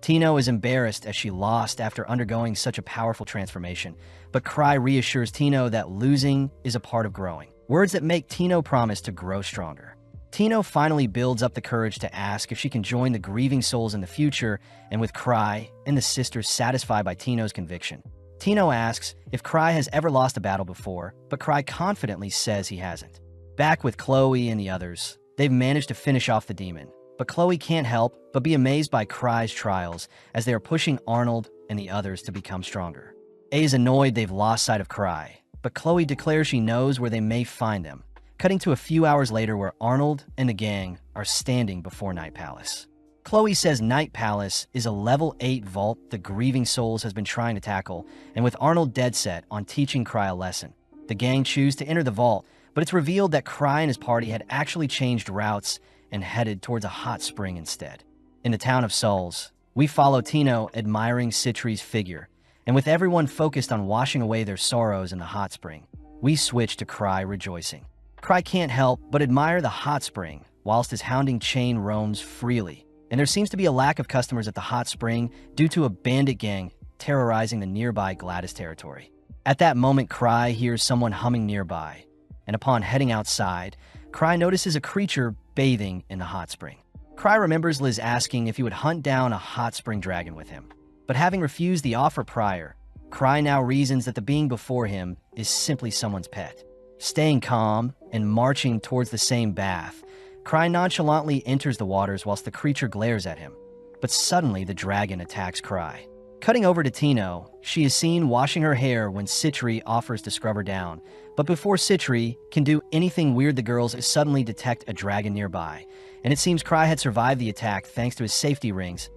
Tino is embarrassed as she lost after undergoing such a powerful transformation, but Cry reassures Tino that losing is a part of growing. Words that make Tino promise to grow stronger. Tino finally builds up the courage to ask if she can join the grieving souls in the future, and with Cry and the sisters satisfied by Tino's conviction, Tino asks if Cry has ever lost a battle before, but Cry confidently says he hasn't. Back with Chloe and the others, they've managed to finish off the demon, but Chloe can't help but be amazed by Cry's trials as they are pushing Arnold and the others to become stronger. A is annoyed they've lost sight of Cry, but Chloe declares she knows where they may find them, cutting to a few hours later where Arnold and the gang are standing before Night Palace. Chloe says Night Palace is a level 8 vault the Grieving Souls has been trying to tackle, and with Arnold dead set on teaching Cry a lesson, the gang choose to enter the vault, but it's revealed that Cry and his party had actually changed routes and headed towards a hot spring instead. In the town of Souls, we follow Tino admiring Citri's figure, and with everyone focused on washing away their sorrows in the hot spring, we switch to Cry rejoicing. Cry can't help but admire the hot spring, whilst his hounding chain roams freely, and there seems to be a lack of customers at the hot spring due to a bandit gang terrorizing the nearby Gladys territory. At that moment, Cry hears someone humming nearby, and upon heading outside, Cry notices a creature bathing in the hot spring. Cry remembers Liz asking if he would hunt down a hot spring dragon with him, but having refused the offer prior, Cry now reasons that the being before him is simply someone's pet. Staying calm and marching towards the same bath, Cry nonchalantly enters the waters whilst the creature glares at him, but suddenly the dragon attacks Cry. Cutting over to Tino, she is seen washing her hair when Citri offers to scrub her down, but before Citri can do anything weird, the girls suddenly detect a dragon nearby, and it seems Cry had survived the attack thanks to his safety rings.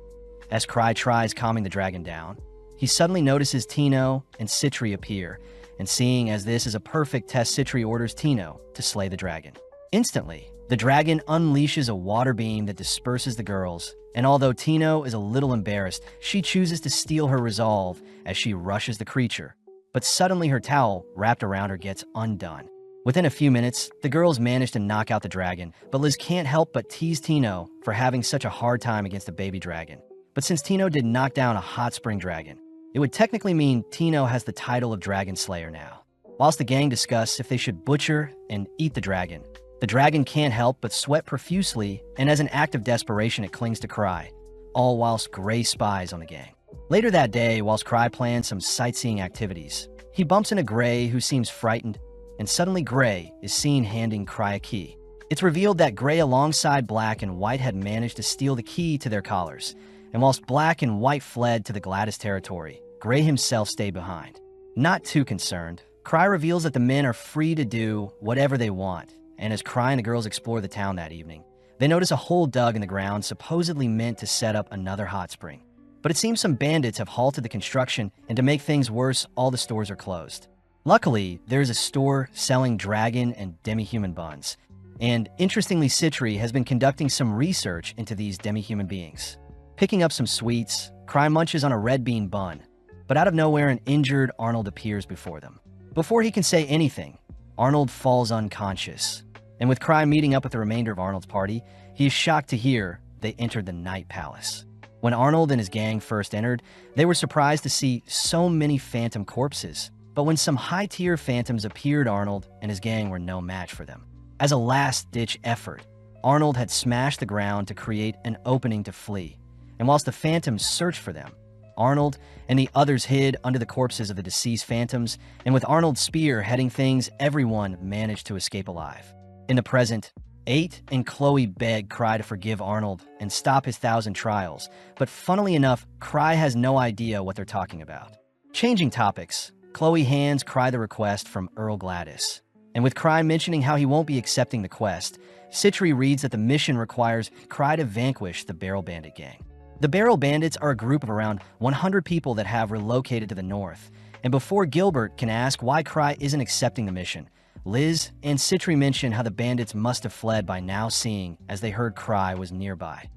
As Cry tries calming the dragon down, he suddenly notices Tino and Citri appear, and seeing as this is a perfect test, Citri orders Tino to slay the dragon. Instantly, the dragon unleashes a water beam that disperses the girls, and although Tino is a little embarrassed, she chooses to steal her resolve as she rushes the creature. But suddenly her towel wrapped around her gets undone. Within a few minutes, the girls manage to knock out the dragon, but Liz can't help but tease Tino for having such a hard time against a baby dragon. But since Tino did knock down a hot spring dragon, it would technically mean Tino has the title of Dragon Slayer now. Whilst the gang discuss if they should butcher and eat the dragon can't help but sweat profusely, and as an act of desperation it clings to Cry, all whilst Gray spies on the gang. Later that day, whilst Cry plans some sightseeing activities, he bumps into Gray, who seems frightened, and suddenly Gray is seen handing Cry a key. It's revealed that Gray alongside Black and White had managed to steal the key to their collars, and whilst Black and White fled to the Gladys territory, Gray himself stayed behind. Not too concerned, Cry reveals that the men are free to do whatever they want, and as Cry and the girls explore the town that evening, they notice a hole dug in the ground supposedly meant to set up another hot spring. But it seems some bandits have halted the construction, and to make things worse, all the stores are closed. Luckily, there is a store selling dragon and demi-human buns, and interestingly, Citri has been conducting some research into these demi-human beings. Picking up some sweets, Cry munches on a red bean bun, but out of nowhere an injured Arnold appears before them. Before he can say anything, Arnold falls unconscious, and with Cry meeting up with the remainder of Arnold's party, he is shocked to hear they entered the Night Palace. When Arnold and his gang first entered, they were surprised to see so many phantom corpses, but when some high-tier phantoms appeared, Arnold and his gang were no match for them. As a last-ditch effort, Arnold had smashed the ground to create an opening to flee, and whilst the phantoms searched for them, Arnold and the others hid under the corpses of the deceased phantoms, and with Arnold's spear heading things, everyone managed to escape alive. In the present, 8 and Chloe beg Cry to forgive Arnold and stop his 1,000 trials, but funnily enough, Cry has no idea what they're talking about. Changing topics, Chloe hands Cry the request from Earl Gladys, And with Cry mentioning how he won't be accepting the quest, Citri reads that the mission requires Cry to vanquish the Barrel Bandit gang. The Barrel Bandits are a group of around 100 people that have relocated to the north, and before Gilbert can ask why Cry isn't accepting the mission, Liz and Citri mention how the bandits must have fled by now seeing as they heard Cry was nearby.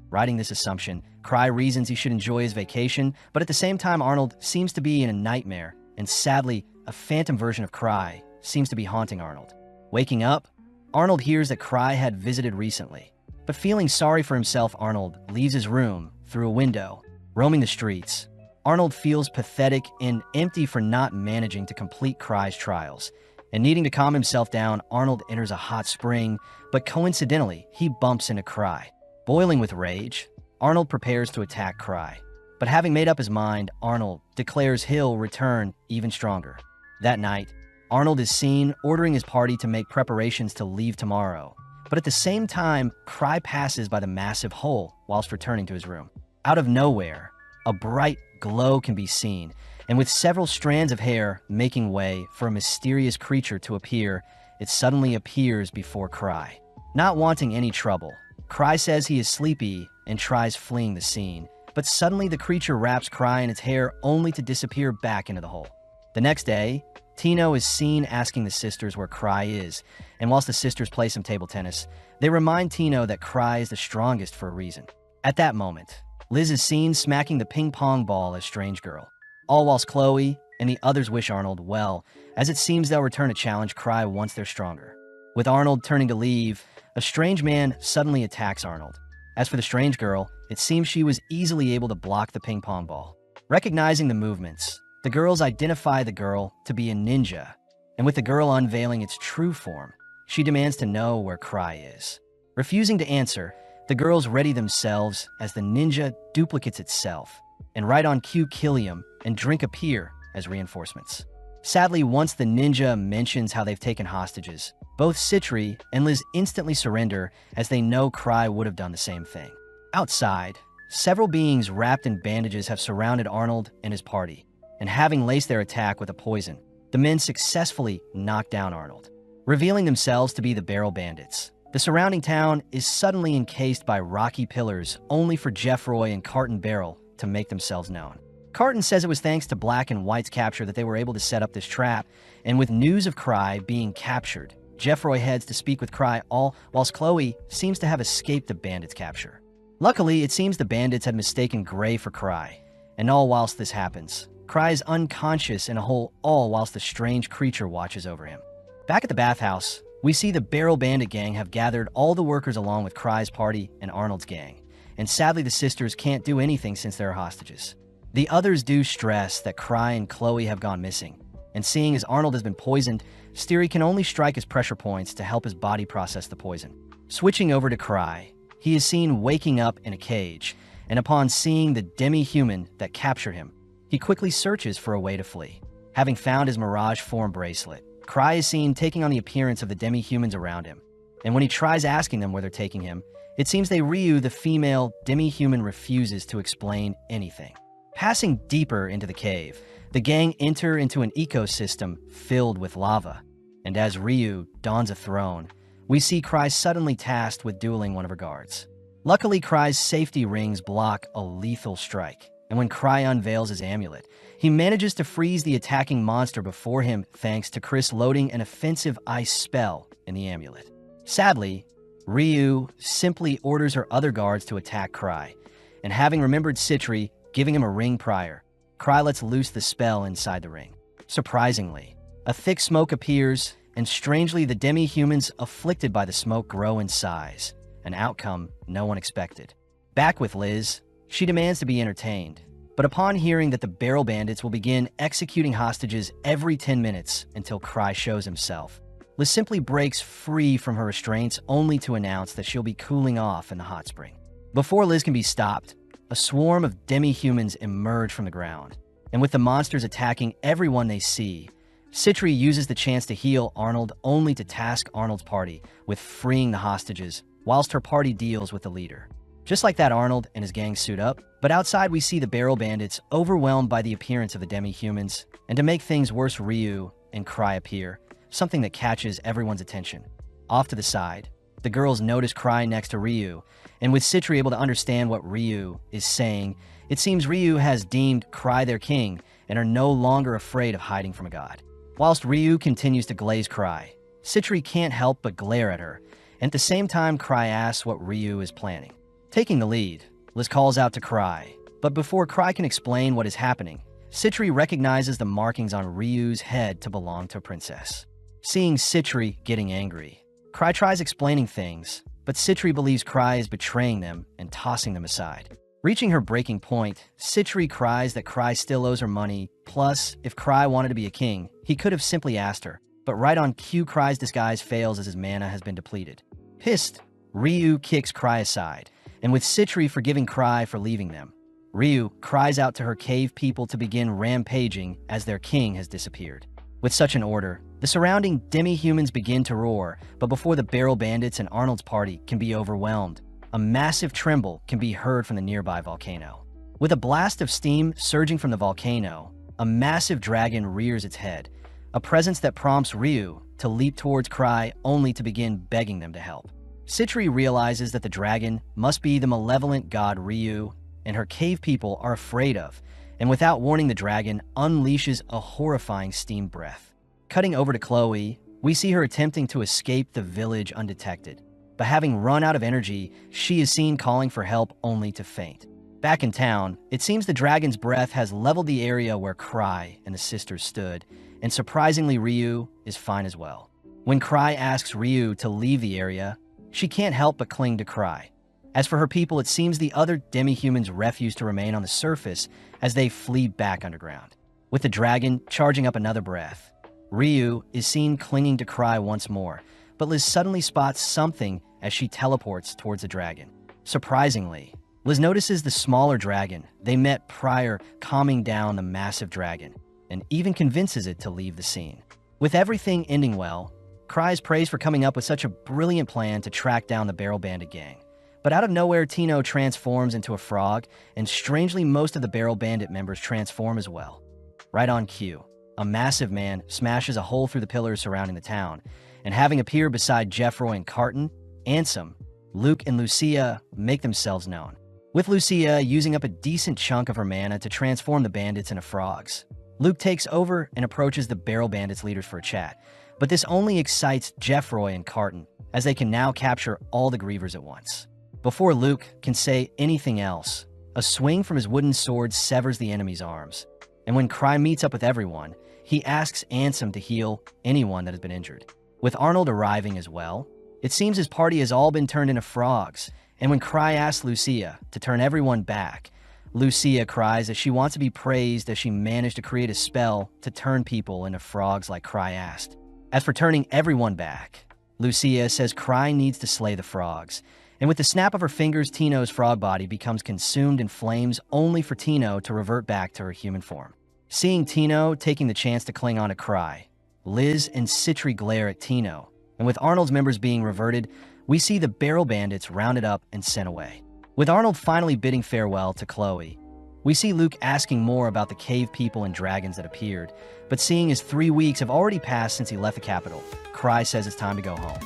Riding this assumption, Cry reasons he should enjoy his vacation, but at the same time Arnold seems to be in a nightmare, and sadly, a phantom version of Cry seems to be haunting Arnold. Waking up, Arnold hears that Cry had visited recently, but feeling sorry for himself, Arnold leaves his room through a window. Roaming the streets, Arnold feels pathetic and empty for not managing to complete Cry's trials. And needing to calm himself down, Arnold enters a hot spring, but coincidentally, he bumps into Cry. Boiling with rage, Arnold prepares to attack Cry. But having made up his mind, Arnold declares he'll return even stronger. That night, Arnold is seen ordering his party to make preparations to leave tomorrow. But at the same time, Cry passes by the massive hole whilst returning to his room. Out of nowhere, a bright glow can be seen, and with several strands of hair making way for a mysterious creature to appear, it suddenly appears before Cry. Not wanting any trouble, Cry says he is sleepy and tries fleeing the scene, but suddenly the creature wraps Cry in its hair only to disappear back into the hole. The next day, Tino is seen asking the sisters where Cry is, and whilst the sisters play some table tennis, they remind Tino that Cry is the strongest for a reason. At that moment, Liz is seen smacking the ping pong ball as Strange Girl, all whilst Chloe and the others wish Arnold well, as it seems they'll return to challenge Cry once they're stronger. With Arnold turning to leave, a strange man suddenly attacks Arnold. As for the Strange Girl, it seems she was easily able to block the ping pong ball. Recognizing the movements, the girls identify the girl to be a ninja, and with the girl unveiling its true form, she demands to know where Cry is. Refusing to answer, the girls ready themselves as the ninja duplicates itself, and right on cue Killiam and Drink appear as reinforcements. Sadly, once the ninja mentions how they've taken hostages, both Citri and Liz instantly surrender as they know Cry would have done the same thing. Outside, several beings wrapped in bandages have surrounded Arnold and his party, and having laced their attack with a poison, the men successfully knock down Arnold, revealing themselves to be the Barrel Bandits. The surrounding town is suddenly encased by rocky pillars, only for Jeffroy and Carton Barrel to make themselves known. Carton says it was thanks to Black and White's capture that they were able to set up this trap, and with news of Cry being captured, Jeffroy heads to speak with Cry, all whilst Chloe seems to have escaped the bandits' capture. Luckily, it seems the bandits had mistaken Gray for Cry, and all whilst this happens, Cry is unconscious in a hole, all whilst the strange creature watches over him. Back at the bathhouse, we see the Barrel Bandit gang have gathered all the workers along with Cry's party and Arnold's gang, and sadly the sisters can't do anything since they're hostages. The others do stress that Cry and Chloe have gone missing, and seeing as Arnold has been poisoned, Steery can only strike his pressure points to help his body process the poison. Switching over to Cry, he is seen waking up in a cage, and upon seeing the demi-human that captured him, he quickly searches for a way to flee. Having found his Mirage form bracelet, Cry is seen taking on the appearance of the demi-humans around him, and when he tries asking them where they're taking him, it seems Ryu, the female demi-human, refuses to explain anything. Passing deeper into the cave, the gang enter into an ecosystem filled with lava, and as Ryu dons a throne, we see Cry suddenly tasked with dueling one of her guards. Luckily, Cry's safety rings block a lethal strike, and when Cry unveils his amulet, he manages to freeze the attacking monster before him thanks to Chris loading an offensive ice spell in the amulet. Sadly, Ryu simply orders her other guards to attack Cry, and having remembered Citri giving him a ring prior, Cry lets loose the spell inside the ring. Surprisingly, a thick smoke appears, and strangely the demi-humans afflicted by the smoke grow in size, an outcome no one expected. Back with Liz, she demands to be entertained, but upon hearing that the Barrel Bandits will begin executing hostages every 10 minutes until Cry shows himself, Liz simply breaks free from her restraints only to announce that she'll be cooling off in the hot spring. Before Liz can be stopped, a swarm of demi-humans emerge from the ground, and with the monsters attacking everyone they see, Citri uses the chance to heal Arnold only to task Arnold's party with freeing the hostages, whilst her party deals with the leader. Just like that, Arnold and his gang suit up, but outside we see the Barrel Bandits overwhelmed by the appearance of the demi-humans, and to make things worse, Ryu and Cry appear, something that catches everyone's attention. Off to the side, the girls notice Cry next to Ryu, and with Citri able to understand what Ryu is saying, it seems Ryu has deemed Cry their king and are no longer afraid of hiding from a god. Whilst Ryu continues to glaze Cry, Citri can't help but glare at her, and at the same time Cry asks what Ryu is planning. Taking the lead, Liz calls out to Cry, but before Cry can explain what is happening, Citri recognizes the markings on Ryu's head to belong to a princess. Seeing Citri getting angry, Cry tries explaining things, but Citri believes Cry is betraying them and tossing them aside. Reaching her breaking point, Citri cries that Cry still owes her money, plus, if Cry wanted to be a king, he could have simply asked her. But right on cue, Cry's disguise fails as his mana has been depleted. Pissed, Ryu kicks Cry aside, and with Citri forgiving Cry for leaving them, Ryu cries out to her cave people to begin rampaging as their king has disappeared. With such an order, the surrounding demi-humans begin to roar, but before the Barrel Bandits and Arnold's party can be overwhelmed, a massive tremble can be heard from the nearby volcano. With a blast of steam surging from the volcano, a massive dragon rears its head, a presence that prompts Ryu to leap towards Cry only to begin begging them to help. Citri realizes that the dragon must be the malevolent god Ryu and her cave people are afraid of, and without warning the dragon unleashes a horrifying steam breath. Cutting over to Chloe, we see her attempting to escape the village undetected, but having run out of energy, she is seen calling for help only to faint. Back in town, it seems the dragon's breath has leveled the area where Cry and the sisters stood, and surprisingly Ryu is fine as well. When Cry asks Ryu to leave the area, she can't help but cling to Cry. As for her people, it seems the other demi-humans refuse to remain on the surface as they flee back underground. With the dragon charging up another breath, Ryu is seen clinging to Cry once more, but Liz suddenly spots something as she teleports towards the dragon. Surprisingly, Liz notices the smaller dragon they met prior calming down the massive dragon, and even convinces it to leave the scene. With everything ending well, Cry is praised for coming up with such a brilliant plan to track down the Barrel Bandit gang. But out of nowhere, Tino transforms into a frog, and strangely most of the Barrel Bandit members transform as well. Right on cue, a massive man smashes a hole through the pillars surrounding the town, and having appeared beside Jeffroy and Carton, Ansem, Luke and Lucia make themselves known. With Lucia using up a decent chunk of her mana to transform the bandits into frogs, Luke takes over and approaches the Barrel Bandits leaders for a chat, but this only excites Jeffroy and Carton, as they can now capture all the Grievers at once. Before Luke can say anything else, a swing from his wooden sword severs the enemy's arms, and when Cry meets up with everyone, he asks Ansem to heal anyone that has been injured. With Arnold arriving as well, it seems his party has all been turned into frogs, and when Cry asks Lucia to turn everyone back, Lucia cries that she wants to be praised as she managed to create a spell to turn people into frogs like Cry asked. As for turning everyone back, Lucia says Cry needs to slay the frogs, and with the snap of her fingers, Tino's frog body becomes consumed in flames only for Tino to revert back to her human form. Seeing Tino taking the chance to cling on to Cry, Liz and Citri glare at Tino, and with Arnold's members being reverted, we see the Barrel Bandits rounded up and sent away. With Arnold finally bidding farewell to Chloe, we see Luke asking more about the cave people and dragons that appeared, but seeing as 3 weeks have already passed since he left the capital, Cry says it's time to go home.